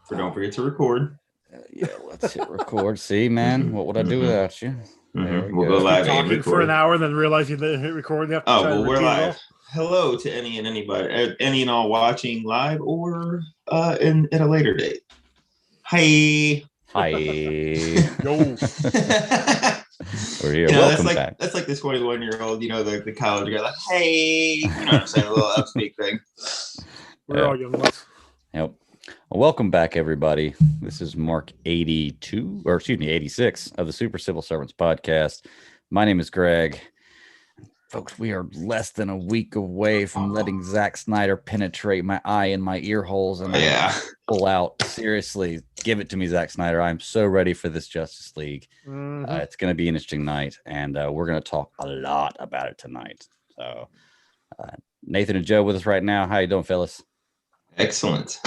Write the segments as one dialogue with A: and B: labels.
A: So don't forget to record.
B: Yeah, let's hit record. See, man, what would I do without you?
A: We'll go live and record
C: for an hour, and then realize you hit record. You have to
A: try to we're live. Hello to any and anybody, any and all watching live or at a later date. Hi.
B: Yo. We're here. Welcome back.
A: That's like this 21-year-old, the college guy, like, hey, you know what I'm saying, a little upspeak thing.
C: We're all young ones.
B: Yep. Well, welcome back, everybody. This is Mark 86 of the Super Civil Servants podcast. My name is Greg. Folks, we are less than a week away from letting Zack Snyder penetrate my eye and my ear holes and pull out. Seriously, give it to me, Zack Snyder. I'm so ready for this Justice League. It's going to be an interesting night, and we're going to talk a lot about it tonight. So, Nathan and Joe with us right now. How you doing, fellas?
A: Excellent.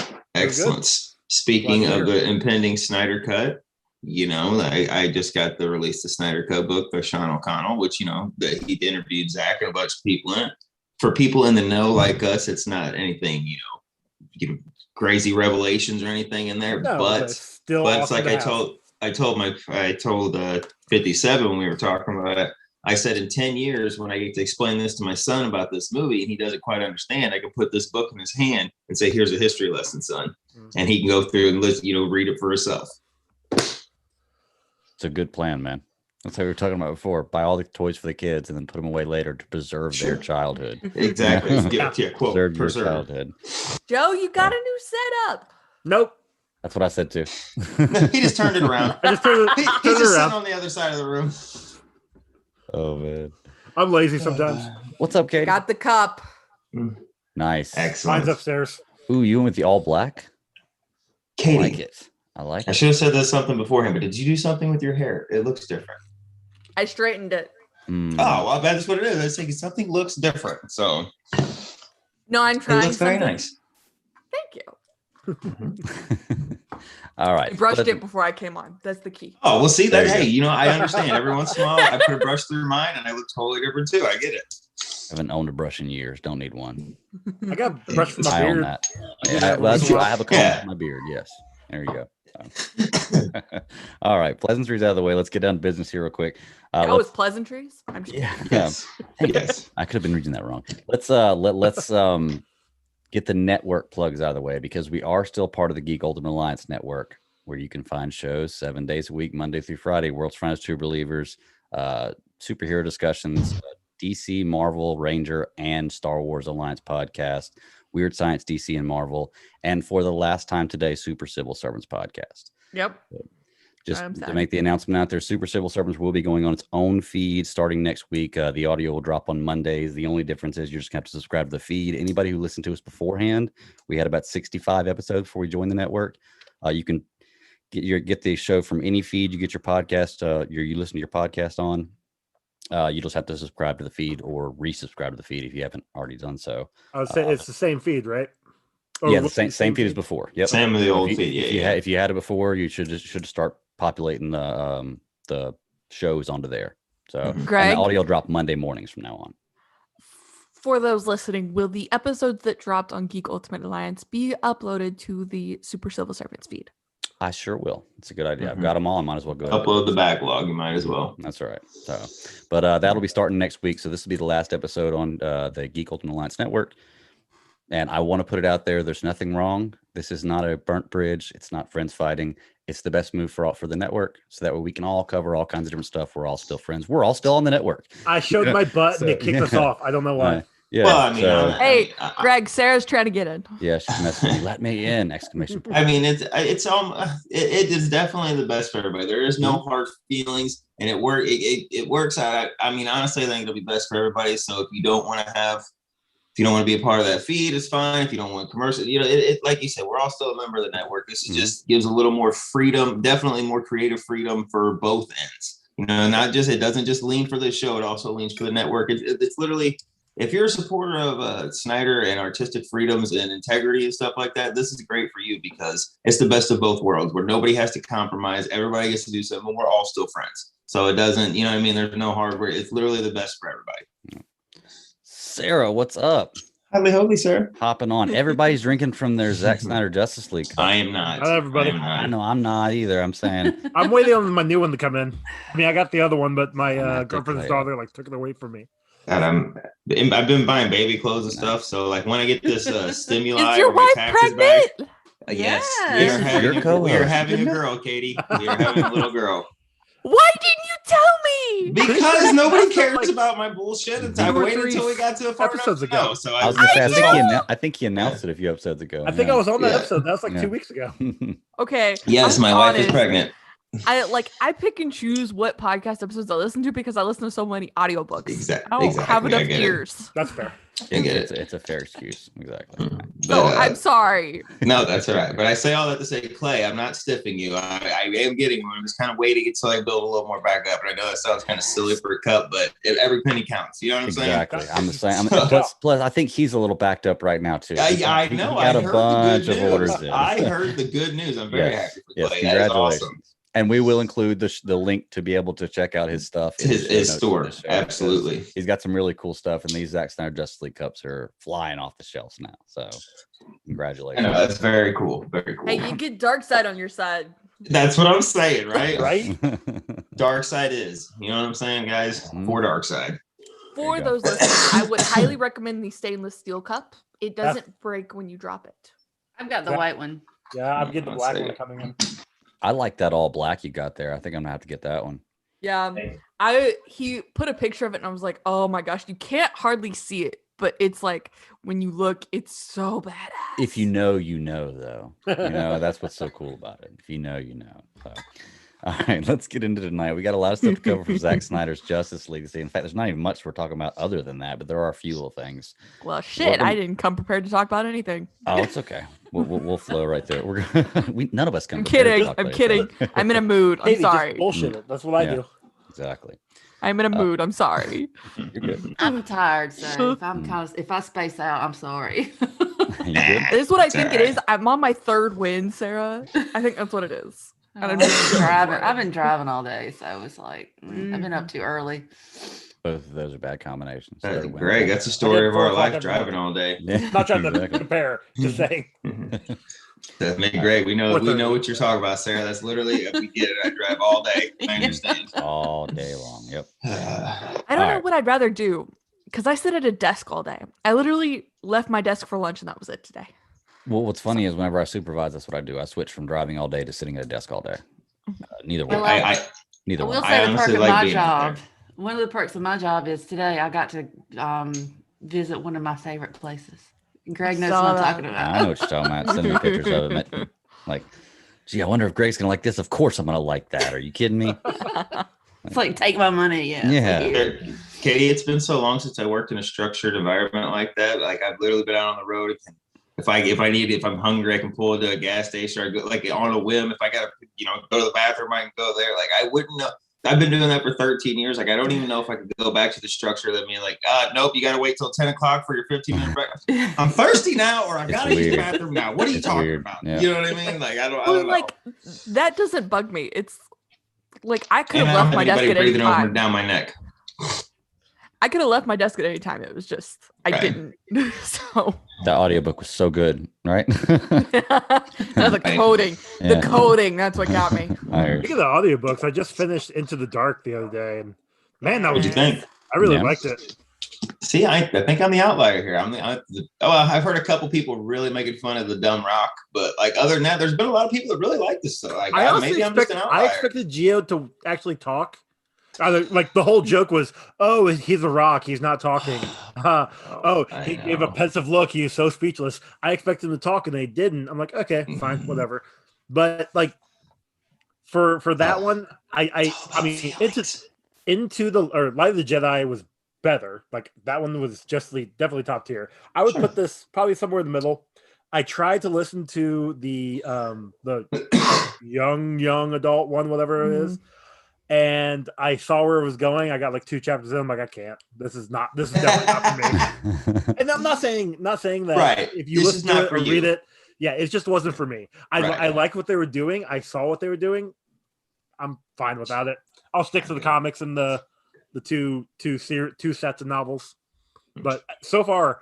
A: Speaking of the impending Snyder Cut, I just got the release the Snyder Cut book by Sean O'Connell, which, that he interviewed Zach and a bunch of people in it. For people in the know like us, it's not anything, crazy revelations or anything in there.
C: No,
A: but
C: it's
A: like I told 57 when we were talking about it. I said in 10 years, when I get to explain this to my son about this movie and he doesn't quite understand, I can put this book in his hand and say, here's a history lesson, son. And he can go through and read it for himself.
B: It's a good plan, man. That's what we were talking about before. Buy all the toys for the kids and then put them away later to preserve their childhood.
A: Exactly. Quote,
B: preserve your childhood.
D: Joe, you got a new setup.
C: Nope.
B: That's what I said too.
A: He just turned it around.
C: I just turned
A: he's
C: it
A: just
C: around.
A: sitting on the other side of the room.
B: Oh, man.
C: I'm lazy sometimes.
B: What's up, Katie?
D: Got the cup.
B: Nice.
A: Excellent.
C: Mine's upstairs.
B: Ooh, you went with the all black?
A: Katie.
B: I like it.
A: I should have said this something beforehand, but did you do something with your hair? It looks different.
D: I straightened it.
A: Oh, well, that's what it is. I was thinking something looks different. So
D: no, I'm trying.
A: It looks very nice.
D: Thank you.
B: All right.
D: I brushed it before I came on. That's the key.
A: Oh, well, see that. Hey, I understand. Every once in a while, I put a brush through mine, and I look totally different too. I get it.
B: I haven't owned a brush in years. Don't need one.
C: I got a brush for my
B: I
C: beard.
B: own that. Yeah, that's true. I have a comb for my beard. Yes. There you go. All right, pleasantries out of the way. Let's get down to business here real quick.
D: That was pleasantries. I'm just
A: yes.
B: I could have been reading that wrong. Let's get the network plugs out of the way because we are still part of the Geek Ultimate Alliance network, where you can find shows 7 days a week, Monday through Friday. World's Finest True Believers, superhero discussions, DC, Marvel, Ranger, and Star Wars Alliance podcast. Weird Science, DC, and Marvel, and for the last time today, Super Civil Servants podcast.
D: Yep.
B: Just to make the announcement out there, Super Civil Servants will be going on its own feed starting next week. The audio will drop on Mondays. The only difference is you're just going to have to subscribe to the feed. Anybody who listened to us beforehand, we had about 65 episodes before we joined the network. You can get the show from any feed you get your podcast. You listen to your podcast on. You just have to subscribe to the feed or resubscribe to the feed if you haven't already done so.
C: I would say it's the same feed, right?
B: Or the same feed as before. Yep.
A: Same with the old feed.
B: If you had it before, you should start populating the shows onto there. So
D: Greg,
B: and the audio drop Monday mornings from now on.
D: For those listening, will the episodes that dropped on Geek Ultimate Alliance be uploaded to the Super Civil Servants feed?
B: I sure will. It's a good idea. I've got them all. I might as well go
A: upload the backlog. You might as well.
B: That's all right. So, but that'll be starting next week. So this will be the last episode on the Geek Ultimate Alliance network. And I want to put it out there. There's nothing wrong. This is not a burnt bridge. It's not friends fighting. It's the best move for the network. So that way we can all cover all kinds of different stuff. We're all still friends. We're all still on the network.
C: I showed my butt and it kicked us off. I don't know why.
B: Yeah.
A: Well,
D: hey, Greg, Sarah's trying to get in.
B: Yeah, she's messing me. Let me in! Exclamation point.
A: I mean, it is definitely the best for everybody. There is no hard feelings, and it works out. I mean, honestly, I think it'll be best for everybody. So if you don't want to be a part of that feed, it's fine. If you don't want commercial, like you said, we're all still a member of the network. This just gives a little more freedom, definitely more creative freedom for both ends. It doesn't just lean for the show. It also leans for the network. It's literally. If you're a supporter of Snyder and artistic freedoms and integrity and stuff like that, this is great for you because it's the best of both worlds where nobody has to compromise. Everybody gets to do something. We're all still friends. So it doesn't, there's no hardware. It's literally the best for everybody.
B: Sarah, what's up?
A: Holy, sir.
B: Hopping on. Everybody's drinking from their Zack Snyder Justice League.
A: I am not.
C: Not everybody.
B: I know I'm not either. I'm saying
C: I'm waiting on my new one to come in. I mean, I got the other one, but my
B: to
C: girlfriend's
B: play
C: daughter like took it away from me.
A: God, I've been buying baby clothes and stuff. So like when I get this stimuli,
D: Is your
A: or my
D: wife
A: taxes
D: pregnant?
A: back, yes,
B: Yes. Your co-host.
A: we are having a girl, Katie. We are having a little girl.
D: Why didn't you tell me?
A: Because nobody cares about my bullshit. And I
C: Two or
A: waited
C: three
A: until we got to the part
C: episodes ago.
A: So
B: I was gonna say I think he announced it a few episodes ago.
C: I think I was on that
A: Yeah.
C: episode. That was like
B: Yeah.
C: 2 weeks ago.
D: Okay.
A: Yes,
D: I'm
A: my wife is
D: honest.
A: pregnant.
D: I pick and choose what podcast episodes I listen to because I listen to so many audiobooks.
A: Exactly.
D: I don't have enough
A: get it.
D: ears.
C: That's fair.
A: I get it.
B: It's a fair excuse. Exactly.
D: So I'm sorry.
A: No, that's all right. But I say all that to say, Clay, I'm not stiffing you. I am getting one. I'm just kind of waiting until I build a little more back up. And I know that sounds kind of silly for a cup, but every penny counts. You know what I'm saying?
B: Exactly. I'm the same.
A: So-
B: Plus, I think he's a little backed up right now too.
A: I
B: He
A: know.
B: got
A: I
B: a
A: heard
B: bunch
A: the
B: of
A: good news.
B: orders in.
A: I heard the good news. I'm very
B: Yes.
A: happy for
B: Yes,
A: Clay. That is
B: congratulations.
A: awesome.
B: And we will include the link to be able to check out his stuff. in the show
A: His
B: notes
A: store.
B: for this show,
A: Absolutely.
B: because he's got some really cool stuff, and these Zack Snyder Justice League cups are flying off the shelves now. So,
A: I
B: congratulations.
A: know, that's very cool. Very cool.
D: Hey, you get dark side on your side.
A: That's what I'm saying, right?
C: Right?
A: Dark side is. You know what I'm saying, guys?
B: Mhm.
A: For dark side.
D: For
B: you go.
D: those listening, I would highly recommend the stainless steel cup. It doesn't break when you drop it.
E: I've got the white one.
C: Yeah, I'm getting the
A: I'll
C: black
A: say
C: one
A: it.
C: coming in.
B: I like that all black you got there. I think I'm gonna have to get that one.
D: Yeah. He put a picture of it and I was like, oh my gosh, you can't hardly see it, but it's like when you look, it's so badass.
B: If you know, though. That's what's so cool about it. If you know, you know. So, all right, let's get into tonight. We got a lot of stuff to cover from Zack Snyder's Justice League. In fact, there's not even much we're talking about other than that, but there are a few little things.
D: Well, shit, I didn't come prepared to talk about anything.
B: Oh, it's okay. We'll flow right there. None of us come.
D: I'm
B: prepared to
D: kidding.
B: talk
D: I'm
B: about
D: kidding.
B: anything.
D: I'm in a mood. I'm
C: Katie, just
D: sorry.
C: bullshit it. That's what I
B: Yeah.
C: do.
B: Exactly.
D: I'm in a mood. I'm sorry.
B: You're good.
E: I'm tired, so if I space out, I'm sorry.
B: You good?
D: This is what I
A: It's
D: think
A: all
D: it
A: right.
D: is. I'm on my third win, Sarah. I think that's what it is. And I'm
E: I've
D: just
E: been
D: going
E: driving.
D: for it.
E: I've been driving all day, so it's like I've been up too early.
B: Both of those are bad combinations.
A: That's
B: Third win.
A: Greg, that's the story of
C: 4
A: our
C: o'clock
A: life
C: every
A: driving
C: morning.
A: all day.
B: Yeah,
C: Not trying to
B: exactly.
C: compare. Just saying.
A: That's me, Greg. We know
C: What's
A: we
C: that?
A: know what you're talking about, Sarah. That's literally we get it. I drive all day. I understand.
B: All day long. Yep.
D: I don't
B: All
D: know
B: right.
D: what I'd rather do because I sit at a desk all day. I literally left my desk for lunch and that was it today.
B: Well, what's funny is whenever I supervise, that's what I do. I switch from driving all day to sitting at a desk all day. Neither one.
E: Well,
A: I
B: Neither
E: I will
B: one.
E: say the perk
A: honestly
E: of
A: like
E: my
A: being out
E: job. One of the perks of my job is today I got to visit one of my favorite places. Greg knows what I'm talking about.
B: I know what you're talking about. Sending me pictures of it. Like, gee, I wonder if Greg's gonna like this. Of course I'm gonna like that. Are you kidding me?
E: It's like take my money. Yeah.
B: Yeah.
A: Katie, it's been so long since I worked in a structured environment like that. Like I've literally been out on the road. If I'm hungry, I can pull into a gas station or go like on a whim. If I gotta, go to the bathroom, I can go there. Like I wouldn't know. I've been doing that for 13 years. Like I don't even know if I could go back to the structure that mean like, nope, you gotta wait till 10 o'clock for your 15-minute breakfast. I'm thirsty now, or I
B: It's
A: gotta use the
B: weird.
A: bathroom now. What are you
B: It's
A: talking
B: weird.
A: about?
B: Yeah.
A: You know what I mean? Like I don't
D: Well,
A: know.
D: like that doesn't bug me. It's like I could
A: And
D: have
A: I don't
D: left
A: have
D: my desk
A: anybody
D: at any
A: breathing over
D: time.
A: and down my neck.
D: I could have left my desk at any time. It was just I
A: Right.
D: didn't. So
B: That audiobook was so good, right?
D: no, the coding.
B: Yeah.
D: The coding, that's what got me.
B: I heard.
C: Speaking of the audiobooks, I just finished Into the Dark the other day, and man, that was
A: What'd you think?
C: I really
B: Yeah.
C: liked it.
A: See, I think I'm the outlier here. I've heard a couple people really making fun of the dumb rock, but like other than that, there's been a lot of people that really like this stuff. Like
C: I honestly
A: maybe I'm just an
C: I
A: outlier.
C: expected Geo to actually talk. Like the whole joke was, oh, he's a rock, he's not talking.
A: I
C: He gave a
A: know.
C: pensive look, he was so speechless. I expected him to talk and they didn't. I'm like, okay, fine, whatever. But like for that one, I mean, into the Light of the Jedi was better. Like that one was definitely top tier. I would put this probably somewhere in the middle. I tried to listen to the young adult one, whatever it is, and I saw where it was going. I got like 2 chapters in. I'm like, I can't. This is definitely not for me. And I'm not saying that
A: Right.
C: if you
A: This
C: listen
A: is not
C: to it
A: for
C: or
A: you.
C: read it, yeah, it just wasn't for me. I
A: Right.
C: like what they were doing. I saw what they were doing. I'm fine without it. I'll stick to the comics and the two sets of novels. But so far,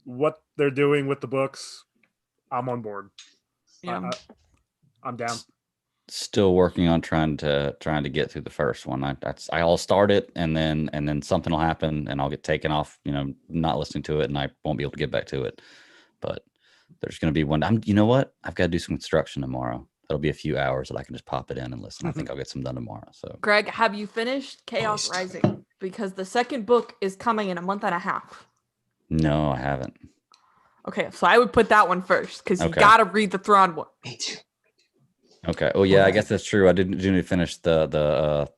C: what they're doing with the books, I'm on board.
D: Yeah.
C: I'm down.
B: Still working on trying to get through the first one. I'll start it and then something will happen and I'll get taken off, not listening to it, and I won't be able to get back to it. But there's going to be one. You know what? I've got to do some construction tomorrow. That'll be a few hours that I can just pop it in and listen. I think I'll get some done tomorrow. So,
D: Greg, have you finished Chaos Rising? Because the second book is coming in a month and a half.
B: No, I haven't.
D: Okay, so I would put that one first because you got to read the Thrawn one.
A: Me too.
B: Okay. Oh yeah, I guess that's true. I didn't finish the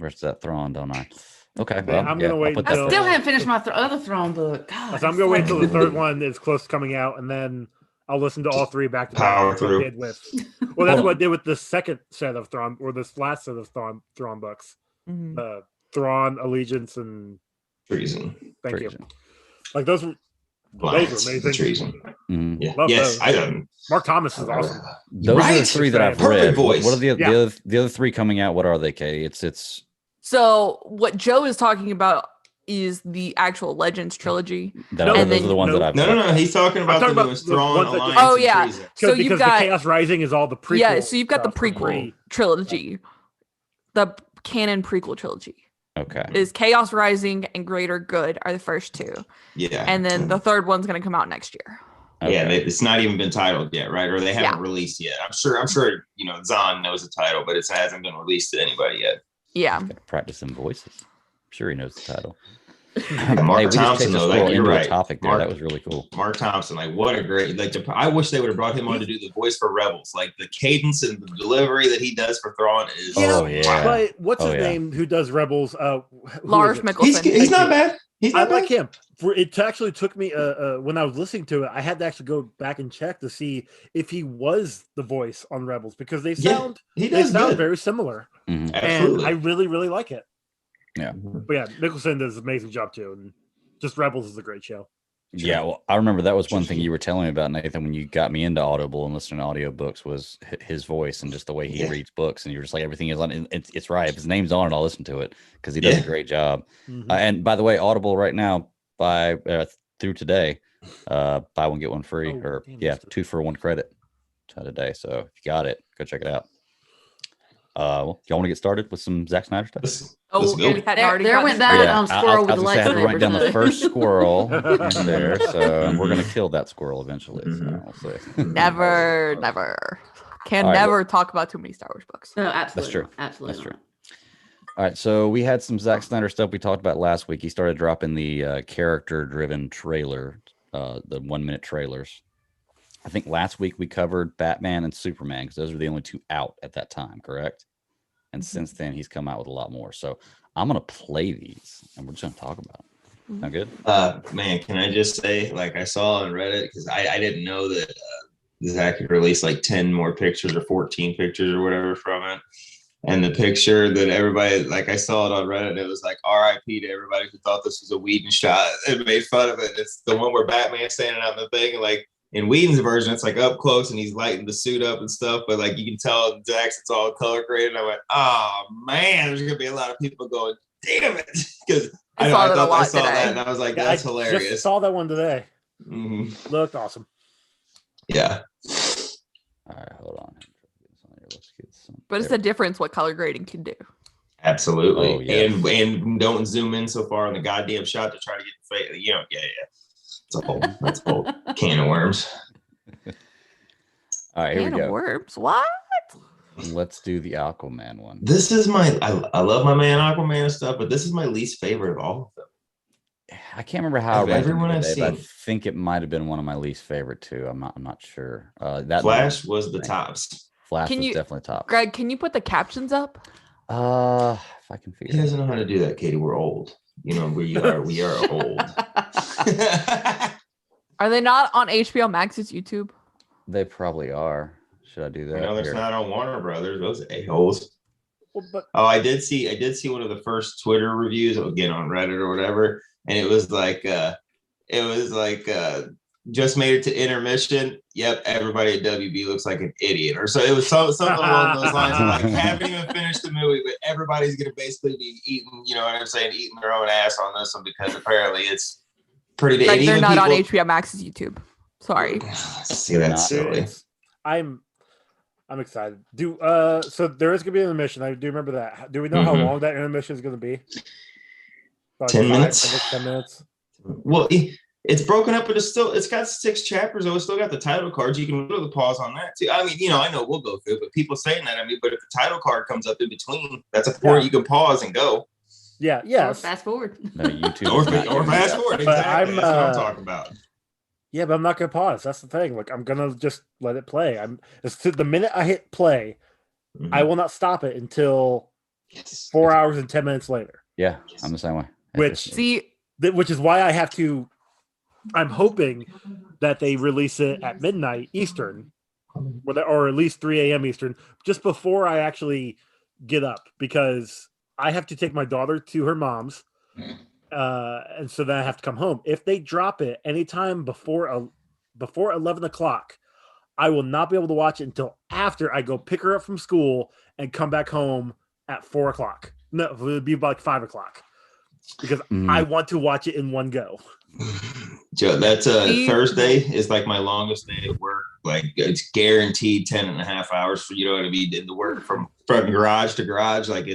B: rest of that Thrawn, don't I? Okay. Well,
C: I'm gonna wait.
E: I still haven't finished my other Thrawn book. God,
C: so I'm gonna wait until the third one is close to coming out, and then I'll listen to all three back to back.
A: Power
C: That's what
A: through.
C: I did with. Well, that's what I did with the second set of Thrawn, or this last set of Thrawn books.
D: Mhm.
C: Thrawn, Allegiance, and
A: Treason.
C: Thank
B: Treason.
C: you. Like those were amazing.
A: Treason.
B: Mhm.
A: Yeah.
C: Love
A: Yes,
C: those.
A: I done.
C: Mark Thomas is awesome.
B: Those are the three that I've
A: Perfect
B: read.
A: voice.
B: What are the
C: Yeah.
B: other three coming out? What are they, Katie? It's
D: So what Joe is talking about is the actual Legends trilogy.
C: No,
B: those
D: then-
B: are the ones that I've
A: No. He's talking about
C: talking
A: the
C: about
A: newest
C: the
A: Thrawn
C: ones that just-
A: Alliance.
D: Oh,
A: and
D: yeah.
A: Treason.
D: So
C: because
D: you've got
C: the Chaos Rising is all the prequel.
D: yeah. So you've got the
C: stuff from
D: prequel trilogy, the canon prequel trilogy.
B: Okay.
D: Is Chaos Rising and Greater Good are the first two,
A: Yeah.
D: and then the third one's gonna come out next year.
A: Yeah,
B: Okay.
A: it's not even been titled yet, right? Or they haven't released yet. I'm sure. Zahn knows the title, but it hasn't been released to anybody yet.
D: Yeah.
B: Gotta practice some voices. I'm sure he knows the title.
A: Mark
B: Hey, we just
A: Thompson,
B: changed the
A: though,
B: scroll
A: like, you're
B: into
A: right.
B: a topic there.
A: Mark-
B: That was really cool.
A: Mark Thompson, like what a great I wish they would have brought him on to do the voice for Rebels. Like the cadence and the delivery that he does for Thrawn is
B: Oh, yeah.
C: But what's
B: Oh,
C: his
B: yeah.
C: name? Who does Rebels? Who
D: Lars
C: is it?
D: Mikkelsen.
A: He's not bad. He's
C: I
A: not
C: like
A: bad.
C: him. It actually took me when I was listening to it, I had to actually go back and check to see if he was the voice on Rebels because they sound
A: He
C: they
A: does
C: sound
A: good.
C: very similar,
B: Mhm.
A: Absolutely.
C: and I really really like it.
B: Yeah.
C: But yeah, Nicholson does an amazing job too, and just Rebels is a great show.
B: Yeah, well, I remember that was one thing you were telling me about, Nathan, when you got me into Audible and listening to audiobooks was his voice and just the way he reads books. And you're just like, everything is on it. It's right. If his name's on it, I'll listen to it because he does a great job.
C: Mhm.
B: And by the way, Audible right now, through today, buy one, get one free,
C: Oh,
B: or
C: damn,
B: yeah,
C: missed it.
B: 2 for 1 credit today. So if you got it, go check it out. Well, y'all want to get started with some Zack Snyder stuff?
A: Let's
D: Oh,
A: go.
D: we had
E: There-
D: already
E: there
D: gotten
E: went
D: started.
E: that squirrel with
B: I was
E: the
B: gonna say, I had to write down the
E: lightsaber.
B: first squirrel in there, so we're gonna kill that squirrel eventually. So we'll see.
D: Never. Can
B: All right,
D: never talk about too many Star Wars books.
E: No, absolutely.
B: true.
E: Absolutely.
B: That's true. All right, so we had some Zack Snyder stuff we talked about last week. He started dropping the character-driven trailer, the 1-minute trailers. I think last week we covered Batman and Superman because those were the only two out at that time, correct? And since then, he's come out with a lot more. So I'm gonna play these, and we're just gonna talk about them. Sound good?
A: Man, can I just say, like I saw on Reddit, because I didn't know that Zach had released like 10 more pictures or 14 pictures or whatever from it. And the picture that everybody, like I saw it on Reddit, it was like RIP to everybody who thought this was a Whedon shot and made fun of it. It's the one where Batman's standing out in the thing, and like in Whedon's version, it's like up close and he's lighting the suit up and stuff, but like you can tell in Zach's it's all color graded. And I went, oh man, there's gonna be a lot of people going, damn it, because I
D: saw that a lot
A: saw
D: today.
A: that and I was like,
C: Yeah,
A: that's
C: I
A: hilarious.
C: just saw that one today.
A: Mhm.
C: Looked awesome.
A: Yeah.
B: All right, hold on. Let's get some.
D: But it's the difference what color grading can do.
A: Absolutely.
B: Oh, yes.
A: And don't zoom in so far on the goddamn shot to try to get the face. You know, yeah. That's a whole can of worms.
B: All right, here
D: Can
B: we
D: of
B: go.
D: worms. What?
B: Let's do the Aquaman one.
A: This is I love my man Aquaman and stuff, but this is my least favorite of all of them.
B: I can't remember how
A: Of
B: I ranked
A: everyone
B: them
A: I've
B: today, but I
A: seen.
B: think it might have been one of my least favorite too. I'm not sure. That
A: Flash was the tops.
B: Flash
D: Can
B: was
D: you-
B: definitely top.
D: Greg, can you put the captions up?
B: If I can
A: He
B: figure it
A: doesn't know how to do that, Katie. We're old. You know, we are old.
D: Are they not on HBO Max's YouTube?
B: They probably are. Should I do that?
A: No, that's
B: Here.
A: not on Warner Brothers. Those a-holes.
C: Well, but
A: Oh, I did see one of the first Twitter reviews, again on Reddit or whatever, and it was like just made it to intermission. Yep, everybody at WB looks like an idiot, or so it was something along those lines. Like haven't even finished the movie, but everybody's gonna basically be eating, you know what I'm saying, eating their own ass on this one because apparently it's pretty.
D: Like, they're not on
A: people,
D: HBO Max's YouTube. Sorry.
A: See, that's silly.
C: I'm excited. So there is gonna be an intermission. I do remember that. Do we know how long that intermission is gonna be? About
A: 10 minutes.
C: 10 minutes.
A: Well, it's broken up, but it's got 6 chapters. Though it's still got the title cards. You can literally pause on that too. I mean, I know we'll go through, but people saying that. I mean, but if the title card comes up in between, that's a point you can pause and go.
C: Yeah.
E: Or fast forward.
B: No, YouTube
A: or fast forward. Exactly. That's what I'm talking about.
C: Yeah, but I'm not gonna pause. That's the thing. Like, I'm gonna just let it play. The minute I hit play, I will not stop it until 4 hours and 10 minutes later.
B: Yeah, I'm the same way.
C: Which is why I have to. I'm hoping that they release it at midnight Eastern, or at least 3 a.m. Eastern, just before I actually get up, because I have to take my daughter to her mom's. And so then I have to come home. If they drop it anytime before 11 o'clock, I will not be able to watch it until after I go pick her up from school and come back home at 4 o'clock. No, it would be about 5 o'clock, because I want to watch it in one go.
A: Joe, that's Thursday is like my longest day at work. Like, it's guaranteed 10 and a half hours for, to be did the work from garage to garage. Like,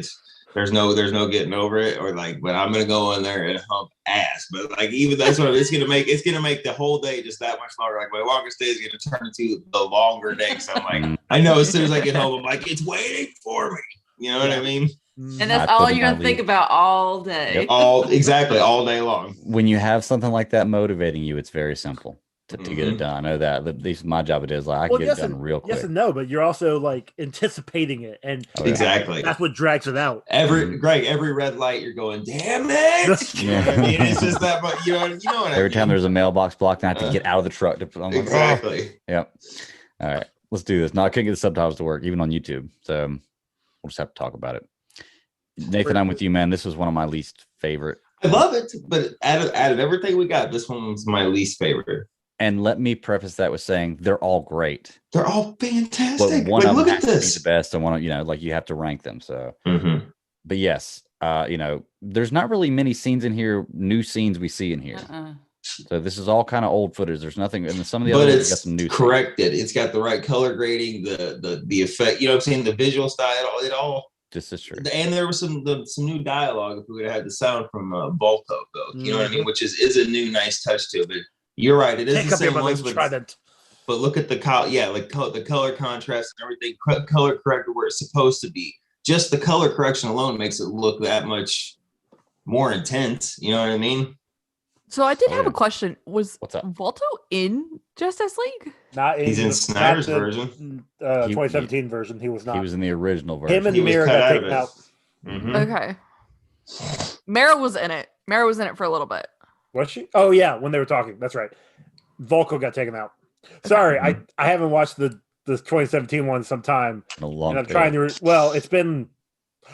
A: there's no getting over it, or like, but I'm gonna go in there and hump ass. But like, even that's what it's gonna make the whole day just that much longer. Like, my longest day is gonna turn into the longer day. So I'm like, I know as soon as I get home, I'm like, it's waiting for me. You know what I mean?
E: And that's all you're gonna think about all day.
A: Exactly, all day long.
B: When you have something like that motivating you, it's very simple to get it done. I know that. At least my job, it is like, I can get it done real quick.
C: Yes and no, but you're also like anticipating it, and
A: exactly
C: that's what drags it out.
A: Every red light, you're going, damn it. You know what I mean? It's just that, but you know what I mean?
B: Every time there's a mailbox blocked, and I have to get out of the truck to put on.
A: Exactly.
B: Like, yep. All right, let's do this. No, I couldn't get the subtitles to work, even on YouTube. So we'll just have to talk about it. Nathan, I'm with you, man. This was one of my least favorite.
A: I love it, but out of everything we got, this one was my least favorite.
B: And let me preface that with saying they're all great.
A: They're all fantastic.
B: But one of them has to be the best, and one of like, you have to rank them. So, but yes, there's not really many scenes in here, new scenes we see in here. So this is all kind of old footage. There's nothing, and some of the others got some new.
A: Corrected. Scenes. It's got the right color grading, the effect. You know what I'm saying? The visual style. It all.
B: This is true.
A: And there was some new dialogue if we would have had the sound from Volto, though. You know what I mean? Which is a new nice touch to it. But you're right. It is the same ones, but look at the color contrast and everything. Color corrected where it's supposed to be. Just the color correction alone makes it look that much more intense. You know what I mean?
D: So I did have a question. Was Volto in Justice League?
A: He's in Snyder's version.
C: 2017 version. He was not.
B: He was in the original version.
C: Him and Mira got taken out.
D: Okay. Mara was in it. Mara was in it for a little bit.
C: Was she? Oh yeah, when they were talking. That's right. Volko got taken out. Sorry, I haven't watched the 2017 one sometime.
B: In a long
C: and I'm trying to. It's been.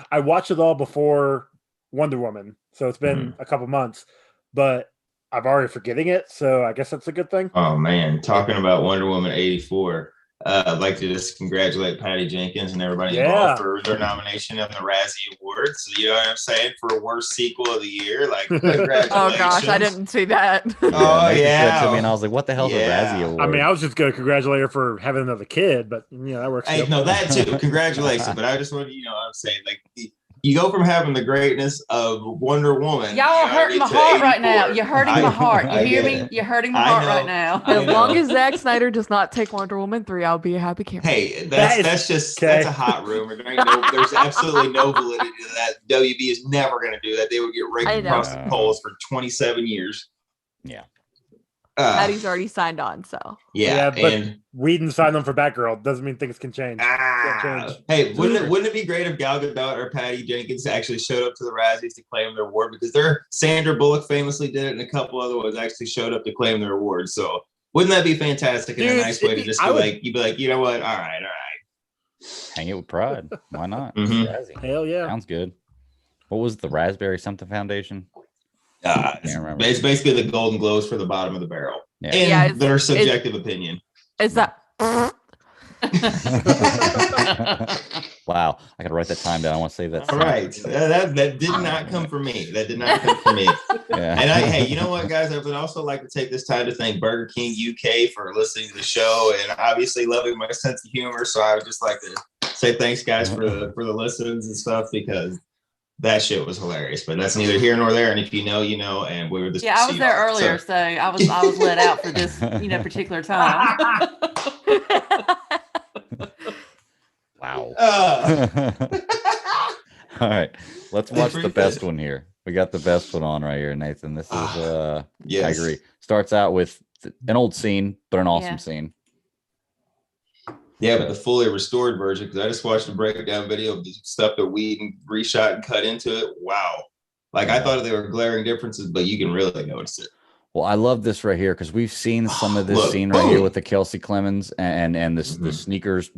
C: I watched it all before Wonder Woman, so it's been a couple months, but I'm already forgetting it, so I guess that's a good thing.
A: Oh man, talking about Wonder Woman 84. I'd like to just congratulate Patty Jenkins and everybody involved for their nomination on the Razzie Awards. So, you know what I'm saying? For worst sequel of the year. Like, congratulations.
D: Oh gosh, I didn't see that.
A: Oh yeah.
B: To me, and I was like, what the hell's a Razzie Award?
C: I mean, I was just going to congratulate her for having another kid, but that works.
A: Hey, no, that too. Congratulations. But I just want to, I'm saying, like, you go from having the greatness of Wonder Woman.
E: Y'all are hurting my heart right now. You're hurting my heart. You hear me? You're hurting my heart right now.
D: As long as Zack Snyder does not take Wonder Woman 3, I'll be a happy camper.
A: Hey, that's a hot rumor. There's absolutely no validity to that. WB is never going to do that. They would get raked across the polls for 27 years.
B: Yeah.
D: Patty's already signed on, so
C: yeah, but Whedon signed them for Batgirl. Doesn't mean things can change.
A: Hey, wouldn't it be great if Gal Gadot or Patty Jenkins actually showed up to the Razzies to claim their award? Because Sandra Bullock famously did it, and a couple other ones actually showed up to claim their award. So wouldn't that be fantastic and a nice way to just you'd be like, you know what? All right.
B: Hang it with pride. Why not?
C: Hell yeah,
B: sounds good. What was the Raspberry something Foundation?
A: It's basically the Golden Globes for the bottom of the barrel.
B: Yeah.
A: In their subjective opinion.
D: Is that
B: Wow, I gotta write that time down. I want to save that.
A: All right, that did not come from me. That did not come from me.
B: Yeah.
A: And hey, you know what, guys? I would also like to take this time to thank Burger King UK for listening to the show and obviously loving my sense of humor. So I would just like to say thanks, guys, for the listens and stuff, because that shit was hilarious. But that's neither here nor there. And if you know, you know. And we were just
E: I was there earlier, so I was let out for this particular time.
B: Wow. All right, let's watch the best one here. We got the best one on right here, Nathan. This is
A: yes.
B: I agree. Starts out with an old scene, but an awesome scene.
A: Yeah, but the fully restored version, because I just watched a breakdown video of the stuff that Whedon reshot and cut into it. Wow. Like, I thought there were glaring differences, but you can really notice it.
B: Well, I love this right here because we've seen some of this scene right here with the Kelsey Clemens and the sneakers,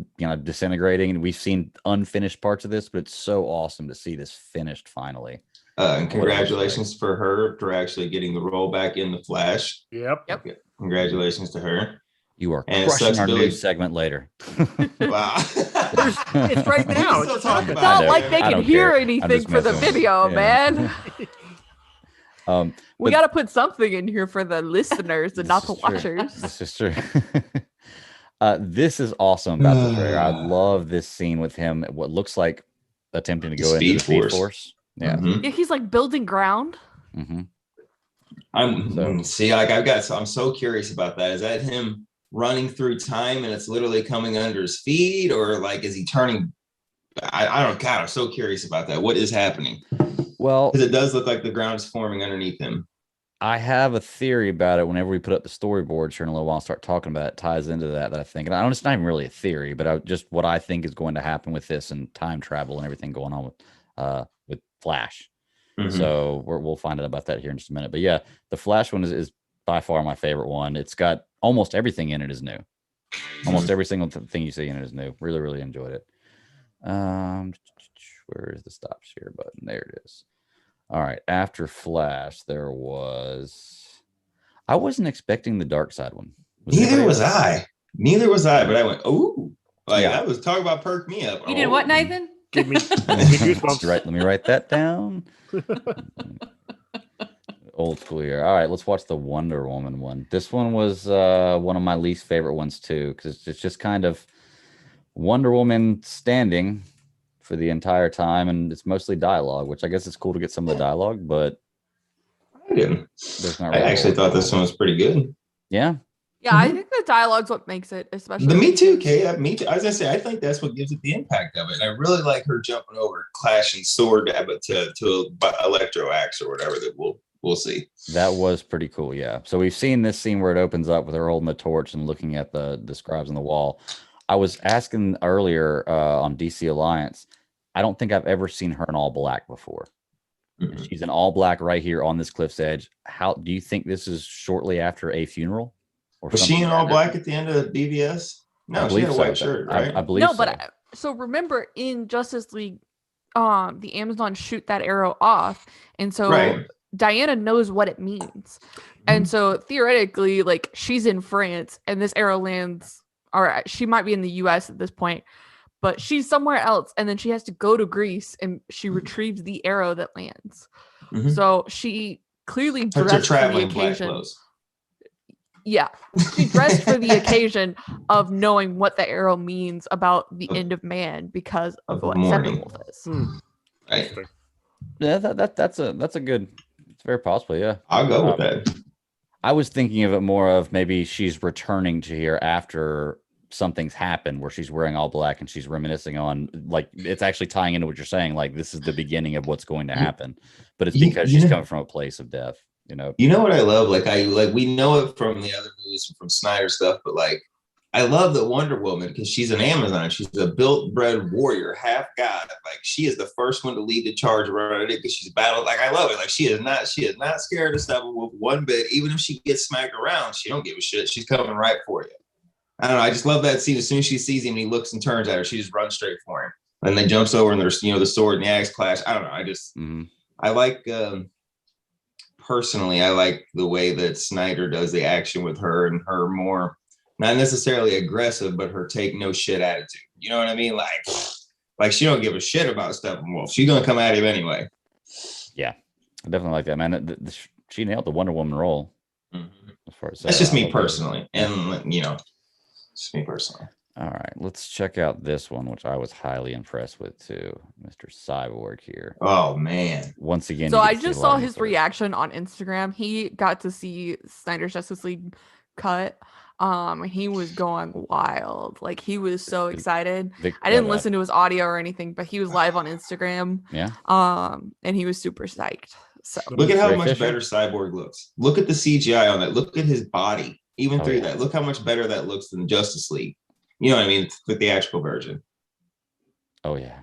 B: disintegrating, and we've seen unfinished parts of this, but it's so awesome to see this finished finally.
A: And congratulations for her for actually getting the role back in the Flash.
C: Yep.
A: Okay. Congratulations to her.
B: You are crushing our news segment later.
A: Wow.
C: It's right now.
D: It's not like they can hear anything for the video, man. We got to put something in here for the listeners and not the watchers.
B: This is true. This is awesome about this right here. I love this scene with him. What looks like attempting to go into the Speed Force. Yeah.
D: Yeah, he's like building ground.
A: I'm so curious about that. Is that him running through time and it's literally coming under his feet, or like is he turning? I don't. God, I'm so curious about that. What is happening?
B: Well,
A: because it does look like the ground is forming underneath him.
B: I have a theory about it. Whenever we put up the storyboards here in a little while, and start talking about it, ties into that I think. And I don't. It's not even really a theory, but just what I think is going to happen with this and time travel and everything going on with Flash. So we'll find out about that here in just a minute. But yeah, the Flash one is by far my favorite one. It's got almost everything in it is new. Almost every single thing you see in it is new. Really, really enjoyed it. Where is the stop share button? There it is. All right. After Flash, there was. I wasn't expecting the Dark Side one.
A: Neither was I. But I went, oh, I was talking about perk me up.
E: You did what, Nathan?
C: Give me goosebumps.
B: Right. Let me write that down. Old school here. All right, let's watch the Wonder Woman one. This one was one of my least favorite ones too, because it's just kind of Wonder Woman standing for the entire time, and it's mostly dialogue, which I guess it's cool to get some of the dialogue, but
A: I didn't. I actually thought this one was pretty good.
B: Yeah.
D: Yeah, I think the dialogue's what makes it, especially.
A: Me too, Kay. Me too. As I say, I think that's what gives it the impact of it. And I really like her jumping over, clashing sword to electro axe or whatever that we'll see.
B: That was pretty cool, yeah. So we've seen this scene where it opens up with her holding the torch and looking at the scribes on the wall. I was asking earlier on DC Alliance, I don't think I've ever seen her in all black before. She's in all black right here on this cliff's edge. How do you think this is shortly after a funeral?
A: Was she in all black at the end of BVS? No, she had a white shirt, right?
B: I believe
D: no, but so remember in Justice League, the Amazon shoot that arrow off, and so Diana knows what it means, and so theoretically, like she's in France, and this arrow lands, or she might be in the U.S. at this point, but she's somewhere else, and then she has to go to Greece, and she retrieves the arrow that lands. So she clearly dressed for the occasion. Yeah, she dressed for the occasion of knowing what the arrow means about the end of man because of what Steppenwolf is.
A: Right.
B: Yeah, that's a good. It's very possible. Yeah,
A: I'll go with that.
B: I was thinking of it more of maybe she's returning to here after something's happened where she's wearing all black and she's reminiscing on, like, it's actually tying into what you're saying. Like, this is the beginning of what's going to happen, but it's because she's coming from a place of death. You know what I love? We know it from the other movies from Snyder stuff, but I love that Wonder Woman, because she's an Amazon. She's a built-bred warrior, half god. Like, she is the first one to lead the charge around it because she's battled. Like, I love it. Like, she is not scared of Steppenwolf one bit. Even if she gets smacked around, she don't give a shit. She's coming right for you. I don't know. I just love that scene. As soon as she sees him, he looks and turns at her. She just runs straight for him, and then jumps over, and there's the sword and the axe clash. I don't know. I just I like. Personally, I like the way that Snyder does the action with her, and her more, not necessarily aggressive, but her take no shit attitude. You know what I mean? Like
A: Like, she don't give a shit about Steppenwolf. She's gonna come at him anyway.
B: Yeah, I definitely like that, man. She nailed the Wonder Woman role. As far as
A: that's just me personally, and just me personally.
B: All right, let's check out this one, which I was highly impressed with too, Mr. Cyborg here.
A: Oh man!
B: Once again,
D: so I just saw his reaction on Instagram. He got to see Snyder's Justice League cut. He was going wild. Like, he was so excited. I didn't listen to his audio or anything, but he was live on Instagram.
B: Yeah.
D: And he was super psyched. So
A: look at how much better Cyborg looks. Look at the CGI on that. Look at his body. Even through that, look how much better that looks than Justice League. You know what I mean? The theatrical version.
B: Oh yeah.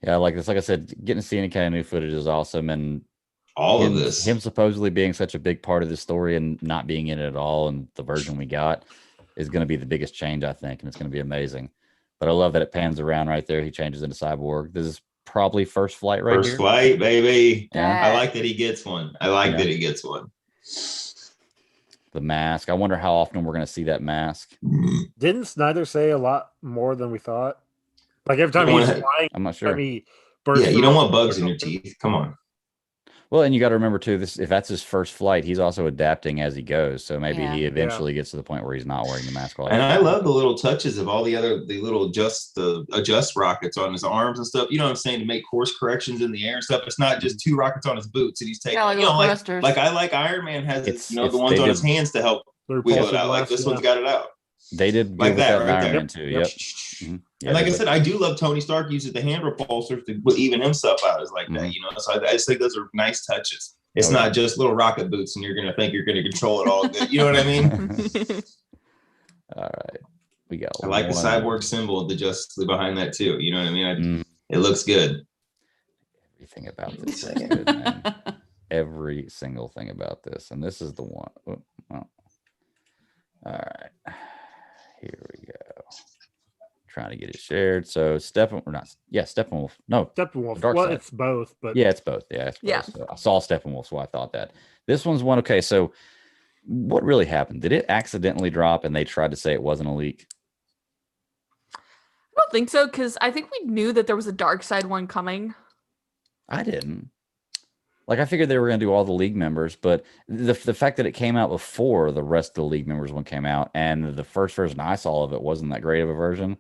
B: Yeah, I like this. Like I said, getting to see any kind of new footage is awesome, and
A: of this,
B: him supposedly being such a big part of the story and not being in it at all, and the version we got is going to be the biggest change, I think, and it's going to be amazing. But I love that it pans around right there. He changes into Cyborg. This is probably first flight right here.
A: First flight, baby.
B: Yeah.
A: I like that he gets one. That he gets one.
B: The mask. I wonder how often we're going to see that mask.
C: Didn't Snyder say a lot more than we thought? Like, every time he's flying,
B: I'm not sure.
C: You
A: don't want bugs in your teeth. Come on.
B: Well, and you got to remember too, if that's his first flight, he's also adapting as he goes. So maybe he eventually gets to the point where he's not wearing the mask all the time.
A: And I love the little touches of all the little adjust rockets on his arms and stuff. You know what I'm saying? To make course corrections in the air and stuff. It's not just 2 rockets on his boots and he's taking. Like I like Iron Man has the ones on his hands to help wheel it out. Like this one's got it out.
B: They did
A: like that right
B: Iron
A: there.
B: Man too. Yep. Mm-hmm.
A: Yeah, and like I said, I do love Tony Stark uses the hand repulsors to even himself out as like that, you know. So I just think those are nice touches. It's not just little rocket boots and you're gonna think you're gonna control it all good. You know what I mean?
B: All right. We got
A: I like the Cyborg symbol, the Justice League behind that too. You know what I mean? It looks good.
B: Everything about this is good, man. Every single thing about this. And this is the one. All right. Here we go. Trying to get it shared. So Steppenwolf. No,
C: Steppenwolf. Well, it's both, but
B: yeah, it's both. Yeah, it's both. So I saw Steppenwolf, so I thought that. This one's one. Okay, so what really happened? Did it accidentally drop and they tried to say it wasn't a leak?
D: I don't think so, because I think we knew that there was a dark side one coming.
B: I didn't. Like, I figured they were going to do all the league members, but the fact that it came out before the rest of the league members one came out, and the first version I saw of it wasn't that great of a version.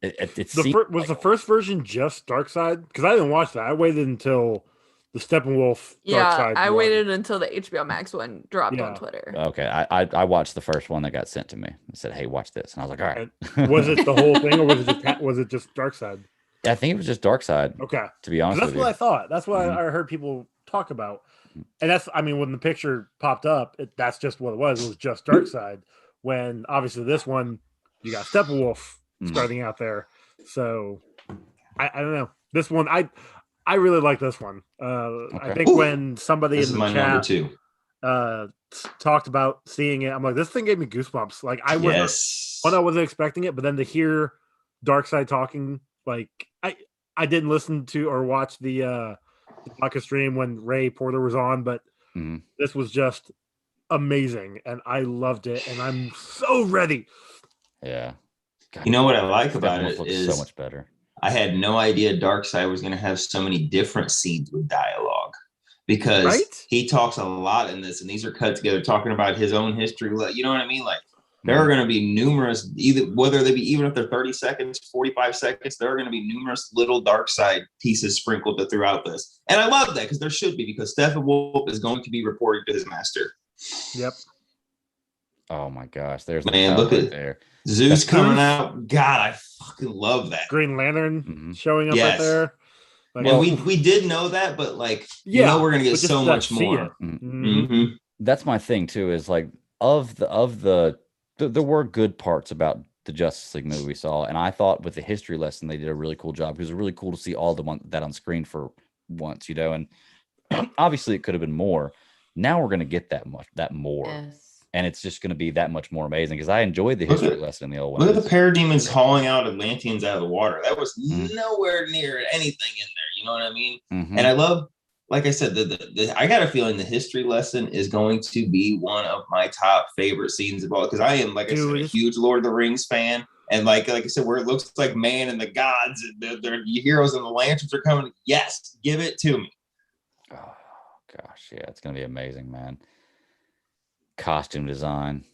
C: Was the first version just Darkseid? Because I didn't watch that. I waited until the Steppenwolf.
D: Yeah, I waited until the HBO Max one dropped on Twitter.
B: Okay, I watched the first one that got sent to me. I said, "Hey, watch this," and I was like, "All right."
C: Was it the whole thing, or was it just Darkseid?
B: I think it was just Darkseid.
C: Okay,
B: to be honest,
C: that's what I thought. That's what I heard people talk about, and that's. I mean, when the picture popped up, that's just what it was. It was just Darkseid. When obviously this one, you got Steppenwolf starting out there. So I don't know. This one, I really like this one. I think when somebody in the chat talked about seeing it, I'm like, this thing gave me goosebumps. Like I wasn't expecting it, but then to hear Darkseid talking, like I didn't listen to or watch the podcast stream when Ray Porter was on, but this was just amazing, and I loved it, and I'm so ready.
B: Yeah.
A: God, you know what I like about it is
B: so much better.
A: I had no idea Darkseid was going to have so many different scenes with dialogue, because he talks a lot in this, and these are cut together talking about his own history. You know what I mean? Like there are going to be numerous, whether they be even if they're 30 seconds, 45 seconds, there are going to be numerous little Darkseid pieces sprinkled throughout this, and I love that because there should be, because Steppenwolf is going to be reporting to his master.
C: Yep.
B: Oh my gosh, there's
A: man, look at there. Zeus coming out. God, I fucking love that.
C: Green Lantern showing up right there.
A: Like, well, we did know that, but like, you know, we're gonna get so much more.
B: That's my thing too. Is like there were good parts about the Justice League movie we saw, and I thought with the history lesson they did a really cool job. It was really cool to see all that on screen for once, you know. And obviously it could have been more. Now we're gonna get that more.
E: Yes.
B: And it's just going to be that much more amazing, because I enjoyed the history lesson in the old one.
A: Look at the Parademons hauling out Atlanteans out of the water. That was nowhere near anything in there. You know what I mean? And I love, like I said, I got a feeling the history lesson is going to be one of my top favorite scenes of all, because I am, like I said, a huge Lord of the Rings fan. And like I said, where it looks like man and the gods and the heroes and the lanterns are coming. Yes, give it to me.
B: Oh gosh, yeah, it's gonna be amazing, man. Costume design.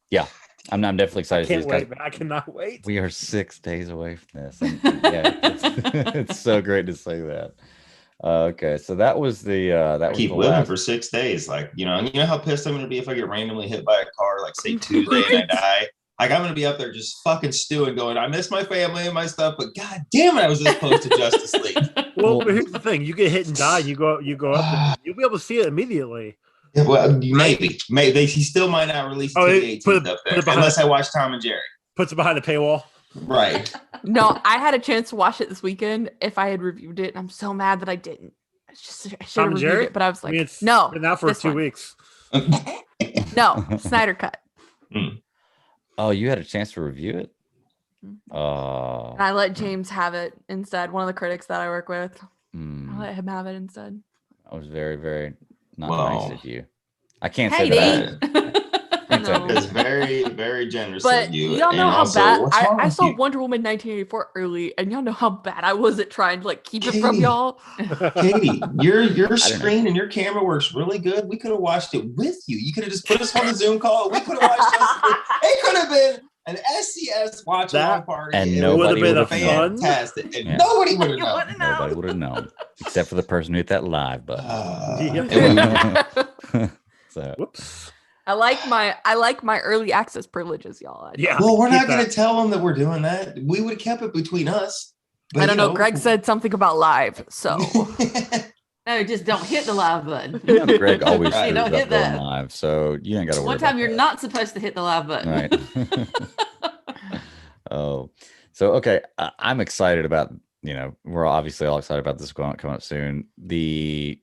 B: Yeah, I'm definitely excited.
C: Can't wait, man. I cannot wait.
B: We are 6 days away from this. And yeah, it's so great to say that. Okay, so that was the that was
A: keep
B: the
A: living
B: last...
A: for 6 days. Like, you know how pissed I'm gonna be if I get randomly hit by a car, like say Tuesday and I die. Like I'm gonna be up there just fucking stewing, going, I miss my family and my stuff, but god damn it, I was this close to Justice League.
C: Well, but here's the thing: you get hit and die, you go up, and you'll be able to see it immediately.
A: Yeah, well, maybe he still might not release it till the 18th up there, unless I watch Tom and Jerry.
C: Puts it behind a paywall.
A: Right.
D: No, I had a chance to watch it this weekend if I had reviewed it, and I'm so mad that I didn't. I should have reviewed it, but I was like, no.
C: Been out for 2 weeks.
D: No, Snyder cut.
B: Oh, you had a chance to review it?
D: And I let James have it instead. One of the critics that I work with. I let him have it instead.
B: That was very, very not nice of you. I can't
D: say
B: that.
D: No.
A: It's very, very generous
D: but
A: of you.
D: Y'all know how bad I saw
A: you?
D: Wonder Woman 1984 early, and y'all know how bad I was at trying to like keep it from y'all.
A: Katie, your screen and your camera works really good. We could have watched it with you. You could have just put us on a Zoom call. We could have watched it. It could have been an SCS watch along party,
B: and nobody would have known.
A: Fantastic, and nobody would have known.
B: Nobody would have known, except for the person who hit that live button. So,
C: whoops.
D: I like my early access privileges, y'all.
C: Yeah.
A: Well, we're not going to tell them that we're doing that. We would have kept it between us. But,
D: I don't know. Greg said something about live, so.
E: No, just don't hit the live button.
B: You know, Greg always
E: Hey, don't hit that
B: live, so you ain't got to worry.
E: One time you're not supposed to hit the live button.
B: Right. Oh, so okay. I'm excited about. We're obviously all excited about this coming up soon. The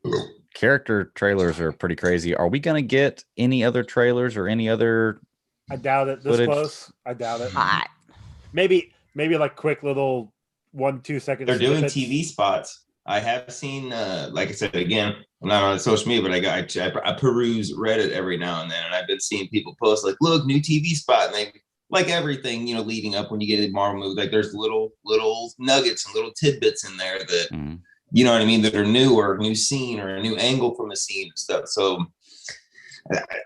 B: character trailers are pretty crazy. Are we going to get any other trailers or any other?
C: I doubt it. This
B: footage?
C: close. I doubt it. Maybe like quick little 1-2 seconds.
A: They're doing TV spots. I have seen, like I said, again, I'm not on social media, but I peruse Reddit every now and then, and I've been seeing people post like, look, new TV spot, and they like everything, leading up when you get a Marvel movie, like there's little nuggets and little tidbits in there that, you know what I mean, that are new or a new scene or a new angle from the scene and stuff. So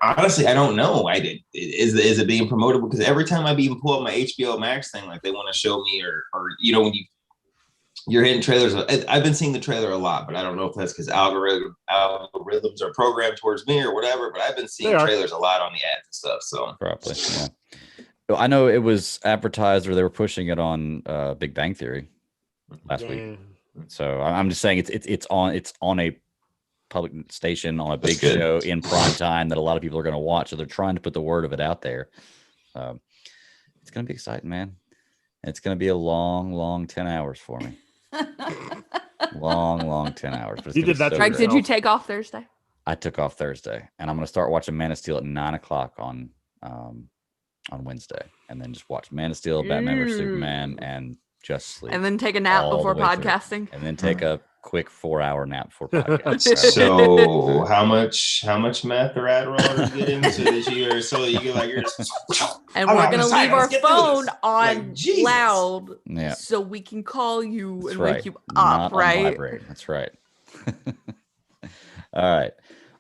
A: honestly, I don't know. Is it being promoted? Because every time I even pull up my HBO Max thing, like they want to show me or when you're hitting trailers. I've been seeing the trailer a lot, but I don't know if that's because algorithms are programmed towards me or whatever. But I've been seeing trailers a lot on the ads and stuff. So
B: probably, yeah. I know it was advertised or they were pushing it on Big Bang Theory last week. So I'm just saying it's on a public station on a big show in prime time that a lot of people are going to watch. So they're trying to put the word of it out there. It's going to be exciting, man. It's going to be a long 10 hours for me. long 10 hours. But
C: you did that.
D: Greg, did you take off Thursday?
B: I took off Thursday, and I'm going to start watching Man of Steel at 9:00 on Wednesday, and then just watch Man of Steel, Batman vs Superman, and Justice League.
D: And then take a nap before podcasting.
B: And then take a quick 4-hour nap before podcasting.
A: So how much meth or Adderall are you getting so you get like you're just,
D: and we're gonna leave our phone on
A: like,
D: loud so we can call you and wake you up, right?
B: That's right. All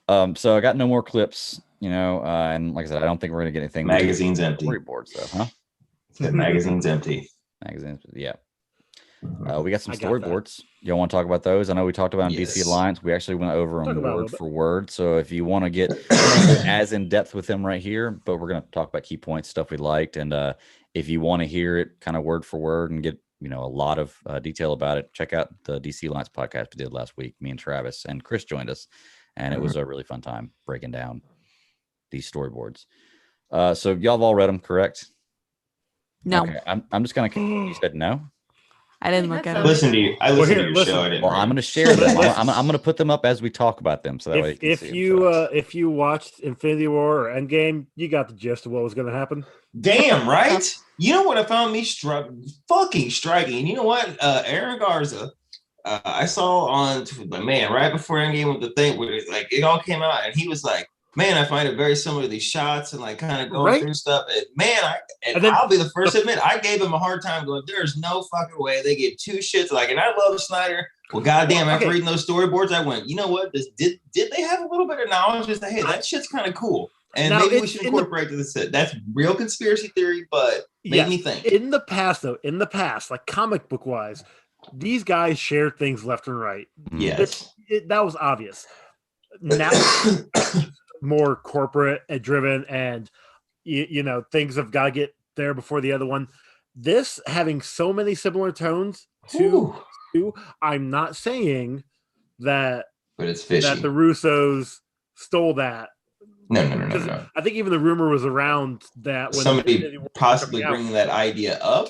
B: right. So I got no more clips, and like I said, I don't think we're gonna get anything.
A: Magazine's empty.
B: Storyboard stuff, huh?
A: The magazine's empty.
B: Magazines, yeah. We got some storyboards. Y'all want to talk about those? I know we talked about in DC Alliance. We actually went over them word for word. So if you want to get as in depth with them right here, but we're going to talk about key points, stuff we liked, and if you want to hear it kind of word for word and get a lot of detail about it, check out the DC Alliance podcast we did last week. Me and Travis and Chris joined us, and it was a really fun time breaking down these storyboards. So y'all have all read them, correct?
D: No.
B: Okay, I'm just gonna. You said no.
D: I didn't look at it.
A: Listen to you. I listened to your show. I didn't.
B: Well, I'm gonna share them. I'm gonna put them up as we talk about them, so that way.
C: If you watched Infinity War or Endgame, you got the gist of what was gonna happen.
A: Damn right. You know what I found me fucking striking. You know what, Aaron Garza. I saw on right before Endgame with the thing where it all came out, and he was like, man, I find it very similar to these shots and like kind of going through stuff. And man, I'll be the first to admit, I gave him a hard time going, there's no fucking way they get two shits. Like, and I love Snyder. Well, goddamn, after reading those storyboards, I went, you know what? Did they have a little bit of knowledge? Just hey, that shit's kind of cool. And now, maybe we should incorporate to the set. That's real conspiracy theory, but made me think.
C: In the past, like comic book wise, these guys shared things left and right.
A: Yes.
C: That was obvious. Now more corporate and driven, and you know, things have got to get there before the other one. This having so many similar tones to I'm not saying that,
A: but it's fishy.
C: That the Russos stole that.
A: No.
C: I think even the rumor was around that when
A: somebody possibly bringing that idea up.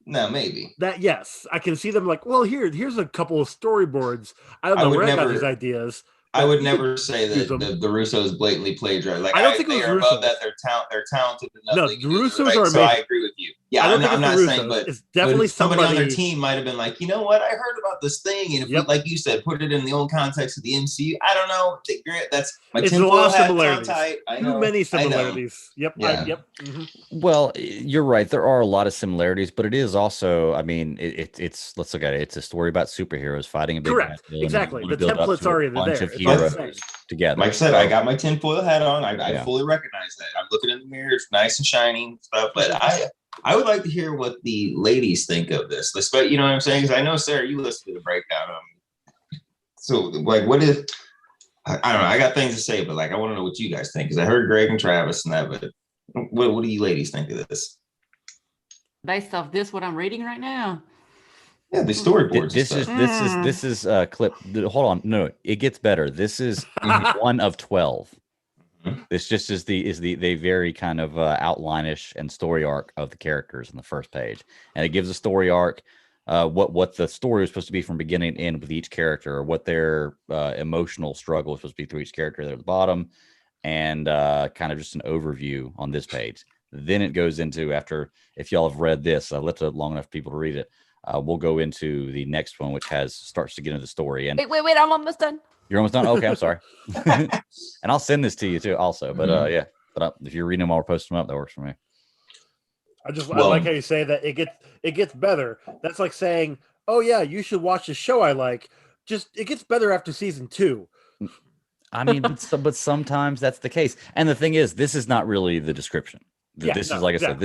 A: No, maybe
C: that. Yes, I can see them like, well, here's a couple of storyboards. I don't know where I got these ideas.
A: I would never say that the Russos blatantly plagiarized. Like,
C: I don't think
A: they
C: it was
A: are
C: Russos.
A: above that. They're talented enough.
C: No, the Russos are amazing.
A: So I agree with you. Yeah, I'm not saying, but
C: it's definitely
A: somebody on their team might have been like, you know what? I heard about this thing, and if we, like you said, put it in the old context of the MCU. I don't know. That's my
C: it's a lot of similarities.
A: Too
C: many similarities. Yep.
A: Yeah.
B: Well, you're right. There are a lot of similarities, but it is also, I mean, it's let's look at it. It's a story about superheroes fighting a big
C: correct. Exactly. The template's already there.
B: Of heroes together.
A: Like I said, I got my tinfoil hat on. I fully recognize that. I'm looking in the mirror. It's nice and shiny stuff, but I would like to hear what the ladies think of this. You know what I'm saying? Because I know, Sarah, you listened to the breakdown. So, like, what is? I don't know. I got things to say, but like, I want to know what you guys think because I heard Greg and Travis and that. But what do you ladies think of this?
E: Based off this, what I'm reading right now.
A: Yeah, the storyboards.
B: This is a clip. Hold on, no, it gets better. This is one of 12. This just is the very kind of outline-ish and story arc of the characters in the first page, and it gives a story arc, what the story is supposed to be from beginning to end with each character, or what their emotional struggle is supposed to be through each character there at the bottom, and kind of just an overview on this page. Then it goes into, after, if y'all have read this, I left it long enough for people to read it. We'll go into the next one, which starts to get into the story. And
D: wait, I'm almost done.
B: You're almost done? Okay, I'm sorry. And I'll send this to you too also. But yeah, but if you're reading them, I'll post them up. That works for me.
C: I like how you say that it gets better. That's like saying, oh yeah, you should watch the show I like. Just it gets better after season 2.
B: I mean, but sometimes that's the case. And the thing is, this is not really the description. This is, like I said,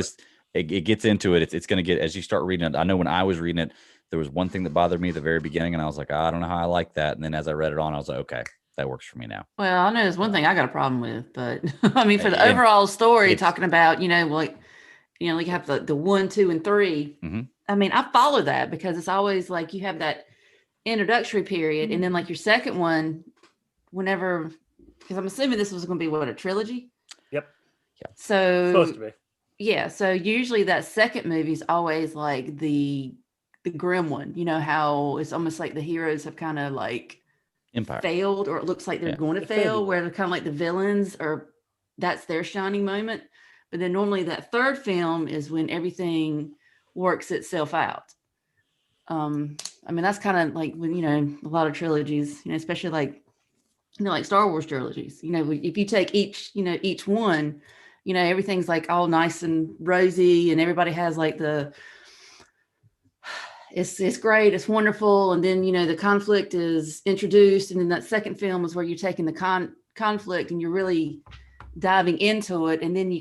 B: it gets into it. It's going to get, as you start reading it. I know when I was reading it, there was one thing that bothered me at the very beginning, and I was like, I don't know how I like that. And then as I read it on, I was like, okay, that works for me now.
E: Well, I know there's one thing I got a problem with, but I mean, for the overall story, talking about, like you have the 1, 2, and 3.
B: Mm-hmm.
E: I mean, I follow that because it's always like you have that introductory period, and then like your second one, whenever, because I'm assuming this was going to be a trilogy.
C: Yep.
B: Yeah.
E: So
C: supposed to be.
E: Yeah. So usually that second movie is always like the grim one. You know how it's almost like the heroes have kind of like failed, or it looks like they're going to fail, where they're kind of like the villains, or that's their shining moment. But then normally that third film is when everything works itself out. I mean, that's kind of like when, a lot of trilogies, especially like, like Star Wars trilogies, if you take each one, everything's like all nice and rosy, and everybody has like it's great, it's wonderful. And then, the conflict is introduced. And then that second film is where you're taking the conflict and you're really diving into it. And then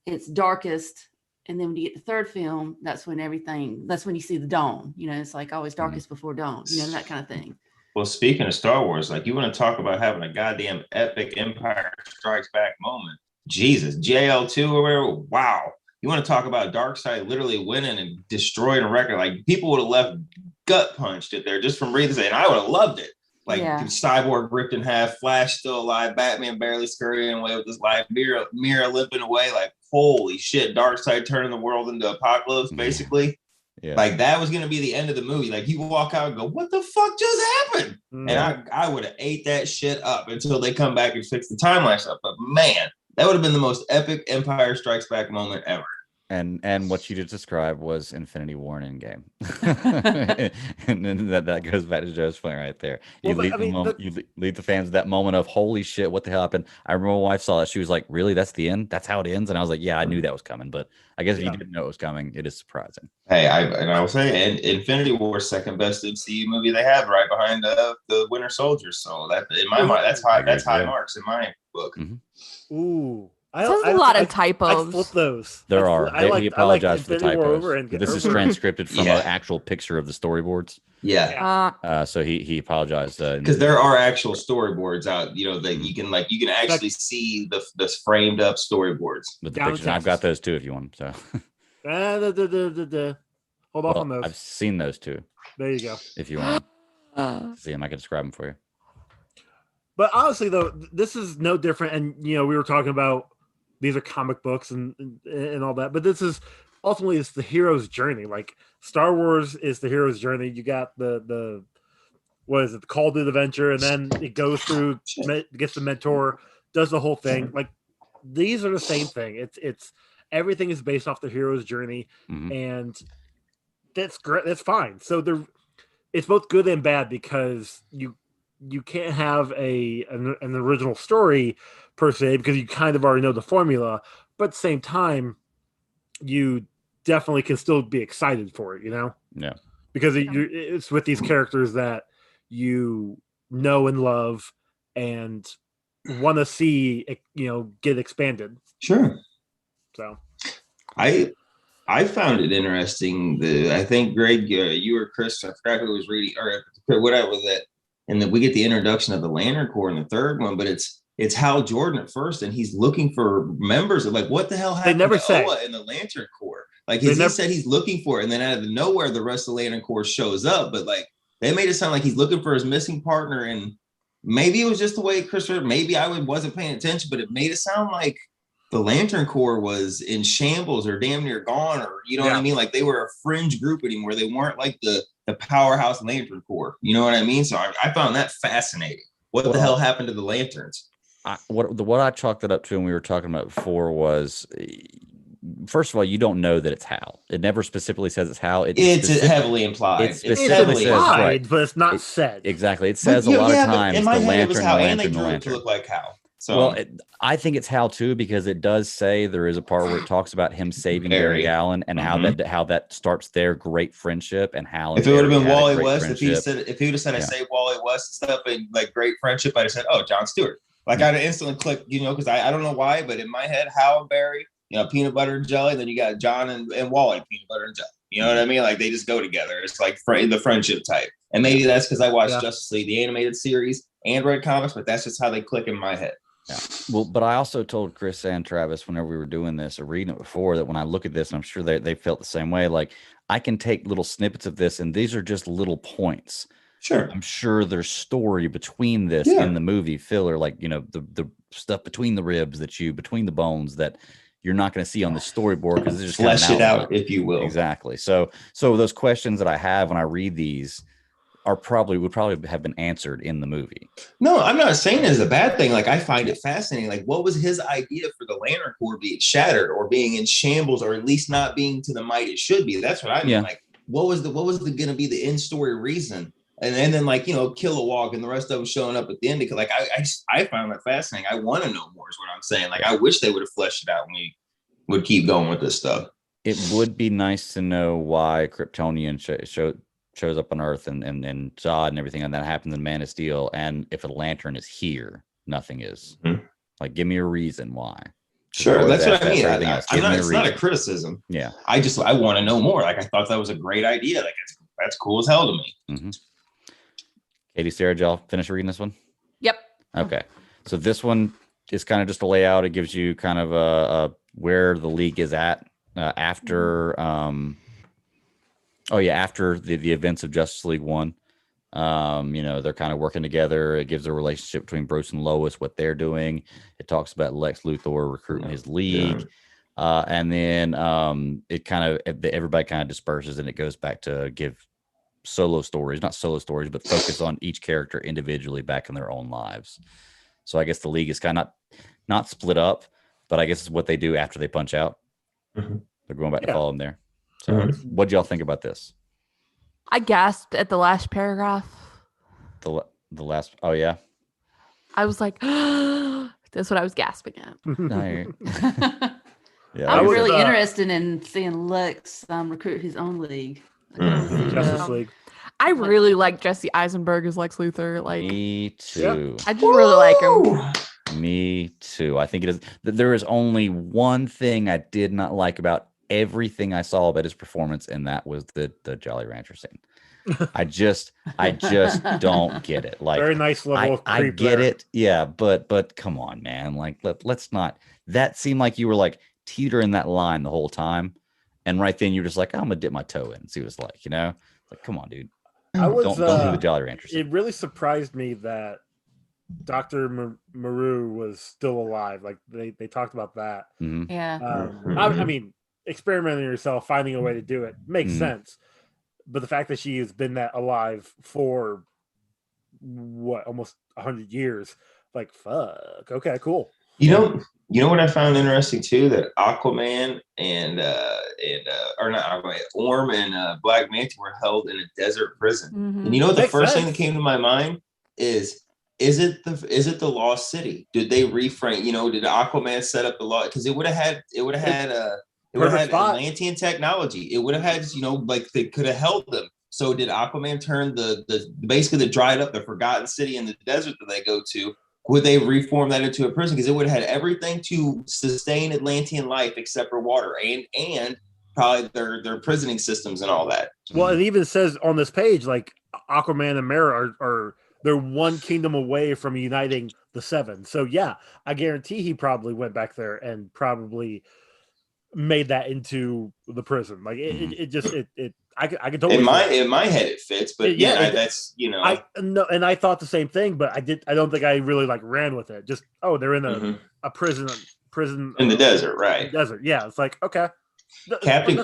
E: it's darkest. And then when you get the third film, that's when you see the dawn, it's like always darkest before dawn, that kind of thing.
A: Well, speaking of Star Wars, like, you want to talk about having a goddamn epic Empire Strikes Back moment. Jesus, JL2 or whatever. Wow. You want to talk about Darkseid literally winning and destroying a record? Like, people would have left gut punched it there just from reading it, and I would have loved it. Like, Cyborg ripped in half, Flash still alive, Batman barely scurrying away with his life, Mira limping away. Like, holy shit, Darkseid turning the world into apocalypse, basically. Yeah. Like, that was going to be the end of the movie. Like, you walk out and go, what the fuck just happened? And I would have ate that shit up until they come back and fix the timeline stuff. But man, that would have been the most epic Empire Strikes Back moment ever.
B: And what you just described was Infinity War and Endgame. And then that goes back to Joe's point right there. You leave the fans with that moment of holy shit, what the hell happened? I remember my wife saw that. She was like, really? That's the end? That's how it ends? And I was like, yeah, I knew that was coming. But I guess if you didn't know it was coming, it is surprising.
A: Hey, I will say, and Infinity War second best MCU movie they have, right behind the Winter Soldier. So that in my mind, that's high marks in my book.
C: Mm-hmm. Ooh.
D: There's a lot of typos.
C: I flip those.
B: There are. He apologized for the typos. This is transcripted from an actual picture of the storyboards.
A: Yeah.
B: So he apologized
A: because there are actual storyboards out. You know that you can actually see the framed up storyboards
B: with the pictures. I've got those too if you want. So.
C: Hold off on those.
B: I've seen those too.
C: There you go.
B: If you want to see them, I can describe them for you.
C: But honestly, though, this is no different. And we were talking about. These are comic books and all that, but this is ultimately it's the hero's journey. Like Star Wars is the hero's journey. You got the what is it, the Call to Adventure, and then it goes through, gets the mentor, does the whole thing. Like these are the same thing. It's everything is based off the hero's journey, and that's great. That's fine. So it's both good and bad because you can't have an original story per se because you kind of already know the formula, but at the same time you definitely can still be excited for it, because it's with these characters that you know and love and want to see get expanded.
A: Sure.
C: So
A: I found it interesting. I think Greg, you or Chris, I forgot who was reading or whatever that. And then we get the introduction of the Lantern Corps in the third one, but it's Hal Jordan at first, and he's looking for members of what the hell happened to Oa in the Lantern Corps? He said he's looking for it, and then out of nowhere, the rest of the Lantern Corps shows up. But they made it sound like he's looking for his missing partner, and maybe it was just the way Christopher. Maybe I wasn't paying attention, but it made it sound like the Lantern Corps was in shambles or damn near gone, or what I mean? Like they were a fringe group anymore. They weren't like the powerhouse Lantern Corps. You know what I mean? So I found that fascinating. What the hell happened to the Lanterns?
B: What I chalked it up to, and we were talking about before, was first of all, you don't know that it's Hal. It never specifically says it's Hal.
A: It's heavily implied.
B: It's heavily implied,
C: but it's not said.
B: Exactly. It says a lot of times
A: in my
B: the
A: head it was
B: Lantern,
A: Hal,
B: the
A: and they
B: Lantern, the
A: drew it
B: Lantern.
A: to look like Hal. So,
B: well, I think it's Hal too, because it does say there is a part where it talks about him saving Barry Allen and how that starts their great friendship, and Hal.
A: If it would have been Wally West, if he would have said I saved Wally West and stuff and great friendship, I'd have said, oh, John Stewart. I'd have instantly clicked, because I don't know why, but in my head, Hal and Barry, peanut butter and jelly. Then you got John and Wally, peanut butter and jelly. You know what I mean? They just go together. It's like the friendship type. And maybe that's because I watched Justice League, the animated series, and read comics, but that's just how they click in my head.
B: Yeah. Well, but I also told Chris and Travis whenever we were doing this or reading it before that when I look at this, and I'm sure they felt the same way, I can take little snippets of this, and these are just little points.
A: Sure.
B: I'm sure there's story between this in the movie filler, the stuff between the ribs between the bones that you're not going to see on the storyboard because it's just
A: flesh it out, if you will.
B: Exactly. So those questions that I have when I read these would probably have been answered in the movie.
A: No, I'm not saying it's a bad thing. I find it fascinating. What was his idea for the Lantern Corps being shattered or being in shambles, or at least not being to the might it should be? That's what I mean. What was going to be the end story reason? And then Kilowog and the rest of them showing up at the end. I found that fascinating. I want to know more is what I'm saying. I wish they would have fleshed it out when we would keep going with this stuff.
B: It would be nice to know why Kryptonian shows up on Earth and Zod and everything, and that happens in Man of Steel. And if a Lantern is here, nothing is. Give me a reason why.
A: Sure, that's what I mean. It's not a criticism.
B: Yeah,
A: I want to know more. I thought that was a great idea. That's cool as hell to me.
B: Mm-hmm. Katie, Sarah, did y'all finish reading this one?
D: Yep.
B: Okay, so this one is kind of just a layout. It gives you kind of a where the league is at after. After the events of Justice League 1, they're kind of working together. It gives a relationship between Bruce and Lois, what they're doing. It talks about Lex Luthor recruiting his league. And then everybody kind of disperses, and it goes back to give not solo stories, but focus on each character individually back in their own lives. So I guess the league is kind of not split up, but I guess it's what they do after they punch out. Mm-hmm. They're going back to follow him there. So, what do y'all think about this?
D: I gasped at the last paragraph.
B: The last. Oh yeah.
D: I was like, that's what I was gasping at.
B: Yeah,
E: I'm really interested in seeing Lex recruit his own league.
C: Justice League.
D: I really like Jesse Eisenberg as Lex Luthor. Like,
B: me too.
D: I just really like him.
B: Me too. I think it is. There is only one thing I did not like about everything I saw about his performance, and that was the Jolly Rancher scene. I just don't get it. Like,
C: very nice level of creep.
B: I get it. Yeah, but come on, man. Like, let's not. That seemed like you were like teetering that line the whole time, and right then you're just like, I'm gonna dip my toe in and see what it's like. You know, like, come on, dude. Don't do the Jolly Rancher scene.
C: It really surprised me that Dr. Maru was still alive. Like they talked about that.
B: Mm-hmm.
E: Yeah.
C: I mean, experimenting yourself, finding a way to do it makes sense. But the fact that she has been that alive for what, almost 100 years, like, fuck. Okay, cool.
A: You know what I found interesting too? That Aquaman and or not Aquaman, Orm and Black Manta were held in a desert prison. And you know what the first thing that came to my mind is it the Lost City? Did they reframe? You know, did Aquaman set up the law? Because it would have had Atlantean technology. It would have had, you know, like they could have held them. So did Aquaman turn the basically the dried up, the forgotten city in the desert that they go to? Would they reform that into a prison? Because it would have had everything to sustain Atlantean life except for water and probably their prisoning systems and all that.
C: Well, it even says on this page, like, Aquaman and Mera are they're one kingdom away from uniting the seven. So yeah, I guarantee he probably went back there and probably made that into the prison. Like I could totally
A: in my head it fits, but that's, you know,
C: I thought the same thing, but I don't think I really like ran with it. Just they're in a prison
A: in the desert, right?
C: Desert, yeah. It's like, okay,
A: Captain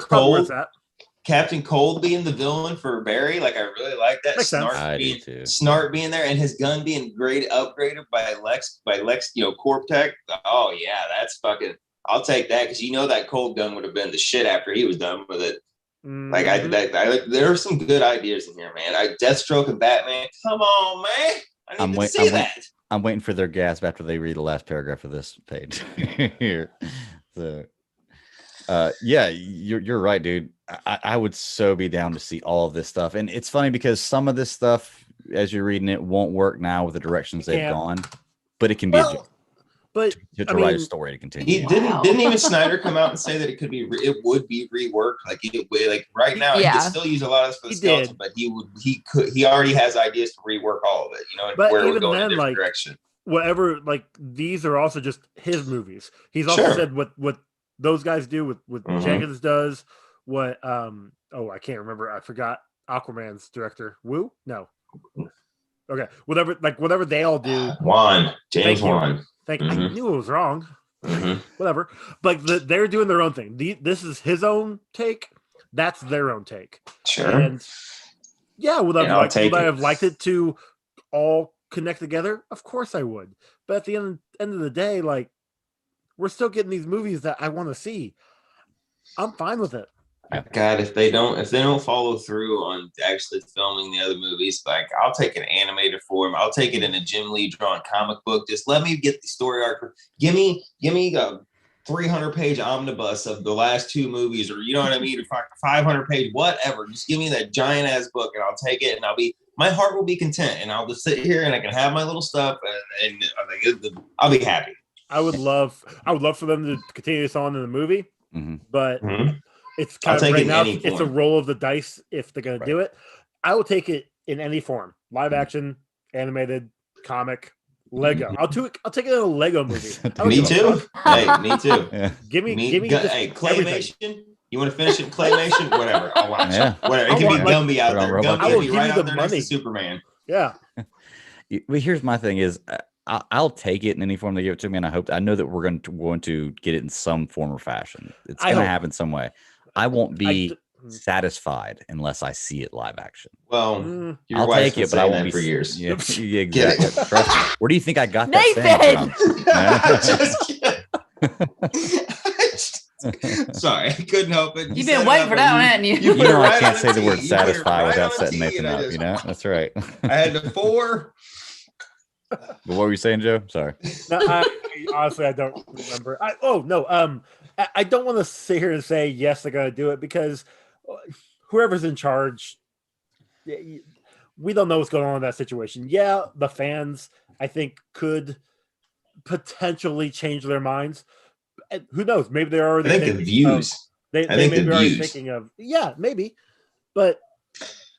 A: Cold being the villain for Barry, like, I really like that. Snart being there, and his gun being upgraded by Lex, you know, Corp Tech. Oh yeah, that's fucking. I'll take that, because you know that Cold gun would have been the shit after he was done with it. Like, there are some good ideas in here, man. Deathstroke and Batman. Come on, man. I need to see that.
B: I'm waiting for their gasp after they read the last paragraph of this page here. So, yeah, you're right, dude. I would so be down to see all of this stuff. And it's funny because some of this stuff, as you're reading it, won't work now with the directions they've gone, but it can be to write a story to continue.
A: Didn't even Snyder come out and say that it would be reworked? Like, right now, he could still use a lot of this for the skeleton, but he already has ideas to rework all of it, you know,
C: but
A: where
C: even
A: we're going
C: then,
A: in a different
C: like,
A: direction.
C: Whatever, like, these are also just his movies. He's also said what those guys do, what Jenkins does, what I can't remember. I forgot Aquaman's director. Wu? No. Okay. Whatever they all do.
A: James Wan.
C: I knew it was wrong. Whatever. But they're doing their own thing. This is his own take. That's their own take.
A: Sure.
C: And yeah, would I have liked it to all connect together? Of course I would. But at the end of the day, like, we're still getting these movies that I want to see. I'm fine with it.
A: God, if they don't follow through on actually filming the other movies, like, I'll take an animated form. I'll take it in a Jim Lee drawn comic book. Just let me get the story arc. Give me a 300-page omnibus of the last two movies, or, you know what I mean, 500-page, whatever. Just give me that giant ass book, and I'll take it, and my heart will be content, and I'll just sit here and I can have my little stuff, and I'll be happy.
C: I would love for them to continue this on in the movie, but. It's kind of right now. It's a roll of the dice if they're going to do it. I will take it in any form: live action, animated, comic, Lego. I'll take it in a Lego movie.
A: Me too. Hey, me too.
C: Yeah. Give me
A: claymation. Everything. You want to finish it in claymation? Whatever. I'll watch it. Whatever. It can be Gumby out there. Gumby will be right out there next to Superman.
C: Yeah.
B: But here's my thing: is I'll take it in any form they give it to me, and I know that we're going to get it in some form or fashion. It's going to happen some way. I won't be satisfied unless I see it live action.
A: Well,
B: I'll take it, but I won't be
A: for years.
B: Yeah, exactly. Trust me. Where do you think I got
D: that saying from?
A: Sorry, I couldn't help it.
E: You've been waiting for that one, hadn't you?
B: You know I can't say the word satisfy without setting Nathan up. You know, that's right.
A: I had the 4.
B: But what were you saying, Joe? Sorry.
C: No, honestly, I don't remember. I don't want to sit here and say yes, they're going to do it because whoever's in charge, we don't know what's going on in that situation. Yeah, the fans, I think, could potentially change their minds. And who knows? Maybe they're already.
A: I think the views.
C: They may be already thinking of. Yeah, maybe, but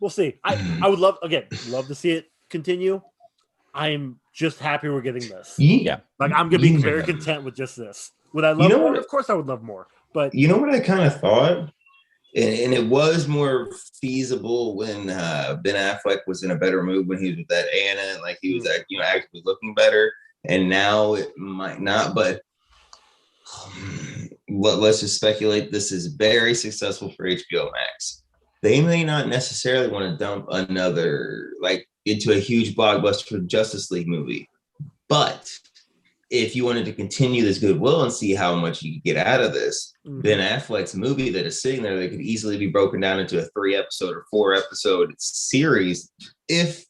C: we'll see. I would love to see it continue. I'm just happy we're getting this.
B: Yeah,
C: like I'm gonna be very content with just this. Would I love more? Of course, I would love more. But
A: you know what I kind of thought, and it was more feasible when Ben Affleck was in a better mood when he was with that Anna, like he was actually looking better. And now it might not, but let's just speculate. This is very successful for HBO Max. They may not necessarily want to dump another into a huge blockbuster Justice League movie, but if you wanted to continue this goodwill and see how much you could get out of this, Ben Affleck's movie that is sitting there that could easily be broken down into a 3-episode or 4-episode series, if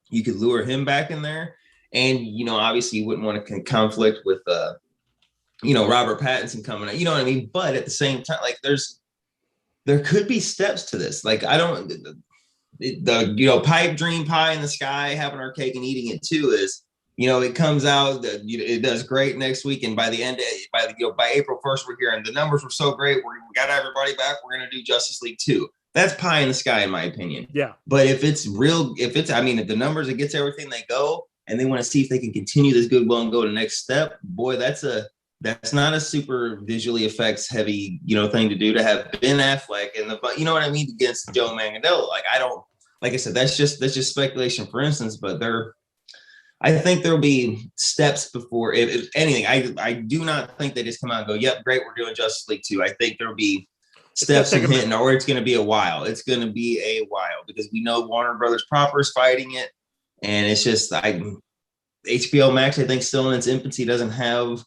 A: you could lure him back in there. And, obviously you wouldn't want to conflict with, Robert Pattinson coming out, you know what I mean? But at the same time, there could be steps to this. Pipe dream pie in the sky, having our cake and eating it too is, it comes out, it does great next week. And by the end, by April 1st, we're hearing the numbers were so great. We got everybody back. We're going to do Justice League 2. That's pie in the sky, in my opinion.
C: Yeah.
A: But if if the numbers, it gets everything they go, and they want to see if they can continue this goodwill and go to the next step, boy, that's not a super visually effects heavy, thing to do, to have Ben Affleck and against Joe Manganiello. Like I said, that's just speculation, for instance, but I think there'll be steps before, if anything. I do not think they just come out and go, yep, great, we're doing Justice League 2. I think there'll be steps and hinting, or it's going to be a while. It's going to be a while because we know Warner Brothers proper is fighting it. And it's just, HBO Max, I think, still in its infancy, doesn't have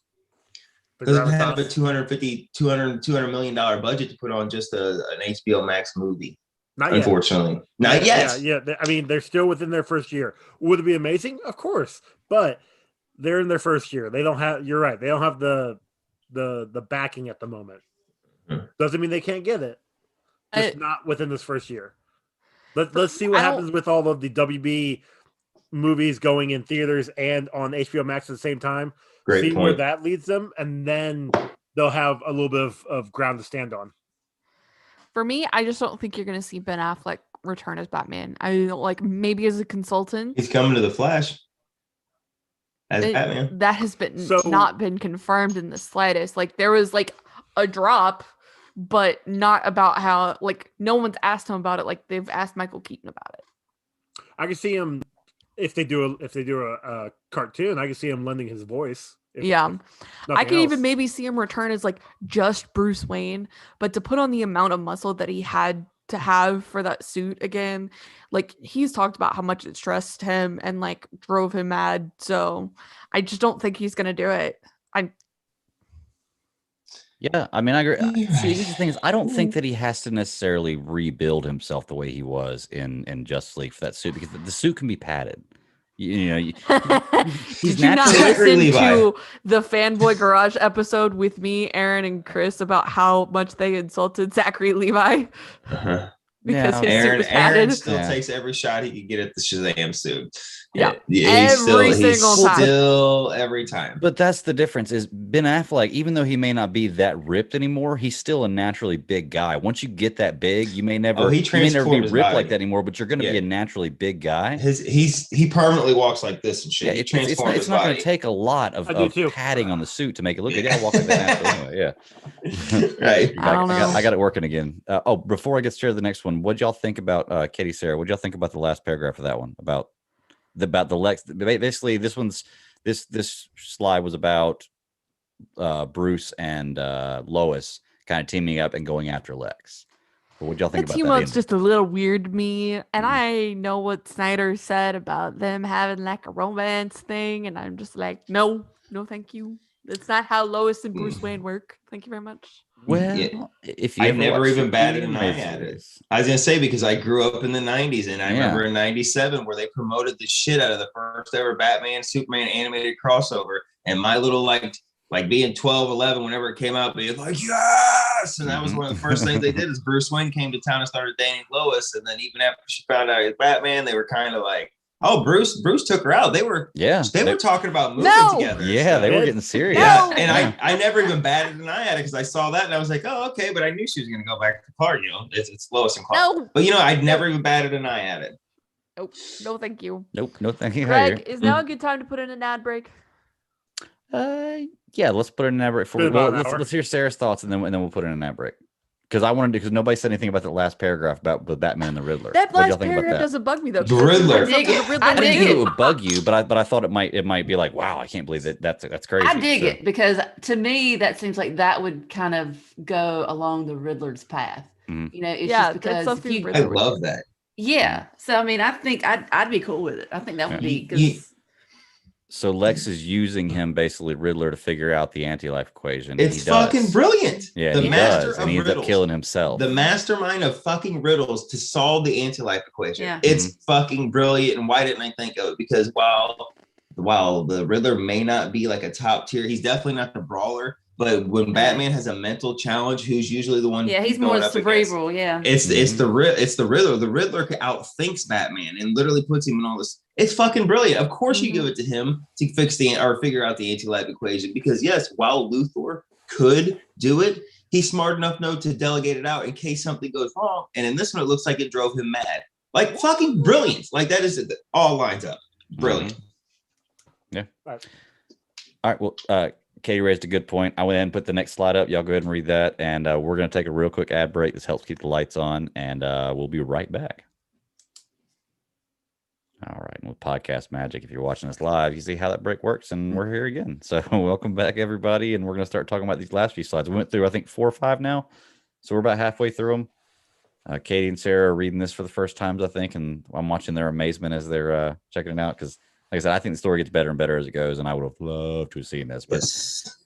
A: a $200 million budget to put on just an HBO Max movie. Not unfortunately. Yet. Not yet.
C: Yeah. I mean, they're still within their first year. Would it be amazing? Of course. But they're in their first year. They don't have, you're right, they don't have the backing at the moment. Doesn't mean they can't get it. Just not within this first year. Let's see what happens with all of the WB movies going in theaters and on HBO Max at the same time.
A: Great
C: see
A: point.
C: Where that leads them, and then they'll have a little bit of ground to stand on.
D: For me, I just don't think you're going to see Ben Affleck return as Batman. Maybe as a consultant.
A: He's coming to the Flash as Batman.
D: That has been not been confirmed in the slightest. There was a drop, but not about how no one's asked him about it. They've asked Michael Keaton about it.
C: I can see him if they do a cartoon. I can see him lending his voice.
D: Yeah, I can even maybe see him return as just Bruce Wayne, but to put on the amount of muscle that he had to have for that suit again, he's talked about how much it stressed him and drove him mad. So I just don't think he's gonna do it.
B: Yeah, I mean, I agree. See, the thing is, I don't think that he has to necessarily rebuild himself the way he was in Justice League for that suit, because the suit can be padded. Did you
D: not listen to the Fanboy Garage episode with me, Aaron, and Chris about how much they insulted Zachary Levi? Because his suit was padded.
A: Aaron still takes every shot he can get at the Shazam suit.
D: Yeah,
A: every time.
B: But that's the difference, is Ben Affleck, even though he may not be that ripped anymore, he's still a naturally big guy. Once you get that big, you may never be ripped like that anymore, but you're going to be a naturally big guy.
A: He permanently walks like this and shit.
B: Yeah, it's not going to take a lot of padding on the suit to make it look good. I walk like that naturally anyway. Yeah. Right. I got it working again. Before I get started the next one, what'd y'all think about Katie Sarah? What'd y'all think about the last paragraph of that one about the Lex? Basically, this slide was about Bruce and Lois kind of teaming up and going after Lex. But what y'all think about that?
D: The team-up's just a little weird to me, and I know what Snyder said about them having a romance thing, and I'm just no, thank you. It's not how Lois and Bruce Wayne work. Thank you very much.
B: Well, if you
A: I
B: ever
A: never
B: watched
A: even batted an
B: Superman
A: eye at it.
B: series.
A: I was gonna say because I grew up in the '90s, and I remember in '97 where they promoted the shit out of the first ever Batman Superman animated crossover, and my little like being 12, 11, whenever it came out, being like yes, and that was one of the first things they did. Is Bruce Wayne came to town and started dating Lois, and then even after she found out he was Batman, they were kind of like, oh, Bruce took her out. They were talking about moving together.
B: Yeah, they were getting serious.
A: Yeah, and I never even batted an eye at it because I saw that and I was like, oh, okay, but I knew she was going to go back to Clark. You know, it's Lois and Clark.
D: No.
A: But I'd never even batted an eye at it.
D: Nope. No, thank you.
B: Nope. No, thank you.
D: Greg, is now a good time to put in an ad break?
B: Yeah, let's put in an ad break. Let's hear Sarah's thoughts and then we'll put in an ad break. Because I wanted to, because nobody said anything about that last paragraph about the Batman and the Riddler.
D: That last paragraph doesn't bug me though.
A: The Riddler.
B: I didn't think it would bug you, but I thought it might be like, wow, I can't believe that's crazy.
E: I dig it because to me that seems like that would kind of go along the Riddler's path.
B: Mm-hmm.
E: You know, it's just because
A: I love that.
E: Yeah. So I mean, I think I'd be cool with it. I think that would be because.
B: So Lex is using him, basically Riddler, to figure out the anti-life equation.
A: It's fucking brilliant.
B: Yeah, he does, and he ends up killing himself.
A: The mastermind of fucking riddles to solve the anti-life equation.
E: Yeah.
A: It's fucking brilliant. And why didn't I think of it? Because while the Riddler may not be like a top tier, he's definitely not the brawler. But when Batman has a mental challenge, who's usually the one?
E: Yeah, he's more cerebral. Against,
A: it's the Riddler. The Riddler outthinks Batman and literally puts him in all this. It's fucking brilliant. Of course, you give it to him to figure out the anti-life equation. Because yes, while Luthor could do it, he's smart enough to delegate it out in case something goes wrong. And in this one, it looks like it drove him mad. Like fucking brilliant. Like that is all lines up. Brilliant.
B: Yeah. All right. Well, Katie raised a good point. I went ahead and put the next slide up. Y'all go ahead and read that. And we're going to take a real quick ad break. This helps keep the lights on. And we'll be right back. All right. And with podcast magic, if you're watching us live, you see how that break works. And we're here again. So welcome back, everybody. And we're going to start talking about these last few slides. We went through, I think, 4 or 5 now. So we're about halfway through them. Katie and Sarah are reading this for the first times, I think. And I'm watching their amazement as they're checking it out. Because like I said, I think the story gets better and better as it goes, and I would have loved to have seen this. But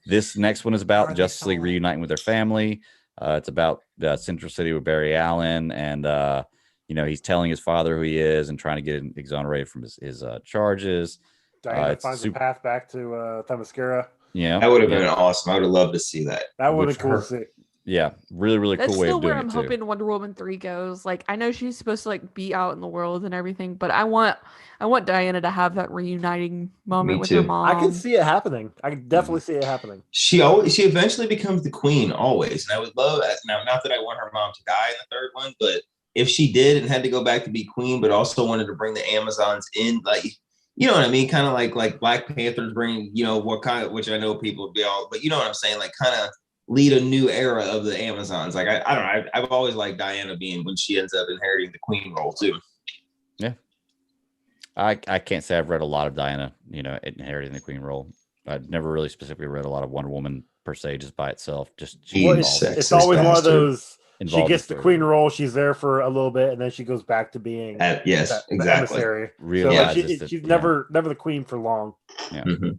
B: this next one is about Justice League reuniting with their family. It's about Central City with Barry Allen, and he's telling his father who he is and trying to get him exonerated from his charges.
C: Diana finds a path back to Themyscira.
B: Yeah,
A: that would have been awesome. I would have loved to see that.
C: That would have been cool to see.
B: Yeah, really, really cool way of doing it. That's still
D: where I'm hoping Wonder Woman 3 goes. Like, I know she's supposed to like be out in the world and everything, but I want Diana to have that reuniting moment with her mom.
C: I can see it happening. I can definitely see it happening.
A: She eventually becomes the queen, always. And I would love that. Now, not that I want her mom to die in the third one, but if she did and had to go back to be queen, but also wanted to bring the Amazons in, like, you know what I mean? Kind of like Black Panthers bringing, which I know people would be all, but you know what I'm saying? Like, kind of lead a new era of the Amazons. Like, I don't know. I've always liked Diana being when she ends up inheriting the queen role too.
B: Yeah. I can't say I've read a lot of Diana, inheriting the queen role. I've never really specifically read a lot of Wonder Woman per se, just by itself.
C: It's always one of those. She gets the queen role. She's there for a little bit, and then she goes back to being
A: exactly.
C: The emissary. So she's never the queen for long.
B: Yeah. Mm-hmm.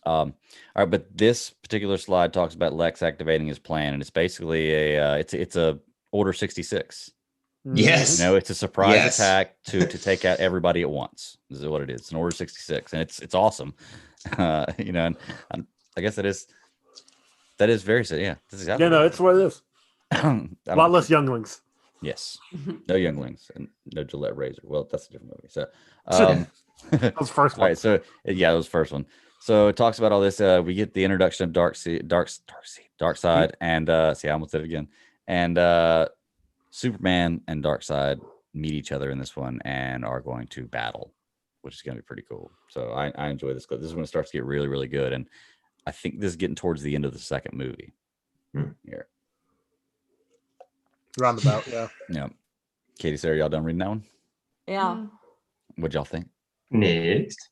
B: All right, but this particular slide talks about Lex activating his plan, and it's basically it's a Order 66.
A: Yes,
B: it's a surprise attack to take out everybody at once. This is what it is. It's an Order 66, and it's awesome. And I guess that is very sad. Yeah, this is exactly
C: it's what it is. A lot less younglings.
B: Yes, no younglings and no Gillette razor. Well, that's a different movie. So
C: that was the first one.
B: All right, so that was the first one. So it talks about all this. We get the introduction of Darkseid, and I almost did it again. And Superman and Darkseid meet each other in this one and are going to battle, which is going to be pretty cool. So I enjoy this clip. This is when it starts to get really, really good, and I think this is getting towards the end of the second movie. Here,
C: roundabout, yeah.
B: Yeah. Katie, Sarah, y'all done reading that one?
D: Yeah.
B: What'd y'all think?
A: Next.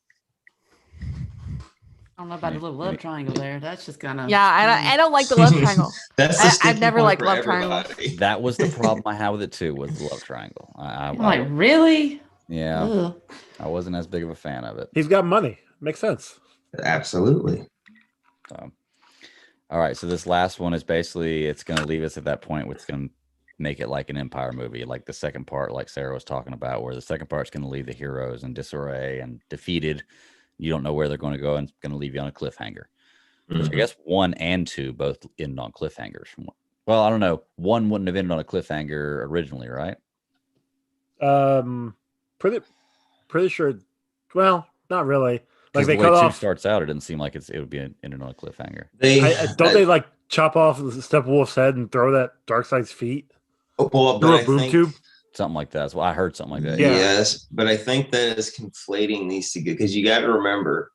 E: I don't know about the little love triangle there. That's just kind of
D: I don't like the love triangle. I've never liked love triangle.
B: That was the problem I had with it too, was the love triangle.
E: I'm like, really?
B: Yeah.
E: Ugh.
B: I wasn't as big of a fan of it.
C: He's got money. Makes sense.
A: Absolutely.
B: So, all right. So this last one is basically, it's going to leave us at that point where it's going to make it like an Empire movie, like the second part, like Sarah was talking about, where the second part's going to leave the heroes in disarray and defeated. You don't know where they're going to go, and it's going to leave you on a cliffhanger. Which I guess 1 and 2 both end on cliffhangers. Well, I don't know. 1 wouldn't have ended on a cliffhanger originally, right?
C: Pretty sure. Well, not really. Like
B: They
C: the way 2
B: starts out, it didn't seem like it would be ended on a cliffhanger.
C: They like chop off Steppenwolf's head and throw that Darkseid's feet through a boom tube?
B: Something like that. Well, I heard something like that.
C: Yeah.
A: Yes, but I think that is conflating these two, because you got to remember,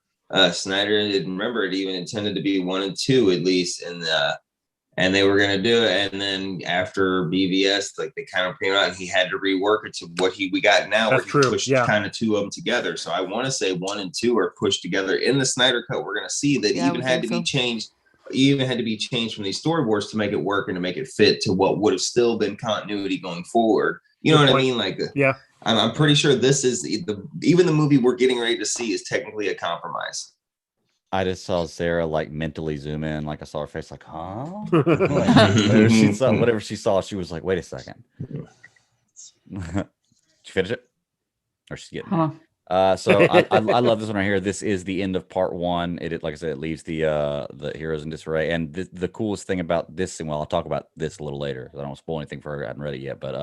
A: Snyder didn't remember it even intended to be 1 and 2 at least, and they were going to do it, and then after BVS, like they kind of came out, and he had to rework it to what we got now.
C: That's
A: where he
C: true.
A: pushed
C: Yeah.
A: kind of 2 of them together. So I want to say 1 and 2 are pushed together in the Snyder Cut. We're going to see that even had to be changed. Even had to be changed from these storyboards to make it work and to make it fit to what would have still been continuity going forward. You know what I mean? Like,
C: yeah,
A: I'm pretty sure this is even the movie we're getting ready to see is technically a compromise.
B: I just saw Sarah like mentally zoom in, like I saw her face, like, huh? Whatever she saw, she was like, wait a second. Did you finish it? Or she's getting it? So I love this one right here. This is the end of part 1. It, like I said, it leaves the heroes in disarray. And the coolest thing about this thing, well, I'll talk about this a little later. I don't want to spoil anything for her. I haven't read it yet, but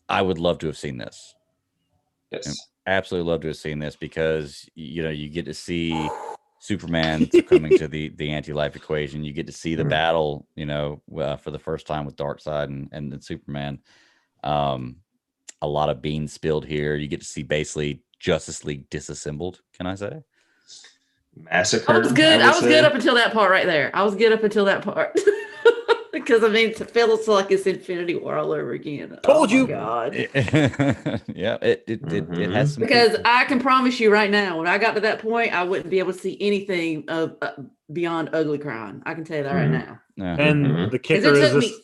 B: I would love to have seen this.
A: Yes.
B: Absolutely love to have seen this, because you get to see Superman coming to the anti-life equation. You get to see the battle, for the first time with Darkseid and then Superman. A lot of beans spilled here. You get to see basically Justice League disassembled. Can I say?
A: Massacre.
E: I was good up until that part right there. I was good up until that part. Because it feels like it's Infinity War all over again.
C: Told you.
E: God.
B: Yeah, it has some.
E: Because I can promise you right now, when I got to that point, I wouldn't be able to see anything of beyond ugly crying. I can tell you that right now.
B: Yeah.
C: And the kicker
E: it
C: is
E: took
C: this.
E: me,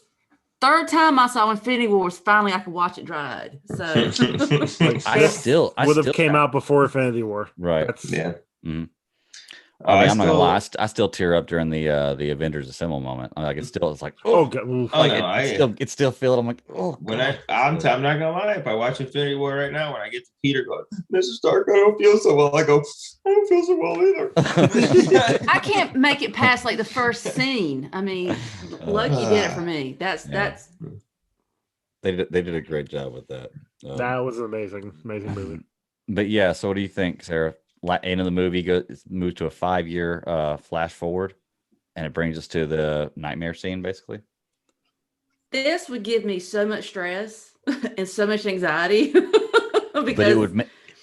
E: third time I saw Infinity Wars, finally I could watch it dried. So
B: I
C: would have came out before Infinity War.
B: Right.
A: Yeah.
B: Mm-hmm. I'm not gonna lie. I still tear up during the Avengers Assemble moment. Like it's like it's still feel it. I'm like, oh.
A: I'm not gonna lie. If I watch Infinity War right now, when I get to Peter going, Mr. Stark, I don't feel so well. I go, I don't feel so well either.
E: I can't make it past like the first scene. I mean, Loki did it for me. That's.
B: They did a great job with that.
C: That was an amazing movie.
B: But yeah, so what do you think, Sarah? End of the movie moves to a 5-year flash forward, and it brings us to the nightmare scene, basically.
E: This would give me so much stress and so much anxiety.
B: But